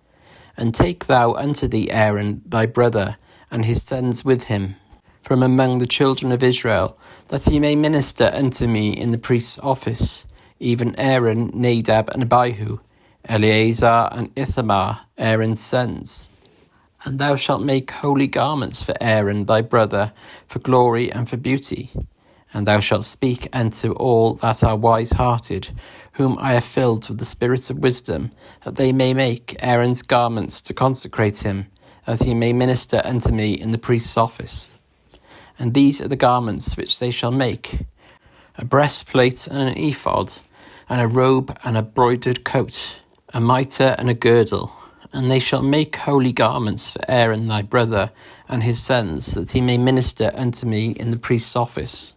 And take thou unto thee Aaron thy brother, and his sons with him, from among the children of Israel, that he may minister unto me in the priest's office, even Aaron, Nadab, and Abihu, Eleazar and Ithamar, Aaron's sons. And thou shalt make holy garments for Aaron thy brother, for glory and for beauty. And thou shalt speak unto all that are wise-hearted, whom I have filled with the spirit of wisdom, that they may make Aaron's garments to consecrate him, that he may minister unto me in the priest's office. And these are the garments which they shall make: a breastplate and an ephod, and a robe and a broidered coat, a mitre and a girdle. And they shall make holy garments for Aaron thy brother and his sons, that he may minister unto me in the priest's office.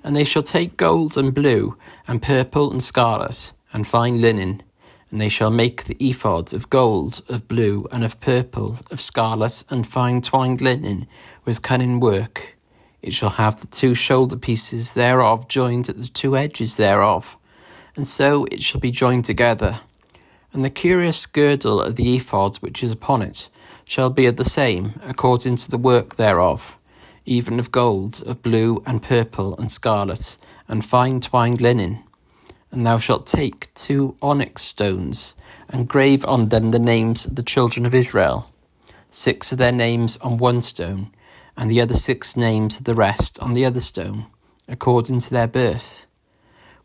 And they shall take gold and blue and purple and scarlet and fine linen, and they shall make the ephod of gold, of blue, and of purple, of scarlet, and fine twined linen, with cunning work. It shall have the 2 shoulder pieces thereof joined at the 2 edges thereof, and so it shall be joined together. And the curious girdle of the ephod which is upon it shall be of the same, according to the work thereof, even of gold, of blue, and purple, and scarlet, and fine twined linen. And thou shalt take 2 onyx stones, and grave on them the names of the children of Israel, 6 of their names on one stone, and the other 6 names of the rest on the other stone, according to their birth.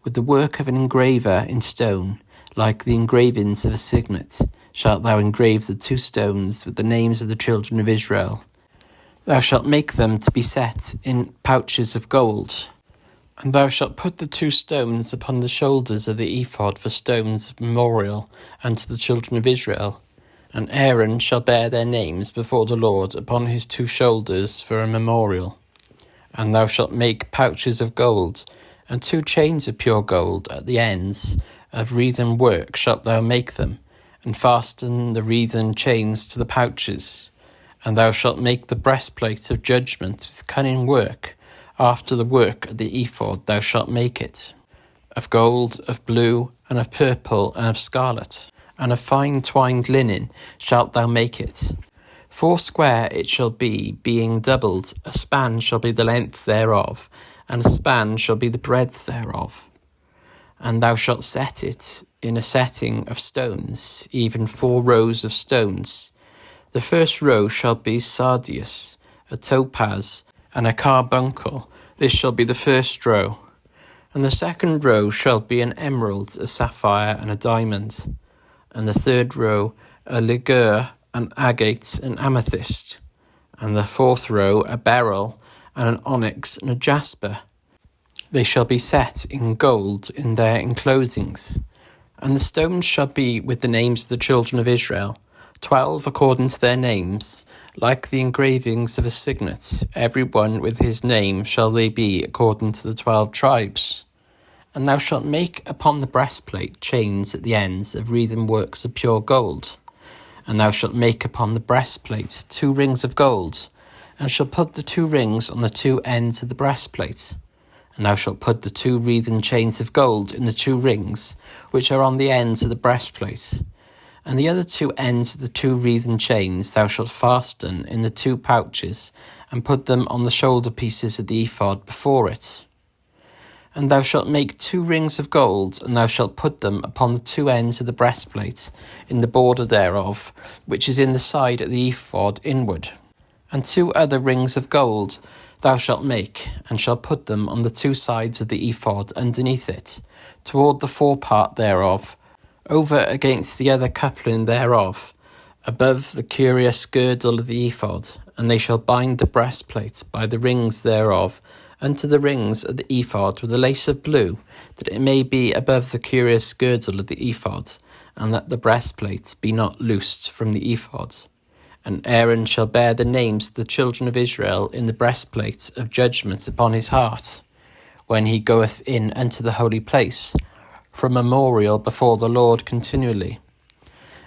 With the work of an engraver in stone, like the engravings of a signet, shalt thou engrave the 2 stones with the names of the children of Israel. Thou shalt make them to be set in pouches of gold. And thou shalt put the 2 stones upon the shoulders of the ephod for stones of memorial unto the children of Israel. And Aaron shall bear their names before the Lord upon his 2 shoulders for a memorial. And thou shalt make pouches of gold, and 2 chains of pure gold at the ends, of wreathen work shalt thou make them, and fasten the wreathen chains to the pouches. And thou shalt make the breastplate of judgment with cunning work. After the work of the ephod thou shalt make it, of gold, of blue, and of purple, and of scarlet, and of fine twined linen shalt thou make it. 4 square it shall be, being doubled. A span shall be the length thereof, and a span shall be the breadth thereof. And thou shalt set it in a setting of stones, even 4 rows of stones. The first row shall be sardius, a topaz, and a carbuncle. This shall be the first row. And the second row shall be an emerald, a sapphire, and a diamond. And the third row a ligure, an agate, and amethyst. And the 4th row a beryl, and an onyx, and a jasper. They shall be set in gold in their enclosings. And the stones shall be with the names of the children of Israel, 12 according to their names, like the engravings of a signet. Every one with his name shall they be according to the 12 tribes. And thou shalt make upon the breastplate chains at the ends of wreathen works of pure gold. And thou shalt make upon the breastplate 2 rings of gold, and shalt put the 2 rings on the 2 ends of the breastplate. And thou shalt put the 2 wreathen chains of gold in the 2 rings, which are on the ends of the breastplate. And the other 2 ends of the 2 wreathen chains thou shalt fasten in the 2 pouches, and put them on the shoulder pieces of the ephod before it. And thou shalt make 2 rings of gold, and thou shalt put them upon the 2 ends of the breastplate, in the border thereof, which is in the side of the ephod inward. And 2 other rings of gold thou shalt make, and shalt put them on the 2 sides of the ephod underneath it, toward the forepart thereof, over against the other coupling thereof, above the curious girdle of the ephod, and they shall bind the breastplate by the rings thereof unto the rings of the ephod with a lace of blue, that it may be above the curious girdle of the ephod, and that the breastplate be not loosed from the ephod. And Aaron shall bear the names of the children of Israel in the breastplate of judgment upon his heart, when he goeth in unto the holy place, for a memorial before the Lord continually.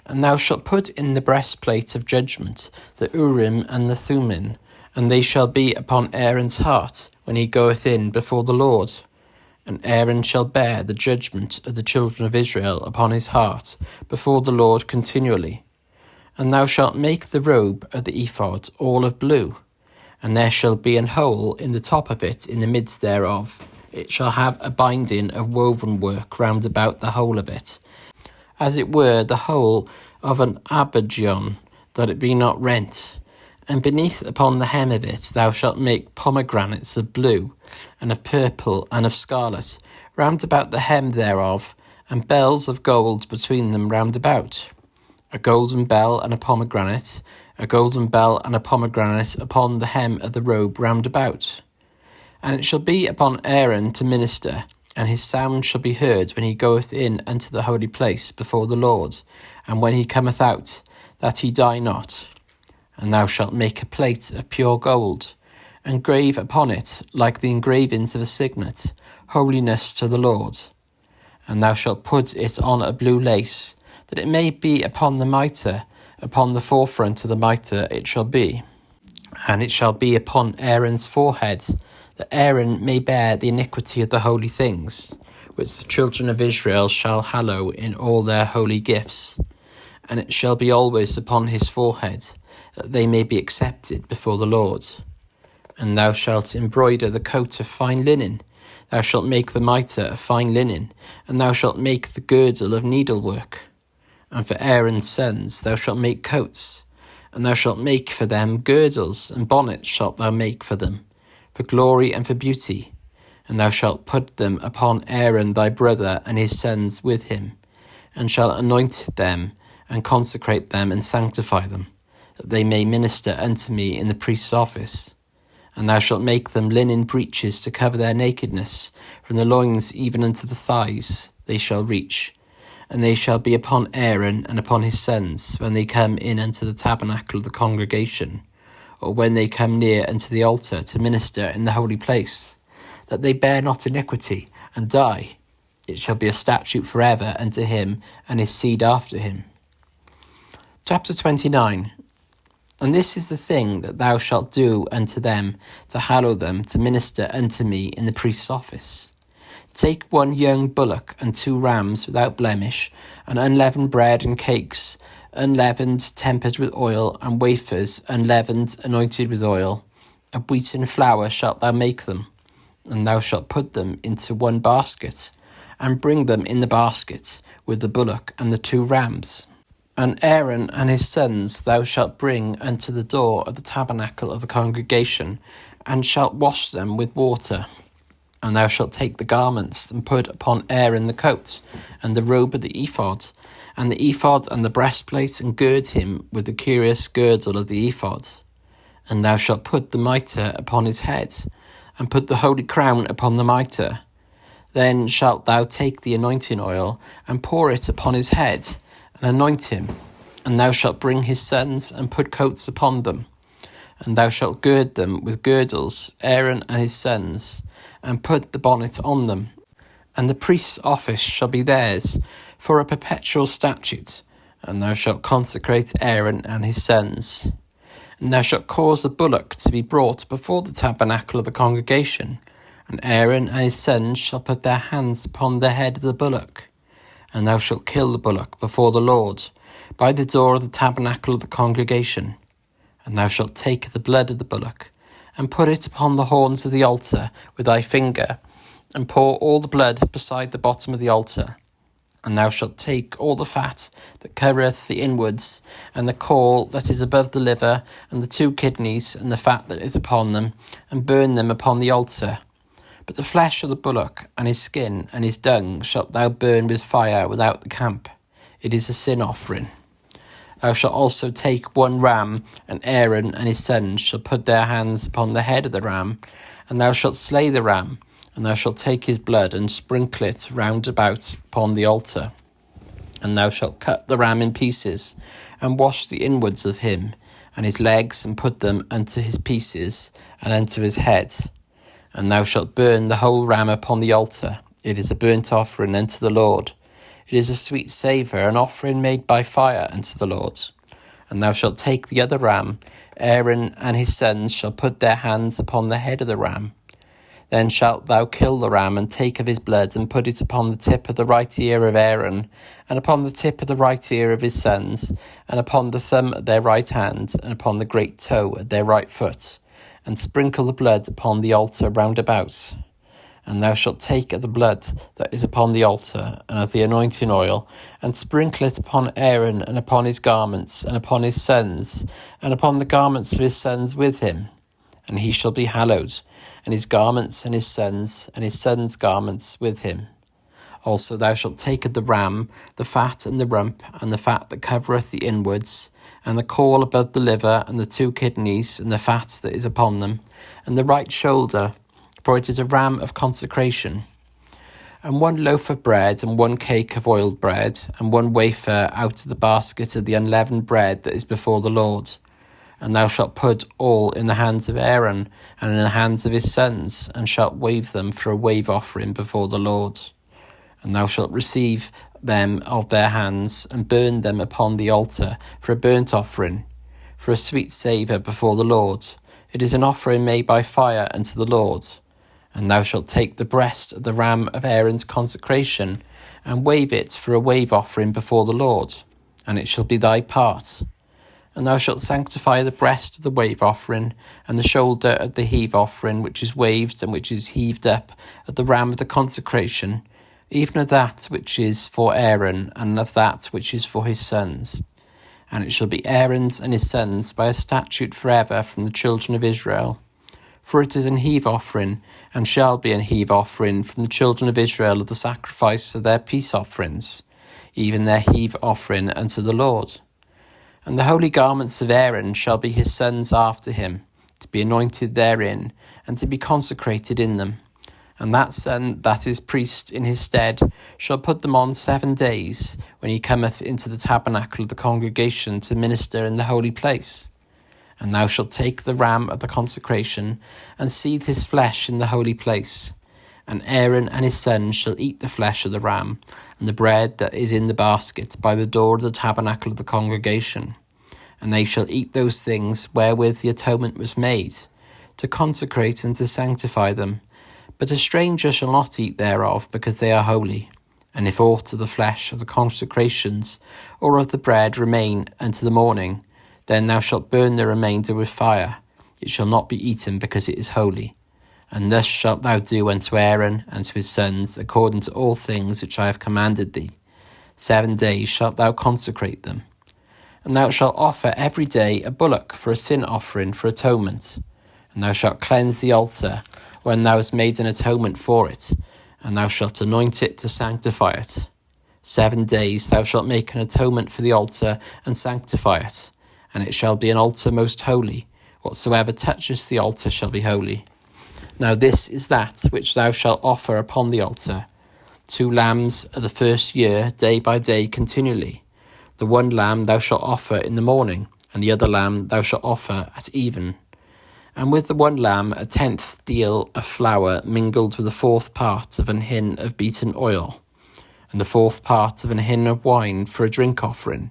And thou shalt put in the breastplate of judgment the Urim and the Thummim, and they shall be upon Aaron's heart when he goeth in before the Lord. And Aaron shall bear the judgment of the children of Israel upon his heart before the Lord continually. And thou shalt make the robe of the ephod all of blue, and there shall be an hole in the top of it in the midst thereof. It shall have a binding of woven work round about the whole of it, as it were the whole of an abajon, that it be not rent. And beneath upon the hem of it thou shalt make pomegranates of blue, and of purple, and of scarlet, round about the hem thereof, and bells of gold between them round about. A golden bell and a pomegranate, a golden bell and a pomegranate upon the hem of the robe round about. And it shall be upon Aaron to minister, and his sound shall be heard when he goeth in unto the holy place before the Lord, and when he cometh out, that he die not. And thou shalt make a plate of pure gold, and grave upon it, like the engravings of a signet, holiness to the Lord. And thou shalt put it on a blue lace, that it may be upon the mitre, upon the forefront of the mitre it shall be. And it shall be upon Aaron's forehead, that Aaron may bear the iniquity of the holy things, which the children of Israel shall hallow in all their holy gifts. And it shall be always upon his forehead, that they may be accepted before the Lord. And thou shalt embroider the coat of fine linen, thou shalt make the mitre of fine linen, and thou shalt make the girdle of needlework. And for Aaron's sons thou shalt make coats, and thou shalt make for them girdles, and bonnets shalt thou make for them, for glory and for beauty. And thou shalt put them upon Aaron thy brother and his sons with him, and shalt anoint them, and consecrate them, and sanctify them, that they may minister unto me in the priest's office. And thou shalt make them linen breeches to cover their nakedness, from the loins even unto the thighs they shall reach. And they shall be upon Aaron and upon his sons, when they come in unto the tabernacle of the congregation, or when they come near unto the altar to minister in the holy place, that they bear not iniquity, and die. It shall be a statute forever unto him and his seed after him. Chapter 29. And this is the thing that thou shalt do unto them, to hallow them, to minister unto me in the priest's office. Take 1 young bullock and 2 rams without blemish, and unleavened bread and cakes, unleavened, tempered with oil, and wafers, unleavened, anointed with oil. Of wheaten flour shalt thou make them, and thou shalt put them into 1 basket, and bring them in the basket, with the bullock and the 2 rams. And Aaron and his sons thou shalt bring unto the door of the tabernacle of the congregation, and shalt wash them with water. And thou shalt take the garments, and put upon Aaron the coat, and the robe of the ephod, and the breastplate, and gird him with the curious girdle of the ephod. And thou shalt put the mitre upon his head, and put the holy crown upon the mitre. Then shalt thou take the anointing oil, and pour it upon his head, and anoint him. And thou shalt bring his sons, and put coats upon them. And thou shalt gird them with girdles, Aaron and his sons, and put the bonnet on them. And the priest's office shall be theirs, for a perpetual statute. And thou shalt consecrate Aaron and his sons. And thou shalt cause a bullock to be brought before the tabernacle of the congregation, and Aaron and his sons shall put their hands upon the head of the bullock. And thou shalt kill the bullock before the Lord, by the door of the tabernacle of the congregation. And thou shalt take the blood of the bullock, and put it upon the horns of the altar with thy finger, and pour all the blood beside the bottom of the altar. And thou shalt take all the fat that covereth the inwards, and the caul that is above the liver, and the 2 kidneys, and the fat that is upon them, and burn them upon the altar. But the flesh of the bullock, and his skin, and his dung, shalt thou burn with fire without the camp. It is a sin offering. Thou shalt also take 1 ram, and Aaron and his sons shall put their hands upon the head of the ram, and thou shalt slay the ram, and thou shalt take his blood and sprinkle it round about upon the altar. And thou shalt cut the ram in pieces, and wash the inwards of him, and his legs, and put them unto his pieces, and unto his head. And thou shalt burn the whole ram upon the altar. It is a burnt offering unto the Lord. It is a sweet savour, an offering made by fire unto the Lord. And thou shalt take the other ram. Aaron and his sons shall put their hands upon the head of the ram. Then shalt thou kill the ram, and take of his blood, and put it upon the tip of the right ear of Aaron, and upon the tip of the right ear of his sons, and upon the thumb of their right hand, and upon the great toe of their right foot, and sprinkle the blood upon the altar round about. And thou shalt take of the blood that is upon the altar, and of the anointing oil, and sprinkle it upon Aaron, and upon his garments, and upon his sons, and upon the garments of his sons with him. And he shall be hallowed, and his garments, and his sons' garments with him. Also thou shalt take of the ram, the fat and the rump, and the fat that covereth the inwards, and the caul above the liver, and the 2 kidneys, and the fat that is upon them, and the right shoulder, for it is a ram of consecration. And 1 loaf of bread, and 1 cake of oiled bread, and 1 wafer out of the basket of the unleavened bread that is before the Lord. And thou shalt put all in the hands of Aaron, and in the hands of his sons, and shalt wave them for a wave offering before the Lord. And thou shalt receive them of their hands, and burn them upon the altar for a burnt offering, for a sweet savour before the Lord. It is an offering made by fire unto the Lord. And thou shalt take the breast of the ram of Aaron's consecration, and wave it for a wave offering before the Lord, and it shall be thy part. And thou shalt sanctify the breast of the wave offering, and the shoulder of the heave offering, which is waved and which is heaved up, of the ram of the consecration, even of that which is for Aaron, and of that which is for his sons. And it shall be Aaron's and his sons by a statute forever from the children of Israel. For it is an heave offering, and shall be an heave offering from the children of Israel of the sacrifice of their peace offerings, even their heave offering unto the Lord. And the holy garments of Aaron shall be his sons after him, to be anointed therein, and to be consecrated in them. And that son that is priest in his stead shall put them on 7 days, when he cometh into the tabernacle of the congregation to minister in the holy place. And thou shalt take the ram of the consecration, and seethe his flesh in the holy place. And Aaron and his sons shall eat the flesh of the ram, and the bread that is in the basket by the door of the tabernacle of the congregation. And they shall eat those things wherewith the atonement was made, to consecrate and to sanctify them. But a stranger shall not eat thereof, because they are holy. And if aught of the flesh of the consecrations, or of the bread remain unto the morning, then thou shalt burn the remainder with fire. It shall not be eaten, because it is holy. And thus shalt thou do unto Aaron and to his sons, according to all things which I have commanded thee. 7 days shalt thou consecrate them. And thou shalt offer every day a bullock for a sin offering for atonement. And thou shalt cleanse the altar, when thou hast made an atonement for it, and thou shalt anoint it to sanctify it. 7 days thou shalt make an atonement for the altar, and sanctify it, and it shall be an altar most holy. Whatsoever toucheth the altar shall be holy. Now this is that which thou shalt offer upon the altar: 2 lambs of the first year, day by day continually. The 1 lamb thou shalt offer in the morning, and the other lamb thou shalt offer at even. And with the 1 lamb 1/10 deal of flour mingled with the 4th part of an hin of beaten oil, and the 4th part of an hin of wine for a drink offering.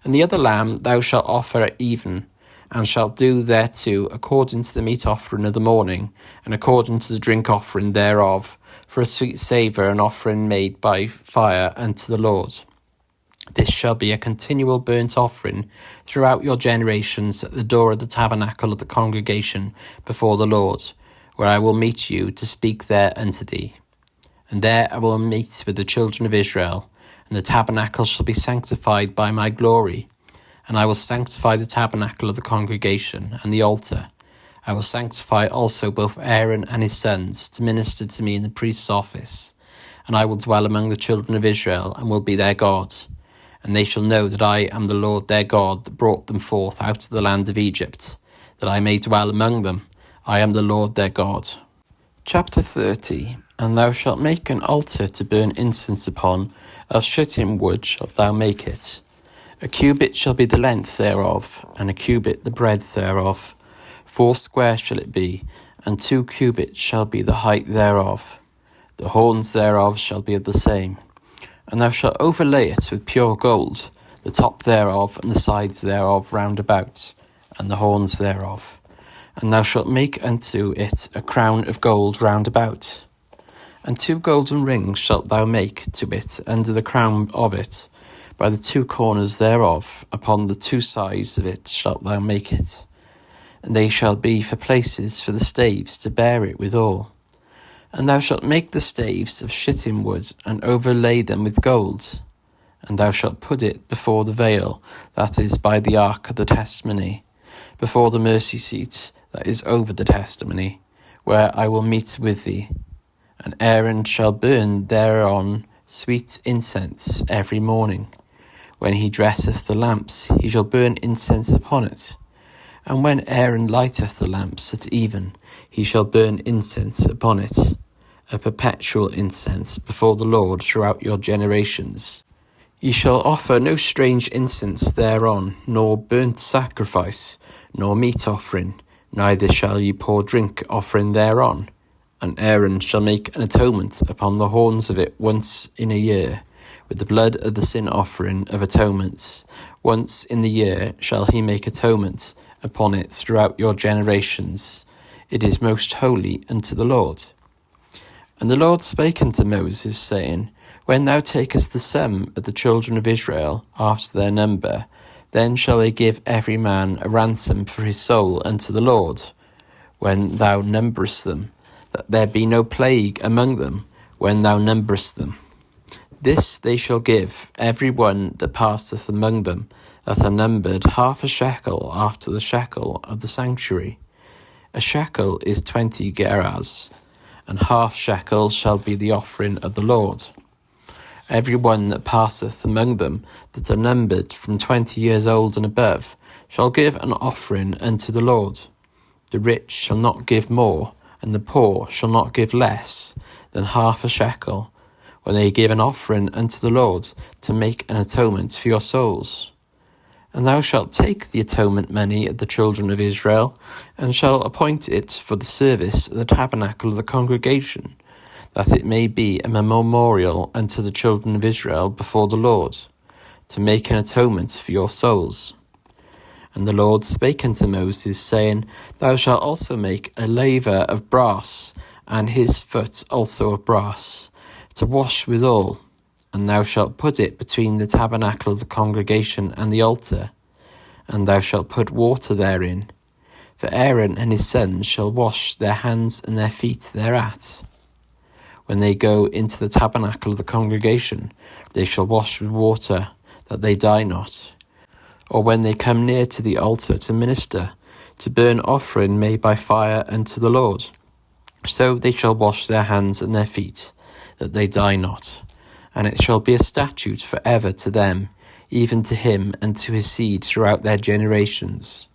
And the other lamb thou shalt offer at even, and shalt do thereto according to the meat offering of the morning, and according to the drink offering thereof, for a sweet savour, an offering made by fire unto the Lord. This shall be a continual burnt offering throughout your generations at the door of the tabernacle of the congregation before the Lord, where I will meet you to speak there unto thee. And there I will meet with the children of Israel, and the tabernacle shall be sanctified by my glory. And I will sanctify the tabernacle of the congregation and the altar. I will sanctify also both Aaron and his sons to minister to me in the priest's office. And I will dwell among the children of Israel and will be their God. And they shall know that I am the Lord their God that brought them forth out of the land of Egypt, that I may dwell among them. I am the Lord their God. Chapter 30. And thou shalt make an altar to burn incense upon, of shittim wood shalt thou make it. A cubit shall be the length thereof, and a cubit the breadth thereof. 4 square shall it be, and 2 cubits shall be the height thereof. The horns thereof shall be of the same. And thou shalt overlay it with pure gold, the top thereof and the sides thereof round about, and the horns thereof. And thou shalt make unto it a crown of gold round about. And 2 golden rings shalt thou make to it under the crown of it. By the 2 corners thereof, upon the 2 sides of it shalt thou make it. And they shall be for places for the staves to bear it withal. And thou shalt make the staves of shittim wood, and overlay them with gold. And thou shalt put it before the veil that is by the ark of the testimony, before the mercy seat that is over the testimony, where I will meet with thee. And Aaron shall burn thereon sweet incense every morning. When he dresseth the lamps, he shall burn incense upon it. And when Aaron lighteth the lamps at even, he shall burn incense upon it, a perpetual incense before the Lord throughout your generations. Ye shall offer no strange incense thereon, nor burnt sacrifice, nor meat offering, neither shall ye pour drink offering thereon. And Aaron shall make an atonement upon the horns of it once in a year, with the blood of the sin offering of atonements. Once in the year shall he make atonement upon it throughout your generations. It is most holy unto the Lord. And the Lord spake unto Moses, saying, When thou takest the sum of the children of Israel after their number, then shall they give every man a ransom for his soul unto the Lord, when thou numberest them, that there be no plague among them when thou numberest them. This they shall give every one that passeth among them, that are numbered 1/2 shekel after the shekel of the sanctuary. A shekel is 20 gerahs, and 1/2 shekel shall be the offering of the Lord. Every one that passeth among them that are numbered from 20 years old and above shall give an offering unto the Lord. The rich shall not give more, and the poor shall not give less than 1/2 shekel, when they give an offering unto the Lord to make an atonement for your souls. And thou shalt take the atonement money of the children of Israel, and shalt appoint it for the service of the tabernacle of the congregation, that it may be a memorial unto the children of Israel before the Lord, to make an atonement for your souls. And the Lord spake unto Moses, saying, Thou shalt also make a laver of brass, and his foot also of brass, to wash withal. And thou shalt put it between the tabernacle of the congregation and the altar, and thou shalt put water therein. For Aaron and his sons shall wash their hands and their feet thereat. When they go into the tabernacle of the congregation, they shall wash with water, that they die not. Or when they come near to the altar to minister, to burn offering made by fire unto the Lord, so they shall wash their hands and their feet, that they die not. And it shall be a statute for ever to them, even to him and to his seed throughout their generations.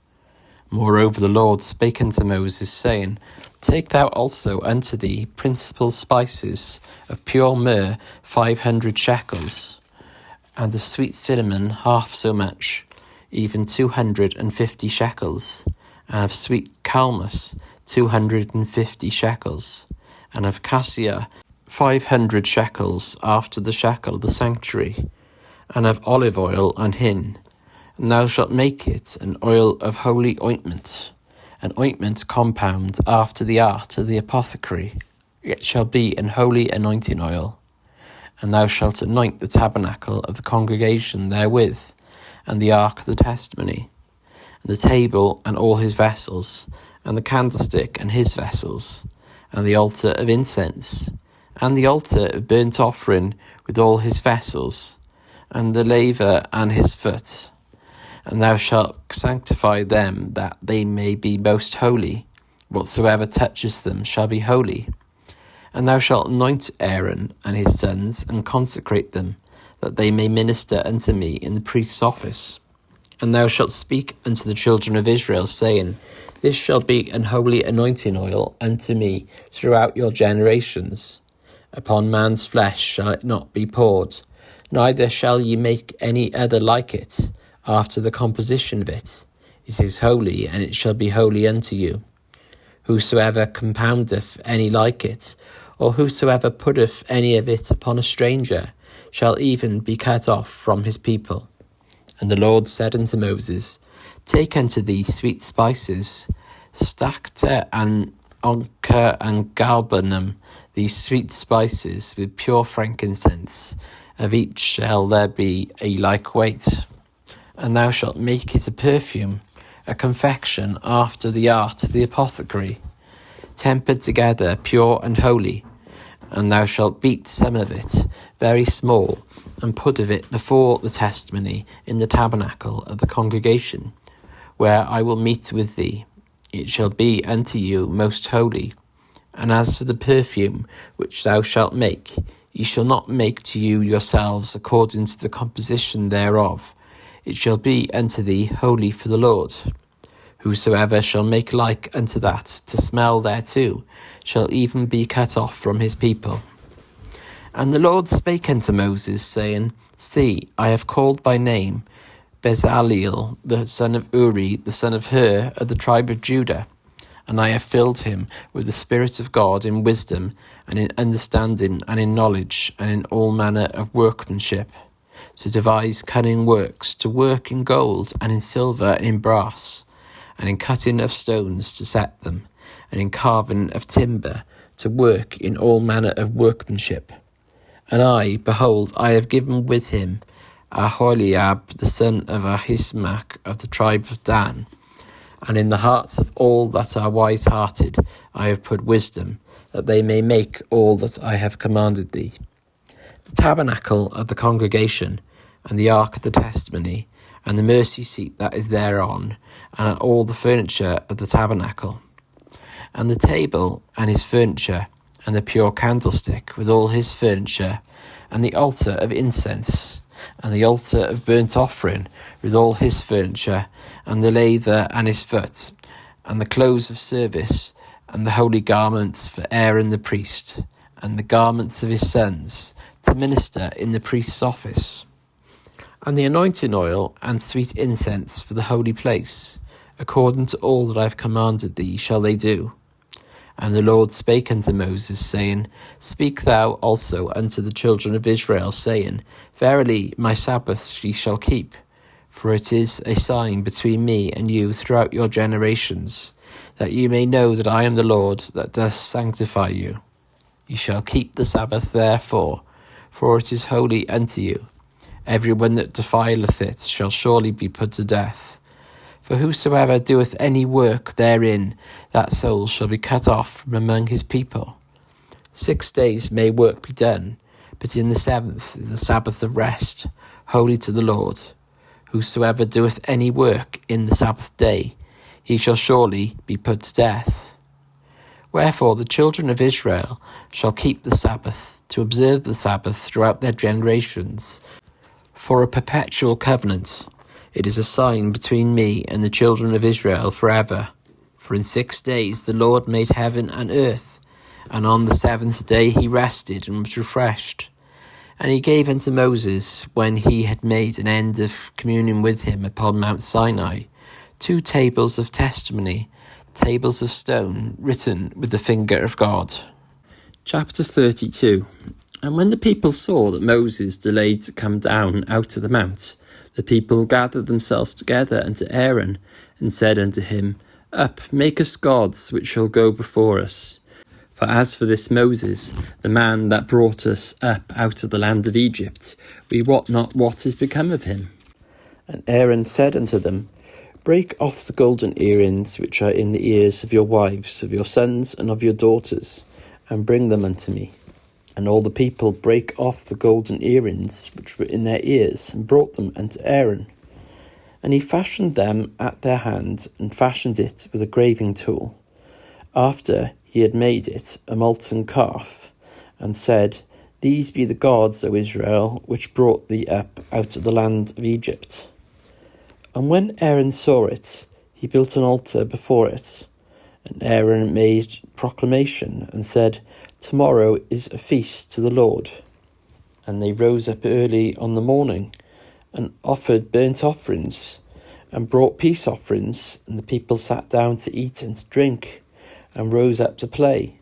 Moreover the Lord spake unto Moses, saying, Take thou also unto thee principal spices of pure myrrh 500 shekels, and of sweet cinnamon 1/2 so much, even 250 shekels, and of sweet calmus 250 shekels, and of cassia 500 shekels after the shekel of the sanctuary, and of olive oil and hin, And thou shalt make it an oil of holy ointment, an ointment compound after the art of the apothecary. It shall be an holy anointing oil. And thou shalt anoint the tabernacle of the congregation therewith, and the ark of the testimony, and the table and all his vessels, and the candlestick and his vessels, and the altar of incense, and the altar of burnt offering with all his vessels, and the laver and his foot. And thou shalt sanctify them, that they may be most holy. Whatsoever touches them shall be holy. And thou shalt anoint Aaron and his sons, and consecrate them, that they may minister unto me in the priest's office. And thou shalt speak unto the children of Israel, saying, This shall be an holy anointing oil unto me throughout your generations. Upon man's flesh shall it not be poured, neither shall ye make any other like it, after the composition of it. It is holy, and it shall be holy unto you. Whosoever compoundeth any like it, or whosoever putteth any of it upon a stranger, shall even be cut off from his people. And the Lord said unto Moses, Take unto thee sweet spices, stacte and onca and galbanum, these sweet spices with pure frankincense. Of each shall there be a like weight. And thou shalt make it a perfume, a confection after the art of the apothecary, tempered together, pure and holy. And thou shalt beat some of it very small, and put of it before the testimony in the tabernacle of the congregation, where I will meet with thee. It shall be unto you most holy. And as for the perfume which thou shalt make, ye shall not make to you yourselves according to the composition thereof. It shall be unto thee holy for the Lord. Whosoever shall make like unto that to smell thereto shall even be cut off from his people. And the Lord spake unto Moses, saying, See, I have called by name Bezaleel, the son of Uri, the son of Hur, of the tribe of Judah, and I have filled him with the Spirit of God in wisdom, and in understanding, and in knowledge, and in all manner of workmanship, to devise cunning works, to work in gold, and in silver, and in brass, and in cutting of stones to set them, and in carving of timber, to work in all manner of workmanship. And I, behold, I have given with him Aholiab, the son of Ahisamach, of the tribe of Dan. And in the hearts of all that are wise-hearted I have put wisdom, that they may make all that I have commanded thee. The tabernacle of the congregation, and the ark of the testimony, and the mercy seat that is thereon, and all the furniture of the tabernacle, and the table and his furniture, and the pure candlestick with all his furniture, and the altar of incense, and the altar of burnt offering with all his furniture, and the laver and his foot, and the clothes of service, and the holy garments for Aaron the priest, and the garments of his sons, to minister in the priest's office, and the anointing oil and sweet incense for the holy place, according to all that I have commanded thee shall they do. And the Lord spake unto Moses, saying, Speak thou also unto the children of Israel, saying, Verily my Sabbaths ye shall keep, for it is a sign between me and you throughout your generations, that you may know that I am the Lord that doth sanctify you. Ye shall keep the Sabbath therefore, for it is holy unto you. Every one that defileth it shall surely be put to death. For whosoever doeth any work therein, that soul shall be cut off from among his people. 6 days may work be done, but in the seventh is the Sabbath of rest, holy to the Lord. Whosoever doeth any work in the Sabbath day, he shall surely be put to death. Wherefore the children of Israel shall keep the Sabbath, to observe the Sabbath throughout their generations, for a perpetual covenant. It is a sign between me and the children of Israel forever. For in 6 days the Lord made heaven and earth, and on the seventh day he rested and was refreshed. And he gave unto Moses, when he had made an end of communion with him upon Mount Sinai, 2 tables of testimony, tables of stone, written with the finger of God. Chapter 32. And when the people saw that Moses delayed to come down out of the mount, the people gathered themselves together unto Aaron, and said unto him, Up, make us gods, which shall go before us. For as for this Moses, the man that brought us up out of the land of Egypt, we wot not what is become of him. And Aaron said unto them, Break off the golden earrings which are in the ears of your wives, of your sons, and of your daughters, and bring them unto me. And all the people brake off the golden earrings which were in their ears, and brought them unto Aaron. And he fashioned them at their hand, and fashioned it with a graving tool. After he had made it a molten calf, and said, These be the gods, O Israel, which brought thee up out of the land of Egypt. And when Aaron saw it, he built an altar before it. And Aaron made proclamation, and said, Tomorrow is a feast to the Lord. And they rose up early on the morning, and offered burnt offerings, and brought peace offerings, and the people sat down to eat and to drink, and rose up to play.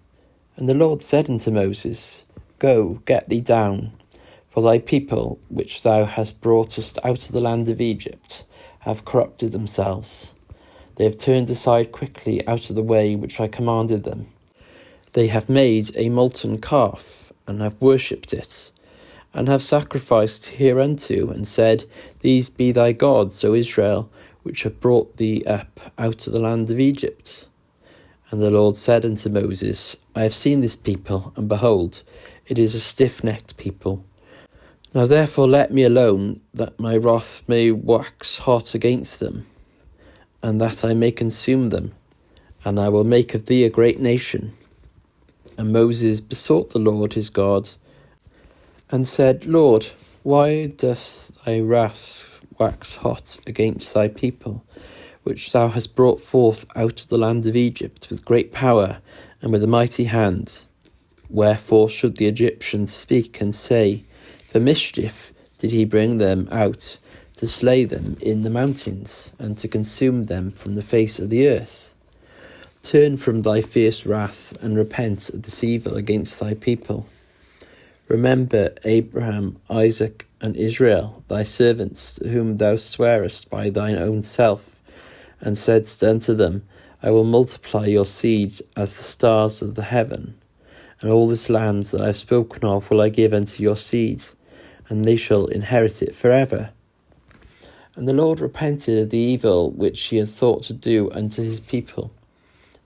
And the Lord said unto Moses, Go, get thee down, for thy people, which thou hast broughtest out of the land of Egypt, have corrupted themselves. They have turned aside quickly out of the way which I commanded them. They have made a molten calf, and have worshipped it, and have sacrificed hereunto, and said, These be thy gods, O Israel, which have brought thee up out of the land of Egypt. And the Lord said unto Moses, I have seen this people, and behold, it is a stiff-necked people. Now therefore let me alone, that my wrath may wax hot against them, and that I may consume them, and I will make of thee a great nation. And Moses besought the Lord his God, and said, Lord, why doth thy wrath wax hot against thy people, which thou hast brought forth out of the land of Egypt with great power and with a mighty hand? Wherefore should the Egyptians speak and say, For mischief did he bring them out, to slay them in the mountains, and to consume them from the face of the earth? Turn from thy fierce wrath, and repent of this evil against thy people. Remember Abraham, Isaac, and Israel, thy servants, to whom thou swarest by thine own self, and saidst unto them, I will multiply your seed as the stars of the heaven, and all this land that I have spoken of will I give unto your seed, and they shall inherit it forever. And the Lord repented of the evil which he had thought to do unto his people.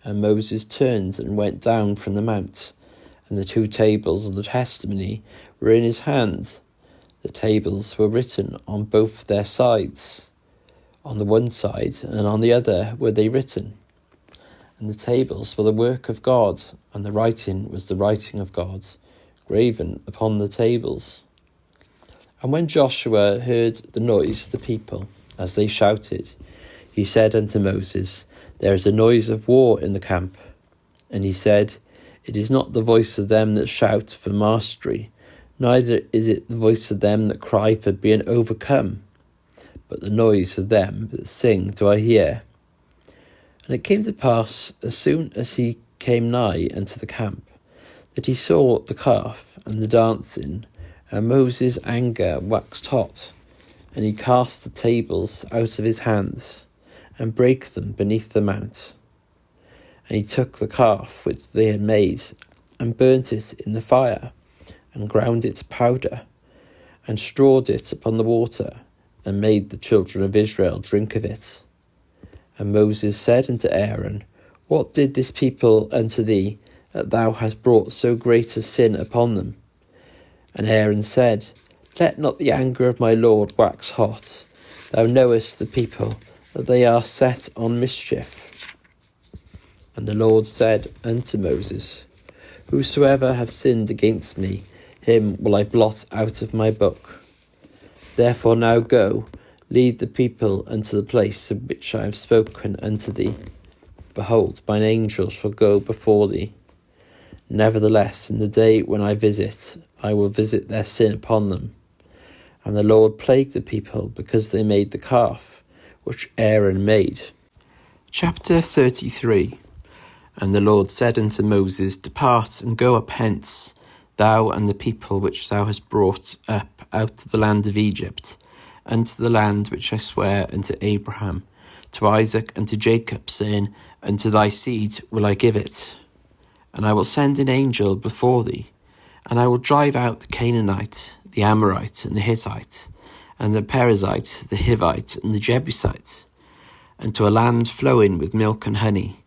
And Moses turned and went down from the mount, and the 2 tables of the testimony were in his hand. The tables were written on both their sides. On the one side and on the other were they written. And the tables were the work of God, and the writing was the writing of God, graven upon the tables. And when Joshua heard the noise of the people, as they shouted, he said unto Moses, There is a noise of war in the camp. And he said, It is not the voice of them that shout for mastery, neither is it the voice of them that cry for being overcome, but the noise of them that sing do I hear. And it came to pass, as soon as he came nigh unto the camp, that he saw the calf and the dancing, and Moses' anger waxed hot, and he cast the tables out of his hands, and brake them beneath the mount. And he took the calf which they had made, and burnt it in the fire, and ground it to powder, and strawed it upon the water, and made the children of Israel drink of it. And Moses said unto Aaron, What did this people unto thee, that thou hast brought so great a sin upon them? And Aaron said, Let not the anger of my Lord wax hot. Thou knowest the people, that they are set on mischief. And the Lord said unto Moses, Whosoever have sinned against me, him will I blot out of my book. Therefore now go, lead the people unto the place of which I have spoken unto thee. Behold, mine angel shall go before thee. Nevertheless, in the day when I visit, I will visit their sin upon them. And the Lord plagued the people because they made the calf, which Aaron made. Chapter 33. And the Lord said unto Moses, Depart and go up hence, thou and the people which thou hast brought up out of the land of Egypt, unto the land which I swear unto Abraham, to Isaac, and to Jacob, saying, Unto thy seed will I give it. And I will send an angel before thee, and I will drive out the Canaanite, the Amorite, and the Hittite, and the Perizzite, the Hivite, and the Jebusite, and to a land flowing with milk and honey.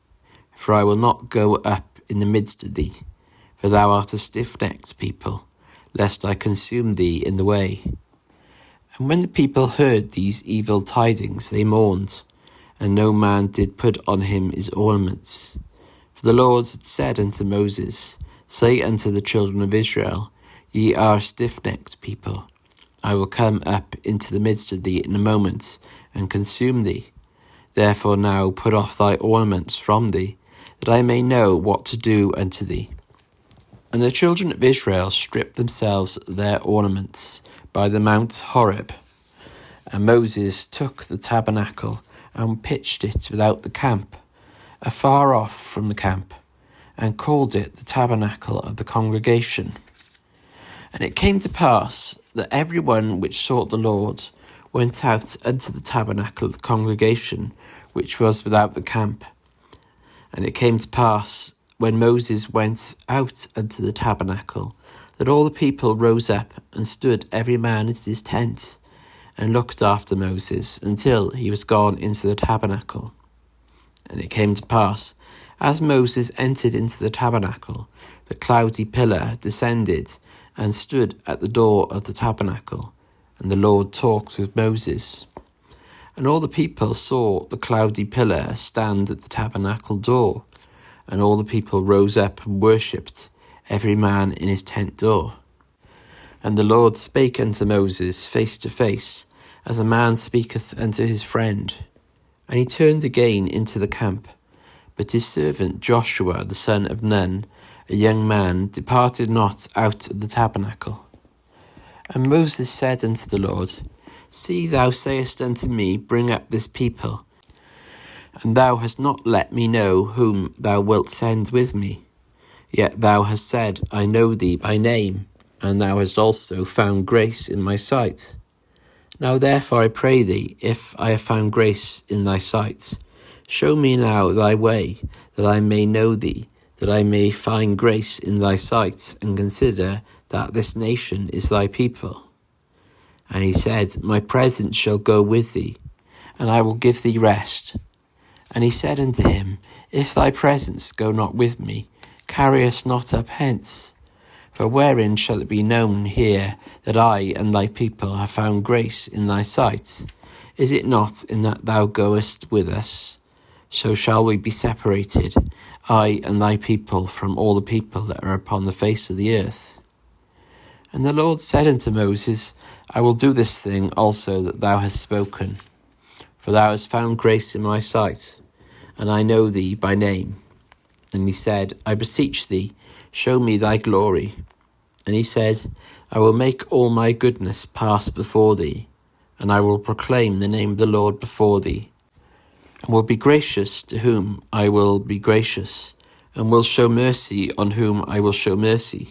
For I will not go up in the midst of thee, for thou art a stiff-necked people, lest I consume thee in the way. And when the people heard these evil tidings, they mourned, and no man did put on him his ornaments. For the Lord had said unto Moses, Say unto the children of Israel, Ye are a stiff-necked people. I will come up into the midst of thee in a moment, and consume thee. Therefore now put off thy ornaments from thee, that I may know what to do unto thee. And the children of Israel stripped themselves of their ornaments by the Mount Horeb. And Moses took the tabernacle and pitched it without the camp, afar off from the camp, and called it the tabernacle of the congregation. And it came to pass that every one which sought the Lord went out unto the tabernacle of the congregation, which was without the camp. And it came to pass, when Moses went out unto the tabernacle, that all the people rose up and stood every man at his tent, and looked after Moses until he was gone into the tabernacle. And it came to pass, as Moses entered into the tabernacle, the cloudy pillar descended and stood at the door of the tabernacle, and the Lord talked with Moses. And all the people saw the cloudy pillar stand at the tabernacle door, and all the people rose up and worshipped, every man in his tent door. And the Lord spake unto Moses face to face, as a man speaketh unto his friend. And he turned again into the camp. But his servant Joshua the son of Nun, a young man, departed not out of the tabernacle. And Moses said unto the Lord, See, thou sayest unto me, Bring up this people, and thou hast not let me know whom thou wilt send with me. Yet thou hast said, I know thee by name, and thou hast also found grace in my sight. Now therefore I pray thee, if I have found grace in thy sight, show me now thy way, that I may know thee, that I may find grace in thy sight, and consider that this nation is thy people. And he said, My presence shall go with thee, and I will give thee rest. And he said unto him, If thy presence go not with me, carry us not up hence. For wherein shall it be known here that I and thy people have found grace in thy sight? Is it not in that thou goest with us? So shall we be separated, I and thy people, from all the people that are upon the face of the earth. And the Lord said unto Moses, I will do this thing also that thou hast spoken. For thou hast found grace in my sight, and I know thee by name. And he said, I beseech thee, show me thy glory. And he said, I will make all my goodness pass before thee, and I will proclaim the name of the Lord before thee, and will be gracious to whom I will be gracious, and will show mercy on whom I will show mercy.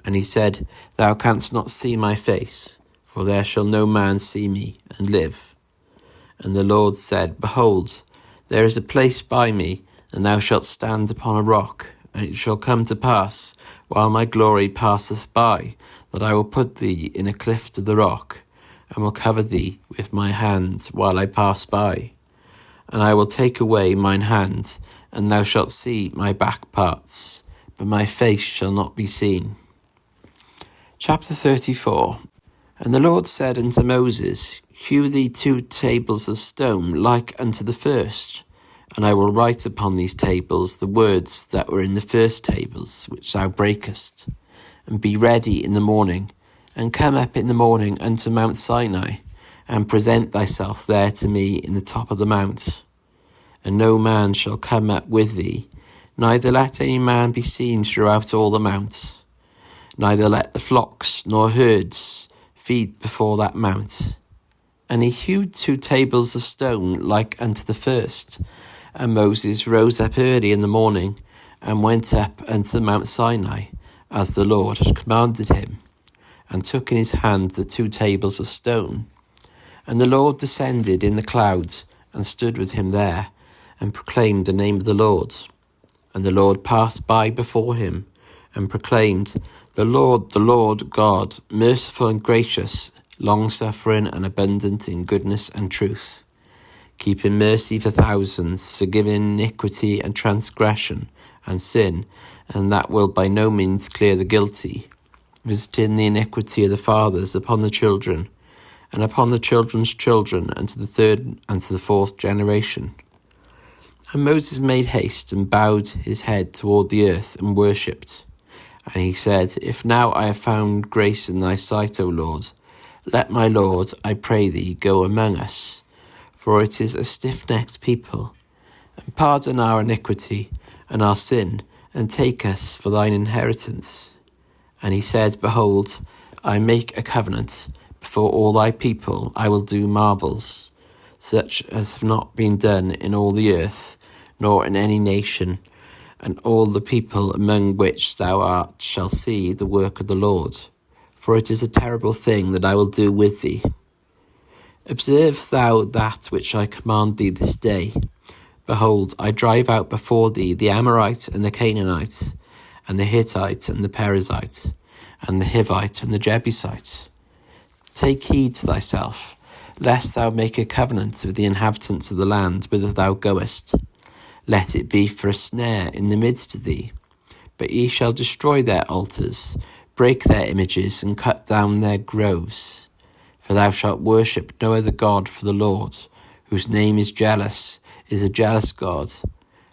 And he said, Thou canst not see my face, for there shall no man see me and live. And the Lord said, Behold, there is a place by me, and thou shalt stand upon a rock. And it shall come to pass, while my glory passeth by, that I will put thee in a cleft of the rock, and will cover thee with my hand while I pass by. And I will take away mine hand, and thou shalt see my back parts, but my face shall not be seen. Chapter 34. And the Lord said unto Moses, Hew thee 2 tables of stone like unto the first, and I will write upon these tables the words that were in the first tables, which thou breakest. And be ready in the morning, and come up in the morning unto Mount Sinai, and present thyself there to me in the top of the mount. And no man shall come up with thee, neither let any man be seen throughout all the mount. Neither let the flocks nor herds feed before that mount. And he hewed 2 tables of stone like unto the first. And Moses rose up early in the morning, and went up unto Mount Sinai, as the Lord had commanded him, and took in his hand the 2 tables of stone. And the Lord descended in the cloud, and stood with him there, and proclaimed the name of the Lord. And the Lord passed by before him, and proclaimed, the Lord God, merciful and gracious, long-suffering and abundant in goodness and truth, keeping mercy for thousands, forgiving iniquity and transgression and sin, and that will by no means clear the guilty, visiting the iniquity of the fathers upon the children, and upon the children's children, and to the 3rd and to the 4th generation. And Moses made haste and bowed his head toward the earth and worshipped. And he said, If now I have found grace in thy sight, O Lord, let my Lord, I pray thee, go among us, for it is a stiff-necked people, and pardon our iniquity and our sin, and take us for thine inheritance. And he said, Behold, I make a covenant, before all thy people I will do marvels, such as have not been done in all the earth, nor in any nation, and all the people among which thou art shall see the work of the Lord. For it is a terrible thing that I will do with thee. Observe thou that which I command thee this day. Behold, I drive out before thee the Amorite and the Canaanite, and the Hittite and the Perizzite, and the Hivite and the Jebusite. Take heed to thyself, lest thou make a covenant with the inhabitants of the land whither thou goest. Let it be for a snare in the midst of thee. But ye shall destroy their altars, break their images, and cut down their groves. For thou shalt worship no other God, for the Lord, whose name is jealous, is a jealous God.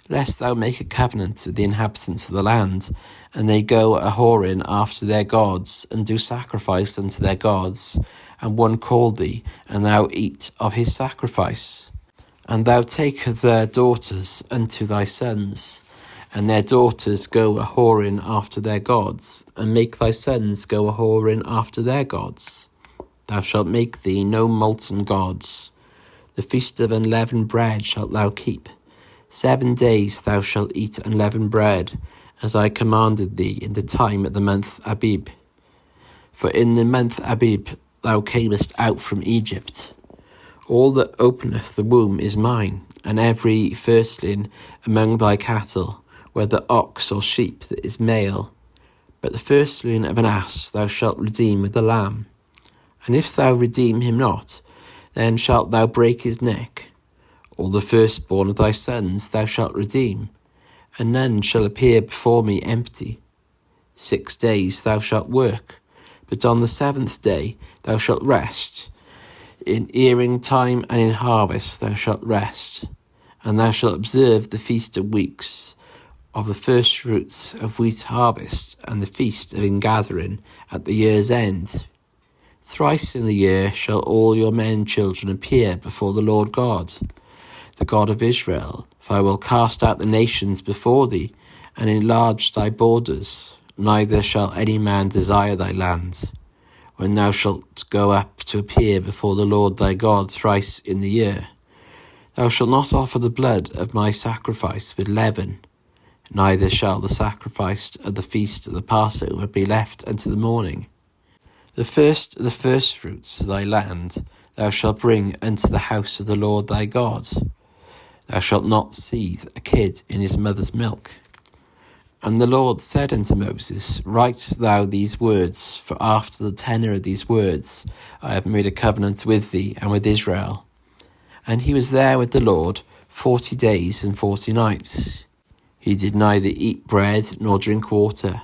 Lest thou make a covenant with the inhabitants of the land, and they go a-whoring after their gods, and do sacrifice unto their gods, and one call thee, and thou eat of his sacrifice. And thou take their daughters unto thy sons, and their daughters go a-whoring after their gods, and make thy sons go a-whoring after their gods. Thou shalt make thee no molten gods. The feast of unleavened bread shalt thou keep. 7 days thou shalt eat unleavened bread, as I commanded thee in the time of the month Abib. For in the month Abib thou camest out from Egypt. All that openeth the womb is mine, and every firstling among thy cattle, whether ox or sheep, that is male. But the firstling of an ass thou shalt redeem with the lamb. And if thou redeem him not, then shalt thou break his neck. All the firstborn of thy sons thou shalt redeem, and none shall appear before me empty. 6 days thou shalt work, but on the 7th day thou shalt rest. In earing time and in harvest thou shalt rest, and thou shalt observe the feast of weeks, of the first fruits of wheat harvest, and the feast of ingathering at the year's end. Thrice in the year shall all your men children appear before the Lord God, the God of Israel, for I will cast out the nations before thee, and enlarge thy borders, neither shall any man desire thy land. When thou shalt go up to appear before the Lord thy God thrice in the year, thou shalt not offer the blood of my sacrifice with leaven, neither shall the sacrifice of the feast of the Passover be left unto the morning. The first of the firstfruits of thy land thou shalt bring unto the house of the Lord thy God. Thou shalt not seethe a kid in his mother's milk. And the Lord said unto Moses, Write thou these words, for after the tenor of these words I have made a covenant with thee and with Israel. And he was there with the Lord 40 days and 40 nights. He did neither eat bread nor drink water.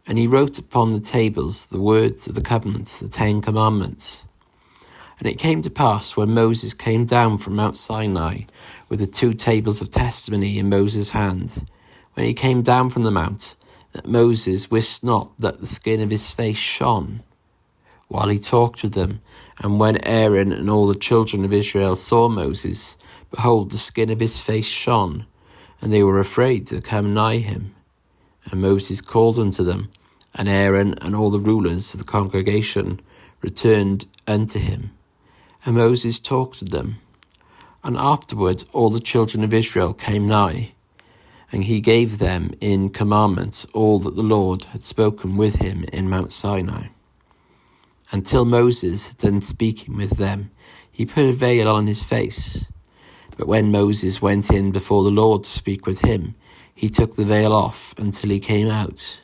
And he wrote upon the tables the words of the covenant, the 10 commandments. And it came to pass, when Moses came down from Mount Sinai with the 2 tables of testimony in Moses' hand, when he came down from the mount, that Moses wist not that the skin of his face shone, while he talked with them. And when Aaron and all the children of Israel saw Moses, behold, the skin of his face shone, and they were afraid to come nigh him. And Moses called unto them, and Aaron and all the rulers of the congregation returned unto him. And Moses talked to them. And afterwards all the children of Israel came nigh. And he gave them in commandments all that the Lord had spoken with him in Mount Sinai. Until Moses had done speaking with them, he put a veil on his face. But when Moses went in before the Lord to speak with him, he took the veil off until he came out.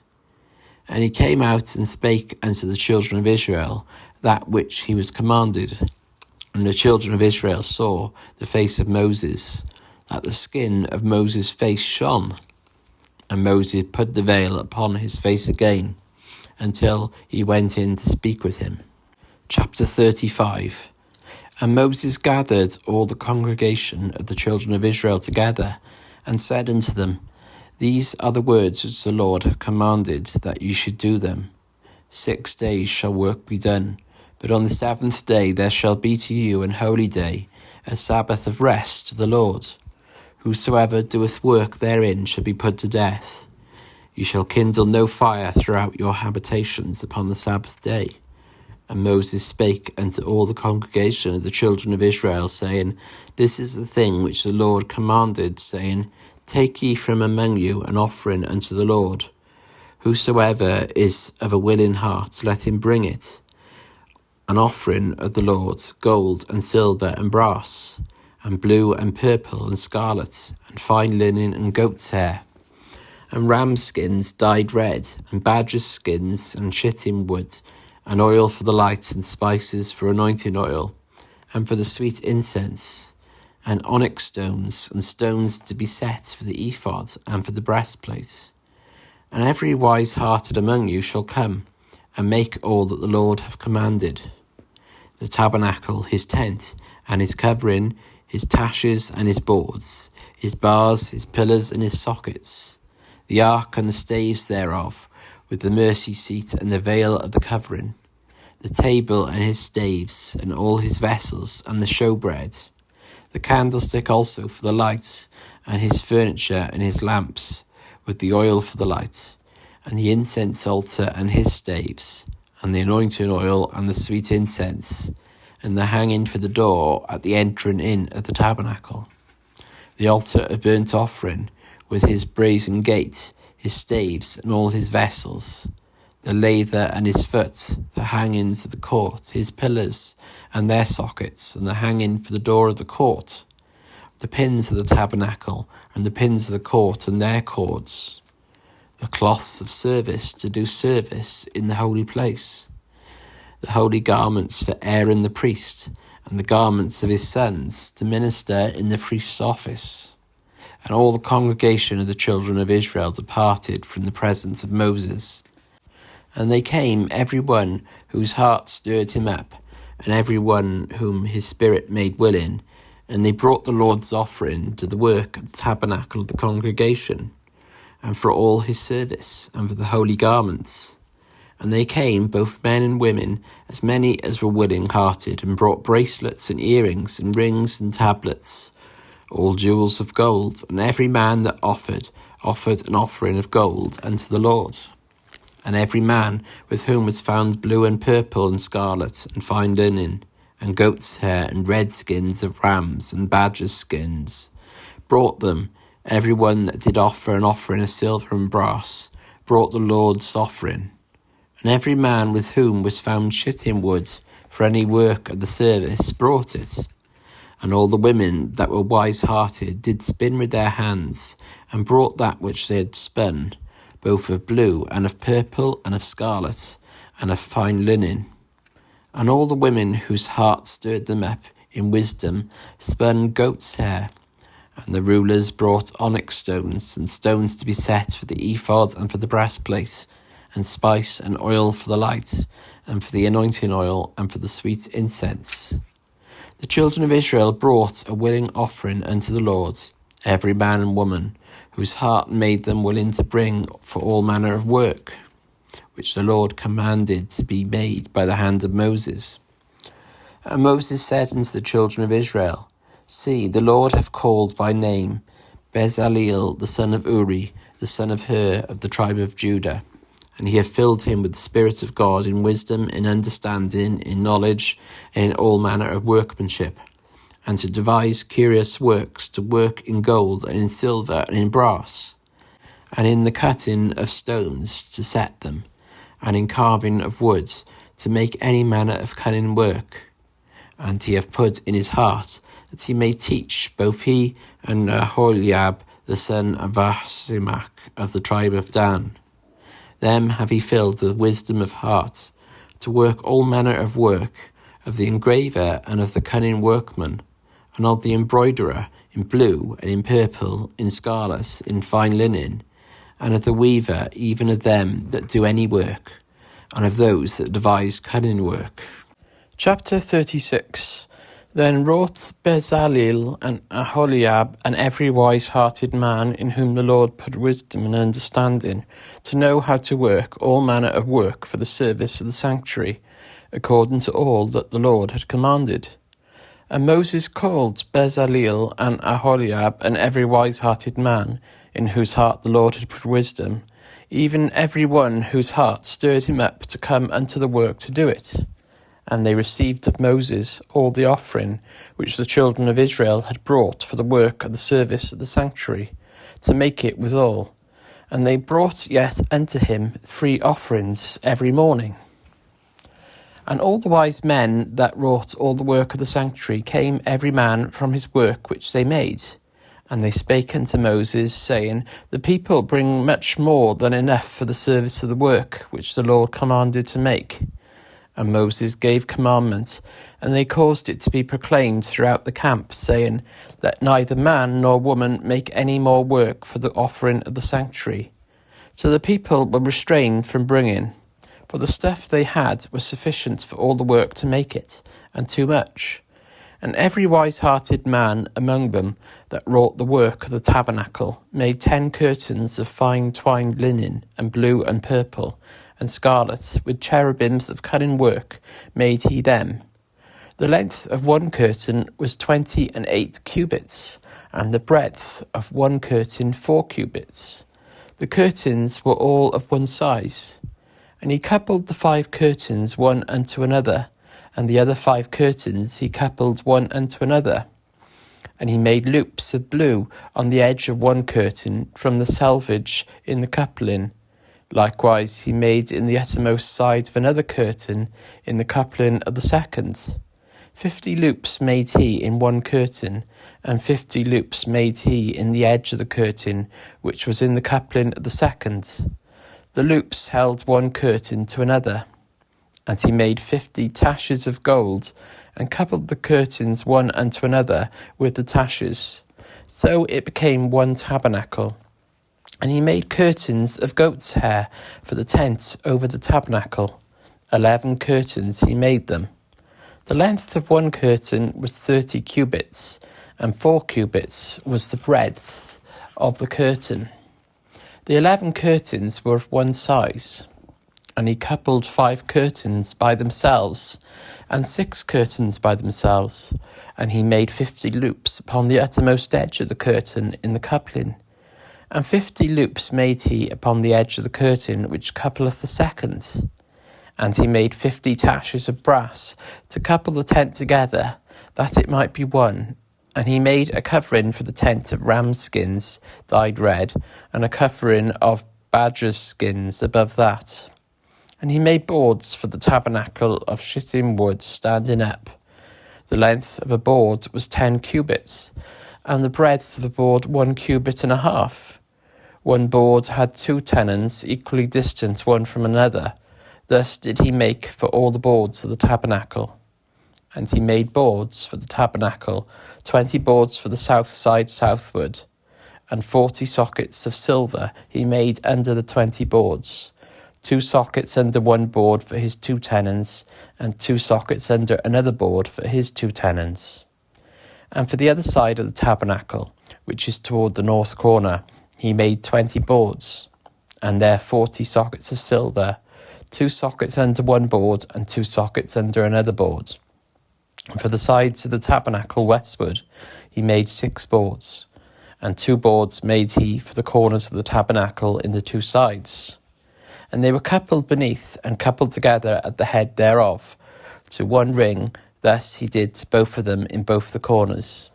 And he came out and spake unto the children of Israel that which he was commanded. And the children of Israel saw the face of Moses, that the skin of Moses' face shone. And Moses put the veil upon his face again, until he went in to speak with him. Chapter 35. And Moses gathered all the congregation of the children of Israel together, and said unto them, These are the words which the Lord hath commanded, that ye should do them. 6 days shall work be done, but on the 7th day there shall be to you an holy day, a Sabbath of rest to the Lord. Whosoever doeth work therein shall be put to death. You shall kindle no fire throughout your habitations upon the Sabbath day. And Moses spake unto all the congregation of the children of Israel, saying, This is the thing which the Lord commanded, saying, Take ye from among you an offering unto the Lord. Whosoever is of a willing heart, let him bring it. An offering of the Lord, gold and silver and brass, and blue and purple and scarlet, and fine linen and goat's hair, and ram skins dyed red, and badger skins and shittim wood, and oil for the light, and spices for anointing oil, and for the sweet incense, and onyx stones, and stones to be set for the ephod, and for the breastplate. And every wise-hearted among you shall come, and make all that the Lord hath commanded. The tabernacle, his tent, and his covering, his taches and his boards, his bars, his pillars, and his sockets, the ark and the staves thereof, with the mercy seat and the veil of the covering, the table and his staves, and all his vessels, and the showbread, the candlestick also for the light, and his furniture and his lamps, with the oil for the light, and the incense altar and his staves, and the anointing oil and the sweet incense, and the hanging for the door at the entering in of the tabernacle, the altar of burnt offering, with his brazen gate, his staves, and all his vessels, the lather and his foot, the hangings of the court, his pillars and their sockets, and the hanging for the door of the court, the pins of the tabernacle, and the pins of the court and their cords, the cloths of service to do service in the holy place, the holy garments for Aaron the priest, and the garments of his sons to minister in the priest's office. And all the congregation of the children of Israel departed from the presence of Moses. And they came, every one whose heart stirred him up, and every one whom his spirit made willing, and they brought the Lord's offering to the work of the tabernacle of the congregation, and for all his service, and for the holy garments. And they came, both men and women, as many as were willing-hearted, and brought bracelets and earrings and rings and tablets, all jewels of gold, and every man that offered an offering of gold unto the Lord. And every man with whom was found blue and purple and scarlet, and fine linen, and goat's hair, and red skins of rams, and badgers' skins, brought them. Every one that did offer an offering of silver and brass, brought the Lord's offering. And every man with whom was found shittim wood for any work of the service brought it. And all the women that were wise-hearted did spin with their hands, and brought that which they had spun, both of blue, and of purple, and of scarlet, and of fine linen. And all the women whose hearts stirred them up in wisdom spun goat's hair. And the rulers brought onyx stones, and stones to be set for the ephod and for the breastplate, and spice and oil for the light, and for the anointing oil, and for the sweet incense. The children of Israel brought a willing offering unto the Lord, every man and woman, whose heart made them willing to bring for all manner of work, which the Lord commanded to be made by the hand of Moses. And Moses said unto the children of Israel, See, the Lord hath called by name Bezaleel the son of Uri, the son of Hur, of the tribe of Judah. And he hath filled him with the Spirit of God in wisdom, in understanding, in knowledge, and in all manner of workmanship. and to devise curious works, to work in gold and in silver and in brass, and in the cutting of stones to set them, and in carving of wood, to make any manner of cunning work. And he hath put in his heart that he may teach, both he and Aholiab the son of Ahisamach of the tribe of Dan. Them have he filled with wisdom of heart, to work all manner of work, of the engraver and of the cunning workman, and of the embroiderer in blue and in purple, in scarlet, in fine linen, and of the weaver, even of them that do any work, and of those that devise cunning work. Chapter 36. Then wrought Bezaleel and Aholiab, and every wise-hearted man in whom the Lord put wisdom and understanding, to know how to work all manner of work for the service of the sanctuary, according to all that the Lord had commanded. And Moses called Bezaleel and Aholiab, and every wise-hearted man, in whose heart the Lord had put wisdom, even every one whose heart stirred him up to come unto the work to do it. And they received of Moses all the offering which the children of Israel had brought for the work of the service of the sanctuary, to make it withal. And they brought yet unto him free offerings every morning. And all the wise men that wrought all the work of the sanctuary came every man from his work which they made. And they spake unto Moses, saying, The people bring much more than enough for the service of the work which the Lord commanded to make. And Moses gave commandment, and they caused it to be proclaimed throughout the camp, saying, Let neither man nor woman make any more work for the offering of the sanctuary. So the people were restrained from bringing, for the stuff they had was sufficient for all the work to make it, and too much. And every wise-hearted man among them that wrought the work of the tabernacle made 10 curtains of fine twined linen, and blue and purple, and scarlet, with cherubims of cunning work made he them. The length of one curtain was 28 cubits, and the breadth of one curtain 4 cubits. The curtains were all of one size. And he coupled the 5 curtains one unto another, and the other 5 curtains he coupled one unto another. And he made loops of blue on the edge of one curtain from the selvage in the coupling. Likewise he made in the uttermost side of another curtain in the coupling of the second. 50 loops made he in one curtain, and 50 loops made he in the edge of the curtain which was in the coupling of the second. The loops held one curtain to another. And he made 50 taches of gold, and coupled the curtains one unto another with the taches. So it became one tabernacle. And he made curtains of goat's hair for the tent over the tabernacle. 11 curtains he made them. The length of one curtain was 30 cubits, and 4 cubits was the breadth of the curtain. The 11 curtains were of one size. And he coupled 5 curtains by themselves, and 6 curtains by themselves. And he made 50 loops upon the uttermost edge of the curtain in the coupling. And 50 loops made he upon the edge of the curtain which coupleth the second. And he made 50 taches of brass to couple the tent together, that it might be one. And he made a covering for the tent of ram's skins dyed red, and a covering of badger's skins above that. And he made boards for the tabernacle of shittim wood standing up. The length of a board was 10 cubits, and the breadth of a board 1 cubit and a half. One board had 2 tenons, equally distant one from another. Thus did he make for all the boards of the tabernacle. And he made boards for the tabernacle, 20 boards for the south side southward, and 40 sockets of silver he made under the 20 boards. 2 sockets under one board for his 2 tenons, and 2 sockets under another board for his 2 tenons. And for the other side of the tabernacle, which is toward the north corner, he made 20 boards, and there 40 sockets of silver, 2 sockets under one board, and 2 sockets under another board. And for the sides of the tabernacle westward, he made 6 boards, and 2 boards made he for the corners of the tabernacle in the 2 sides. And they were coupled beneath, and coupled together at the head thereof, to one ring, Thus he did to both of them in both the corners.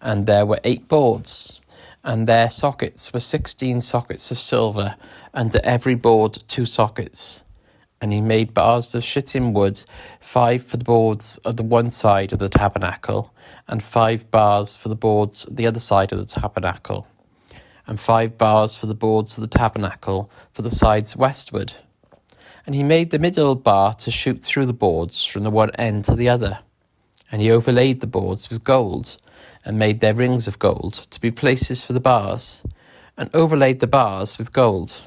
And there were 8 boards, and their sockets were 16 sockets of silver, under every board 2 sockets. And he made bars of shittim wood, 5 for the boards of the one side of the tabernacle, and 5 bars for the boards of the other side of the tabernacle, and 5 bars for the boards of the tabernacle for the sides westward. And he made the middle bar to shoot through the boards from the one end to the other. And he overlaid the boards with gold, and made their rings of gold to be places for the bars, and overlaid the bars with gold.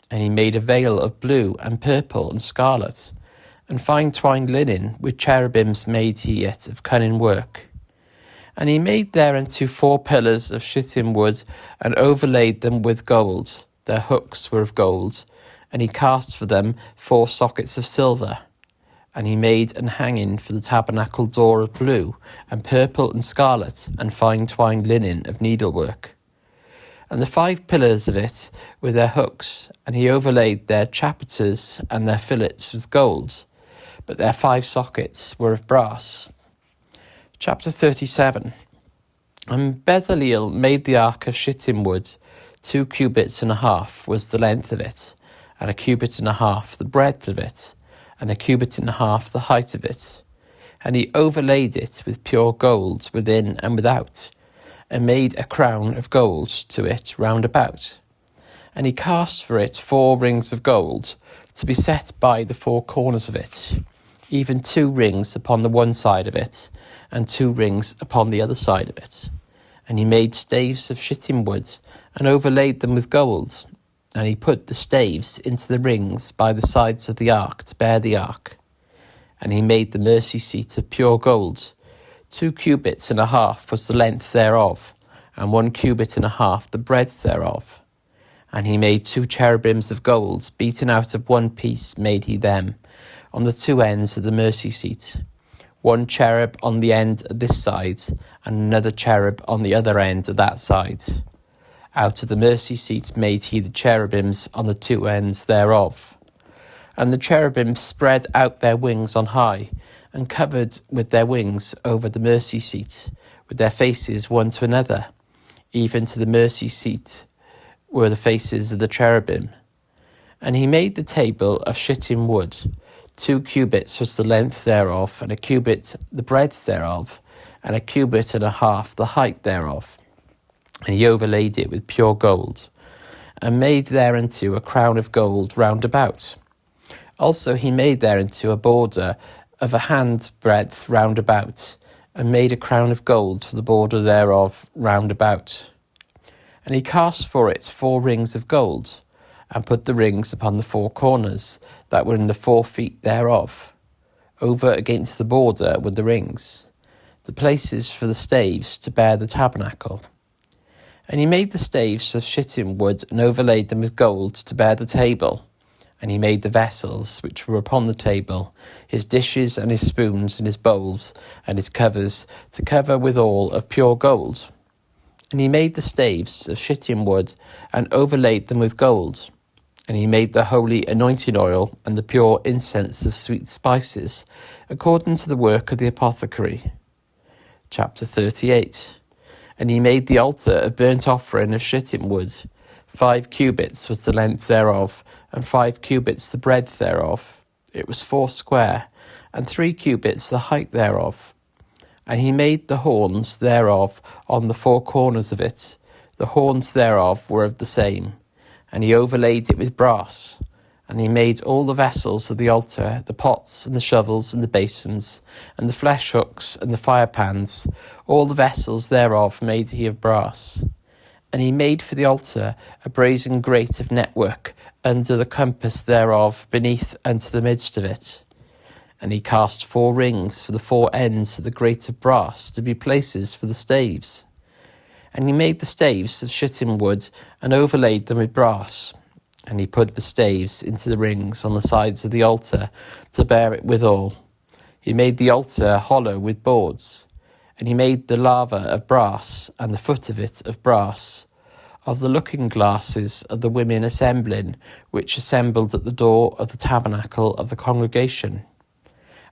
And he made a veil of blue and purple and scarlet, and fine twined linen, with cherubims made he it of cunning work. And he made thereunto 4 pillars of shittim wood, and overlaid them with gold. Their hooks were of gold, and he cast for them 4 sockets of silver. And he made an hanging for the tabernacle door of blue, and purple and scarlet, and fine twined linen of needlework. And the 5 pillars of it with their hooks, and he overlaid their chapiters and their fillets with gold, but their 5 sockets were of brass. Chapter 37. And Bezaleel made the ark of shittim wood. 2 cubits and a half was the length of it, and a cubit and a half the breadth of it, and a cubit and a half the height of it. And he overlaid it with pure gold within and without, and made a crown of gold to it round about. And he cast for it 4 rings of gold, to be set by the 4 corners of it, even 2 rings upon the one side of it, and 2 rings upon the other side of it. And he made staves of shittim wood, and overlaid them with gold. And he put the staves into the rings by the sides of the ark to bear the ark. And he made the mercy seat of pure gold. 2 cubits and a half was the length thereof, and 1 cubit and a half the breadth thereof. And he made 2 cherubims of gold, beaten out of 1 piece made he them, on the 2 ends of the mercy seat. 1 cherub on the end of this side, and another cherub on the other end of that side. Out of the mercy seat made he the cherubims on the 2 ends thereof. And the cherubims spread out their wings on high, and covered with their wings over the mercy seat, with their faces one to another. Even to the mercy seat were the faces of the cherubim. And he made the table of shittim wood. 2 cubits was the length thereof, and a cubit the breadth thereof, and a cubit and a half the height thereof. And he overlaid it with pure gold, and made thereunto a crown of gold round about. Also he made thereunto a border of a hand breadth round about, and made a crown of gold for the border thereof round about. And he cast for it 4 rings of gold, and put the rings upon the 4 corners that were in the 4 feet thereof. Over against the border were the rings, the places for the staves to bear the tabernacle. And he made the staves of shittim wood, and overlaid them with gold to bear the table. And he made the vessels which were upon the table, his dishes and his spoons and his bowls and his covers, to cover withal of pure gold. And he made the staves of shittim wood, and overlaid them with gold. And he made the holy anointing oil and the pure incense of sweet spices, according to the work of the apothecary. Chapter 38. And he made the altar of burnt offering of shittim wood. 5 cubits was the length thereof, and 5 cubits the breadth thereof. It was 4 square, and 3 cubits the height thereof. And he made the horns thereof on the 4 corners of it. The horns thereof were of the same. And he overlaid it with brass. And he made all the vessels of the altar, the pots and the shovels and the basins, and the flesh hooks and the fire pans. All the vessels thereof made he of brass. And he made for the altar a brazen grate of network under the compass thereof, beneath and to the midst of it. And he cast 4 rings for the 4 ends of the grate of brass, to be places for the staves. And he made the staves of shittim wood, and overlaid them with brass. And he put the staves into the rings on the sides of the altar, to bear it withal. He made the altar hollow with boards. And he made the lava of brass, and the foot of it of brass, of the looking glasses of the women assembling, which assembled at the door of the tabernacle of the congregation.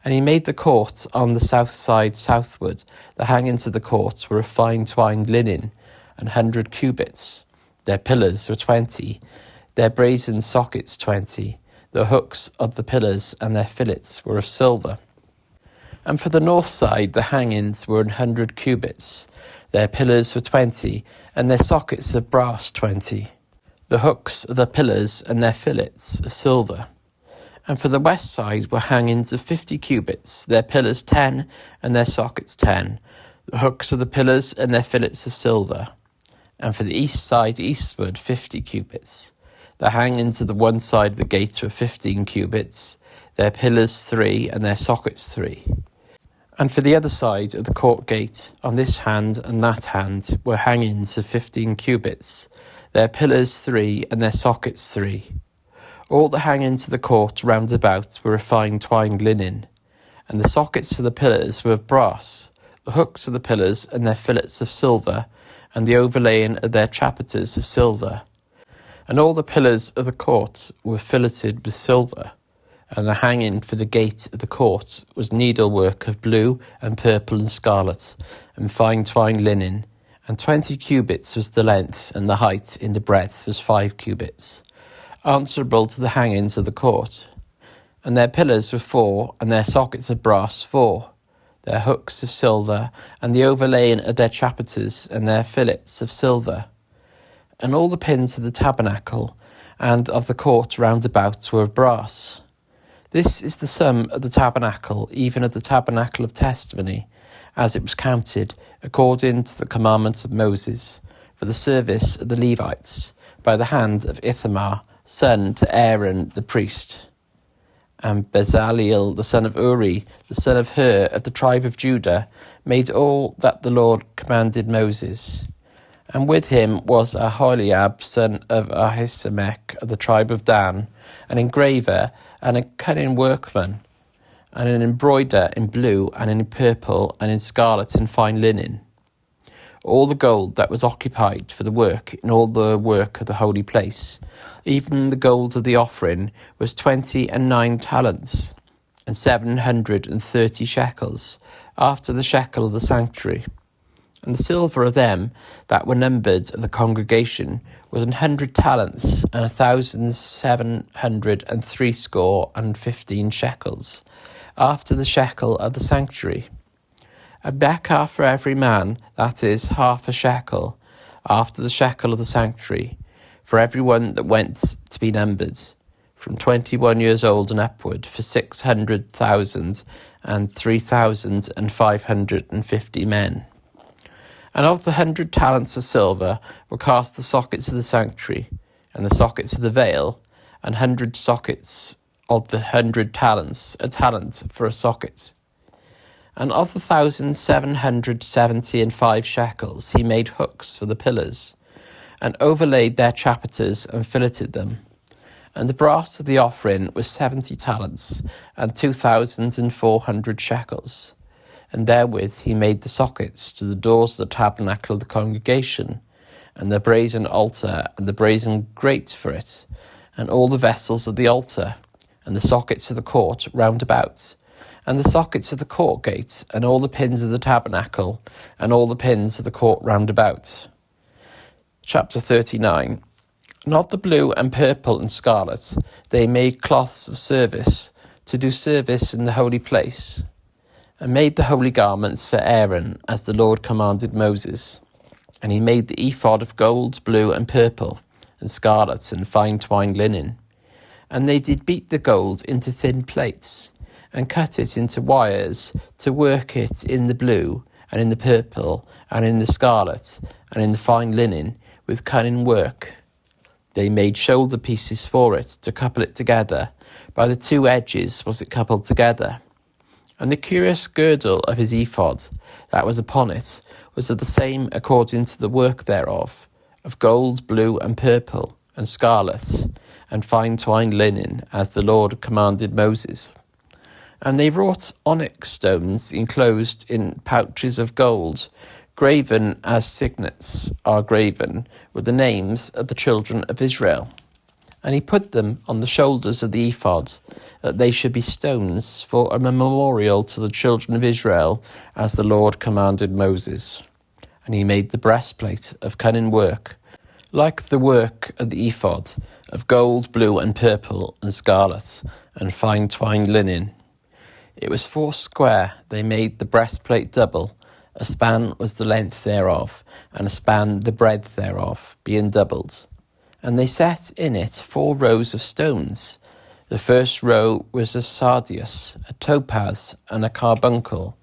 And he made the court on the south side southward. The hangings of the court were of fine twined linen, 100 cubits. Their pillars were 20, their brazen sockets 20. The hooks of the pillars and their fillets were of silver. And for the north side the hangings were 100 cubits. Their pillars were 20, and their sockets of brass 20. The hooks of the pillars and their fillets of silver. And for the west side were hangings of 50 cubits, their pillars 10, and their sockets 10. The hooks of the pillars and their fillets of silver. And for the east side eastward 50 cubits. The hangings of the one side of the gate were 15 cubits, their pillars 3, and their sockets 3. And for the other side of the court gate, on this hand and that hand, were hangings of 15 cubits, their pillars 3, and their sockets 3. All the hangings of the court round about were of fine twined linen, and the sockets of the pillars were of brass, the hooks of the pillars and their fillets of silver, and the overlaying of their chapiters of silver. And all the pillars of the court were filleted with silver, and the hanging for the gate of the court was needlework of blue and purple and scarlet, and fine twined linen, and 20 cubits was the length, and the height in the breadth was 5 cubits, answerable to the hangings of the court. And their pillars were 4, and their sockets of brass 4, their hooks of silver, and the overlaying of their chapiters and their fillets of silver. And all the pins of the tabernacle and of the court round about were of brass. This is the sum of the tabernacle, even of the tabernacle of testimony, as it was counted, according to the commandment of Moses, for the service of the Levites, by the hand of Ithamar, son to Aaron the priest. And Bezaleel, the son of Uri, the son of Hur, of the tribe of Judah, made all that the Lord commanded Moses. And with him was Aholiab, son of Ahisamach, of the tribe of Dan, an engraver, and a cunning workman, and an embroider in blue, and in purple, and in scarlet, and fine linen. All the gold that was occupied for the work in all the work of the holy place, even the gold of the offering, was 29 talents, and 730 shekels, after the shekel of the sanctuary. And the silver of them that were numbered of the congregation was 100 talents, and 1,760 shekels, after the shekel of the sanctuary. A bekah for every man, that is, half a shekel, after the shekel of the sanctuary, for every one that went to be numbered, from 21 years old and upward, for 600,000 and 3,550 men. And of the 100 talents of silver were cast the sockets of the sanctuary, and the sockets of the veil, and 100 sockets of the 100 talents, a talent for a socket. And of the 1,775 shekels he made hooks for the pillars, and overlaid their chapiters and filleted them. And the brass of the offering was 70 talents, and 2,400 shekels. And therewith he made the sockets to the doors of the tabernacle of the congregation, and the brazen altar, and the brazen grate for it, and all the vessels of the altar, and the sockets of the court round about, and the sockets of the court gate, and all the pins of the tabernacle, and all the pins of the court round about. Chapter 39. And of the blue and purple and scarlet they made cloths of service, to do service in the holy place, and made the holy garments for Aaron, as the Lord commanded Moses. And he made the ephod of gold, blue, and purple, and scarlet, and fine twined linen. And they did beat the gold into thin plates, and cut it into wires, to work it in the blue, and in the purple, and in the scarlet, and in the fine linen, with cunning work. They made shoulder pieces for it, to couple it together. By the 2 edges was it coupled together. And the curious girdle of his ephod, that was upon it, was of the same according to the work thereof, of gold, blue, and purple, and scarlet, and fine twined linen, as the Lord commanded Moses. And they wrought onyx stones enclosed in pouches of gold, graven as signets are graven, with the names of the children of Israel. And he put them on the shoulders of the ephod, that they should be stones for a memorial to the children of Israel, as the Lord commanded Moses. And he made the breastplate of cunning work, like the work of the ephod, of gold, blue, and purple, and scarlet, and fine twined linen. It was 4 square. They made the breastplate double. A span was the length thereof, and a span the breadth thereof, being doubled. And they set in it 4 rows of stones. The first row was a sardius, a topaz, and a carbuncle.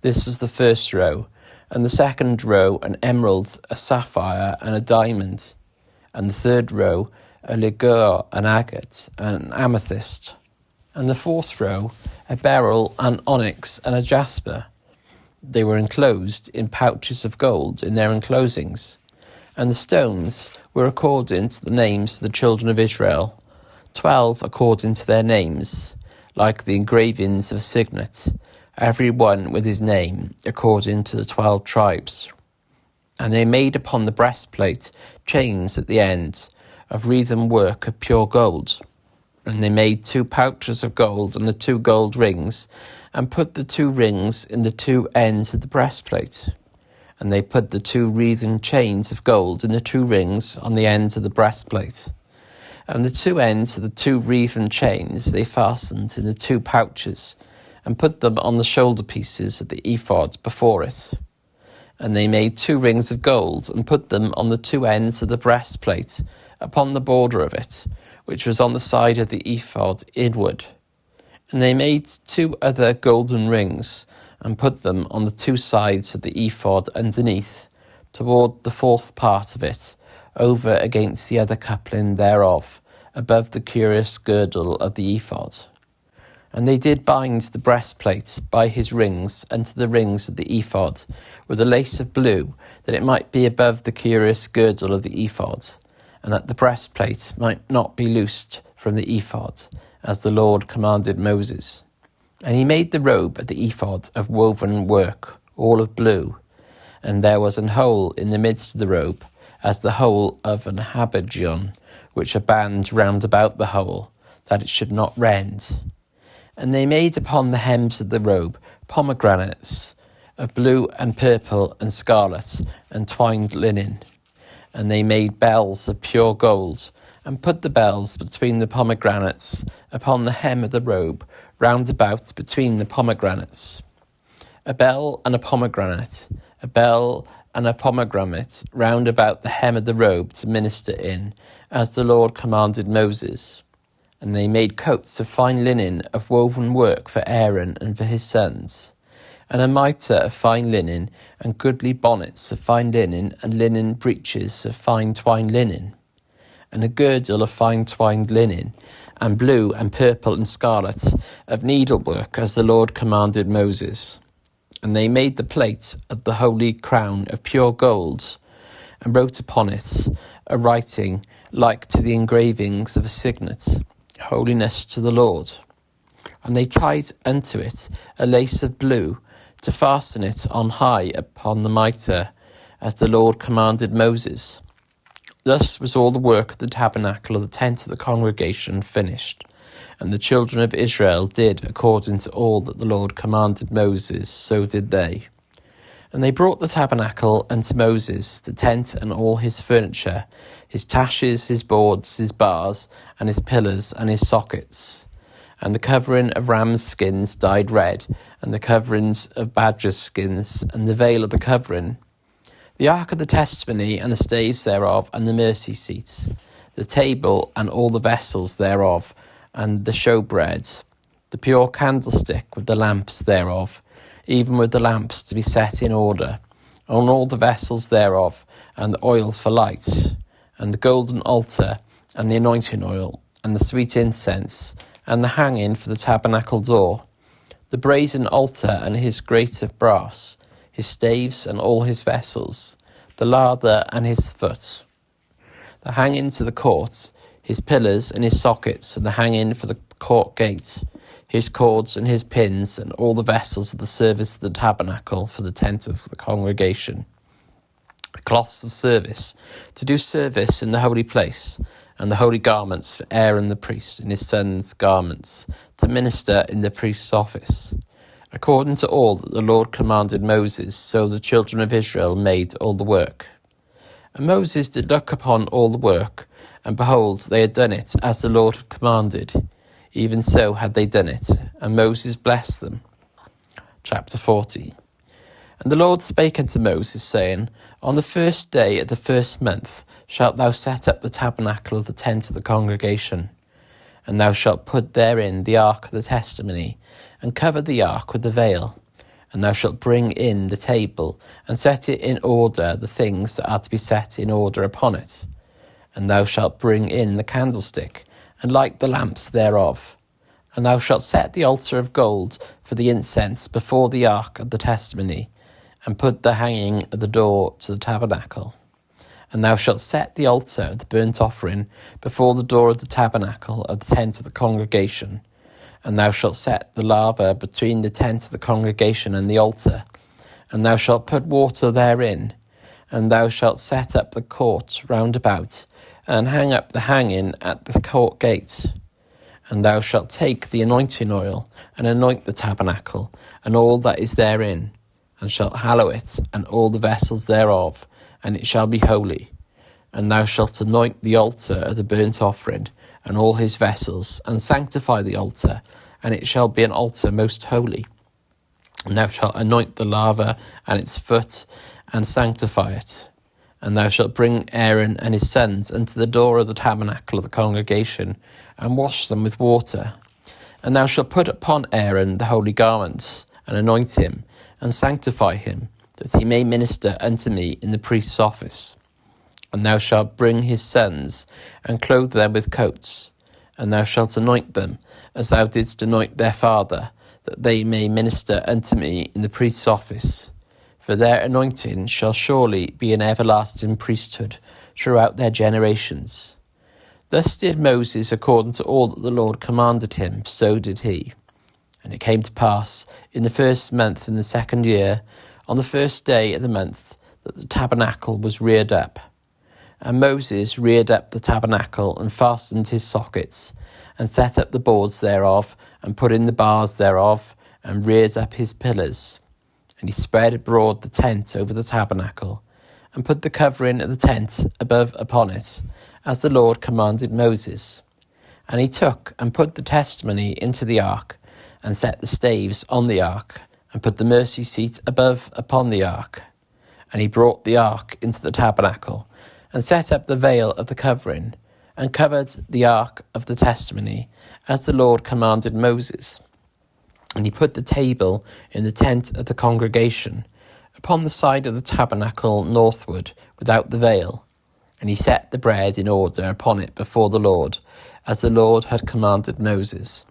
This was the first row. And the second row, an emerald, a sapphire, and a diamond. And the third row, a ligure, an agate, and an amethyst. And the fourth row, a beryl, an onyx, and a jasper. They were enclosed in pouches of gold in their enclosings. And the stones were according to the names of the children of Israel, 12 according to their names, like the engravings of a signet, every one with his name, according to the 12 tribes. And they made upon the breastplate chains at the end, of wreathen work of pure gold. And they made 2 pouches of gold and the 2 gold rings, and put the 2 rings in the 2 ends of the breastplate. And they put the 2 wreathen chains of gold in the 2 rings on the ends of the breastplate. And the 2 ends of the 2 wreathen chains they fastened in the 2 pouches, and put them on the shoulder pieces of the ephod before it. And they made 2 rings of gold, and put them on the 2 ends of the breastplate, upon the border of it, which was on the side of the ephod inward. And they made 2 other golden rings, and put them on the 2 sides of the ephod underneath, toward the 4th part of it, over against the other coupling thereof, above the curious girdle of the ephod. And they did bind the breastplate by his rings unto the rings of the ephod, with a lace of blue, that it might be above the curious girdle of the ephod, and that the breastplate might not be loosed from the ephod, as the Lord commanded Moses. And he made the robe of the ephod of woven work, all of blue. And there was an hole in the midst of the robe, as the hole of an habergeon, which a band round about the hole, that it should not rend. And they made upon the hems of the robe pomegranates, of blue and purple and scarlet, and twined linen. And they made bells of pure gold, and put the bells between the pomegranates upon the hem of the robe, round about between the pomegranates. A bell and a pomegranate, a bell and a pomegranate, round about the hem of the robe to minister in, as the Lord commanded Moses. And they made coats of fine linen of woven work for Aaron and for his sons, and a mitre of fine linen, and goodly bonnets of fine linen, and linen breeches of fine twined linen, and a girdle of fine twined linen, and blue and purple and scarlet, of needlework, as the Lord commanded Moses. And they made the plate of the holy crown of pure gold, and wrote upon it a writing like to the engravings of a signet, Holiness to the Lord. And they tied unto it a lace of blue, to fasten it on high upon the mitre, as the Lord commanded Moses. Thus was all the work of the tabernacle of the tent of the congregation finished. And the children of Israel did according to all that the Lord commanded Moses, so did they. And they brought the tabernacle unto Moses, the tent and all his furniture, his taches, his boards, his bars, and his pillars, and his sockets, and the covering of rams' skins dyed red, and the coverings of badgers' skins, and the veil of the covering, the ark of the testimony, and the staves thereof, and the mercy seat, the table, and all the vessels thereof, and the showbread, the pure candlestick with the lamps thereof, even with the lamps to be set in order, on all the vessels thereof, and the oil for light, and the golden altar, and the anointing oil, and the sweet incense, and the hanging for the tabernacle door, the brazen altar and his grate of brass, his staves and all his vessels, the lather and his foot, the hanging to the court, his pillars and his sockets, and the hanging for the court gate, his cords and his pins, and all the vessels of the service of the tabernacle for the tent of the congregation, the cloths of service, to do service in the holy place, and the holy garments for Aaron the priest and his sons' garments, to minister in the priest's office. According to all that the Lord commanded Moses, so the children of Israel made all the work. And Moses did look upon all the work, and behold, they had done it as the Lord had commanded. Even so had they done it, and Moses blessed them. Chapter 40. And the Lord spake unto Moses, saying, On the first day of the first month shalt thou set up the tabernacle of the tent of the congregation. And thou shalt put therein the ark of the testimony, and cover the ark with the veil. And thou shalt bring in the table, and set it in order the things that are to be set in order upon it. And thou shalt bring in the candlestick, and light the lamps thereof. And thou shalt set the altar of gold for the incense before the ark of the testimony, and put the hanging of the door to the tabernacle. And thou shalt set the altar of the burnt offering before the door of the tabernacle of the tent of the congregation. And thou shalt set the laver between the tent of the congregation and the altar. And thou shalt put water therein. And thou shalt set up the court round about, and hang up the hanging at the court gate. And thou shalt take the anointing oil, and anoint the tabernacle, and all that is therein, and shalt hallow it, and all the vessels thereof, and it shall be holy. And thou shalt anoint the altar of the burnt offering, and all his vessels, and sanctify the altar, and it shall be an altar most holy. And thou shalt anoint the laver and its foot, and sanctify it. And thou shalt bring Aaron and his sons unto the door of the tabernacle of the congregation, and wash them with water. And thou shalt put upon Aaron the holy garments, and anoint him, and sanctify him, that he may minister unto me in the priest's office. And thou shalt bring his sons, and clothe them with coats. And thou shalt anoint them, as thou didst anoint their father, that they may minister unto me in the priest's office. For their anointing shall surely be an everlasting priesthood throughout their generations. Thus did Moses according to all that the Lord commanded him, so did he. And it came to pass, in the first month in the second year, on the first day of the month, that the tabernacle was reared up. And Moses reared up the tabernacle, and fastened his sockets, and set up the boards thereof, and put in the bars thereof, and reared up his pillars. And he spread abroad the tent over the tabernacle, and put the covering of the tent above upon it, as the Lord commanded Moses. And he took and put the testimony into the ark, and set the staves on the ark, and put the mercy seat above upon the ark. And he brought the ark into the tabernacle, and set up the veil of the covering, and covered the ark of the testimony, as the Lord commanded Moses. And he put the table in the tent of the congregation, upon the side of the tabernacle northward, without the veil. And he set the bread in order upon it before the Lord, as the Lord had commanded Moses.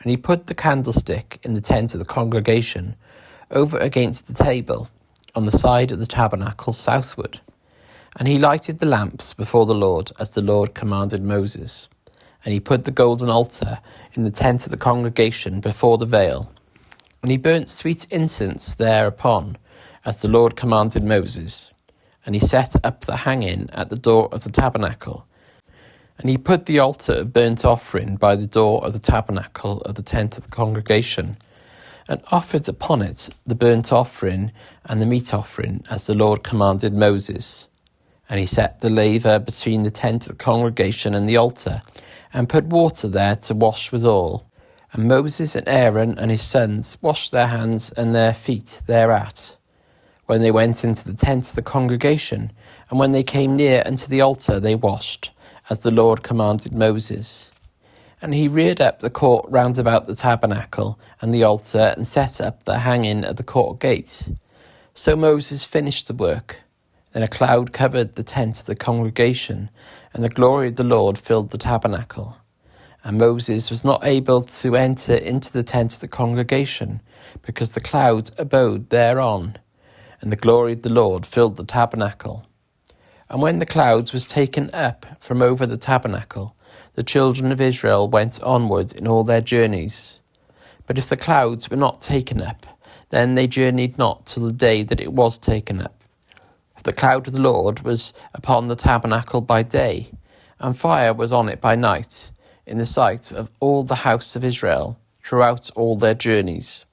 And he put the candlestick in the tent of the congregation, over against the table, on the side of the tabernacle southward. And he lighted the lamps before the Lord, as the Lord commanded Moses. And he put the golden altar in the tent of the congregation before the veil. And he burnt sweet incense thereupon, as the Lord commanded Moses. And he set up the hanging at the door of the tabernacle. And he put the altar of burnt offering by the door of the tabernacle of the tent of the congregation, and offered upon it the burnt offering and the meat offering, as the Lord commanded Moses. And he set the laver between the tent of the congregation and the altar, and put water there to wash withal. And Moses and Aaron and his sons washed their hands and their feet thereat, when they went into the tent of the congregation, and when they came near unto the altar they washed, as the Lord commanded Moses. And he reared up the court round about the tabernacle and the altar, and set up the hanging at the court gate. So Moses finished the work. Then a cloud covered the tent of the congregation, and the glory of the Lord filled the tabernacle. And Moses was not able to enter into the tent of the congregation, because the cloud abode thereon, and the glory of the Lord filled the tabernacle. And when the cloud was taken up from over the tabernacle, the children of Israel went onward in all their journeys. But if the clouds were not taken up, then they journeyed not till the day that it was taken up. For the cloud of the Lord was upon the tabernacle by day, and fire was on it by night, in the sight of all the house of Israel, throughout all their journeys.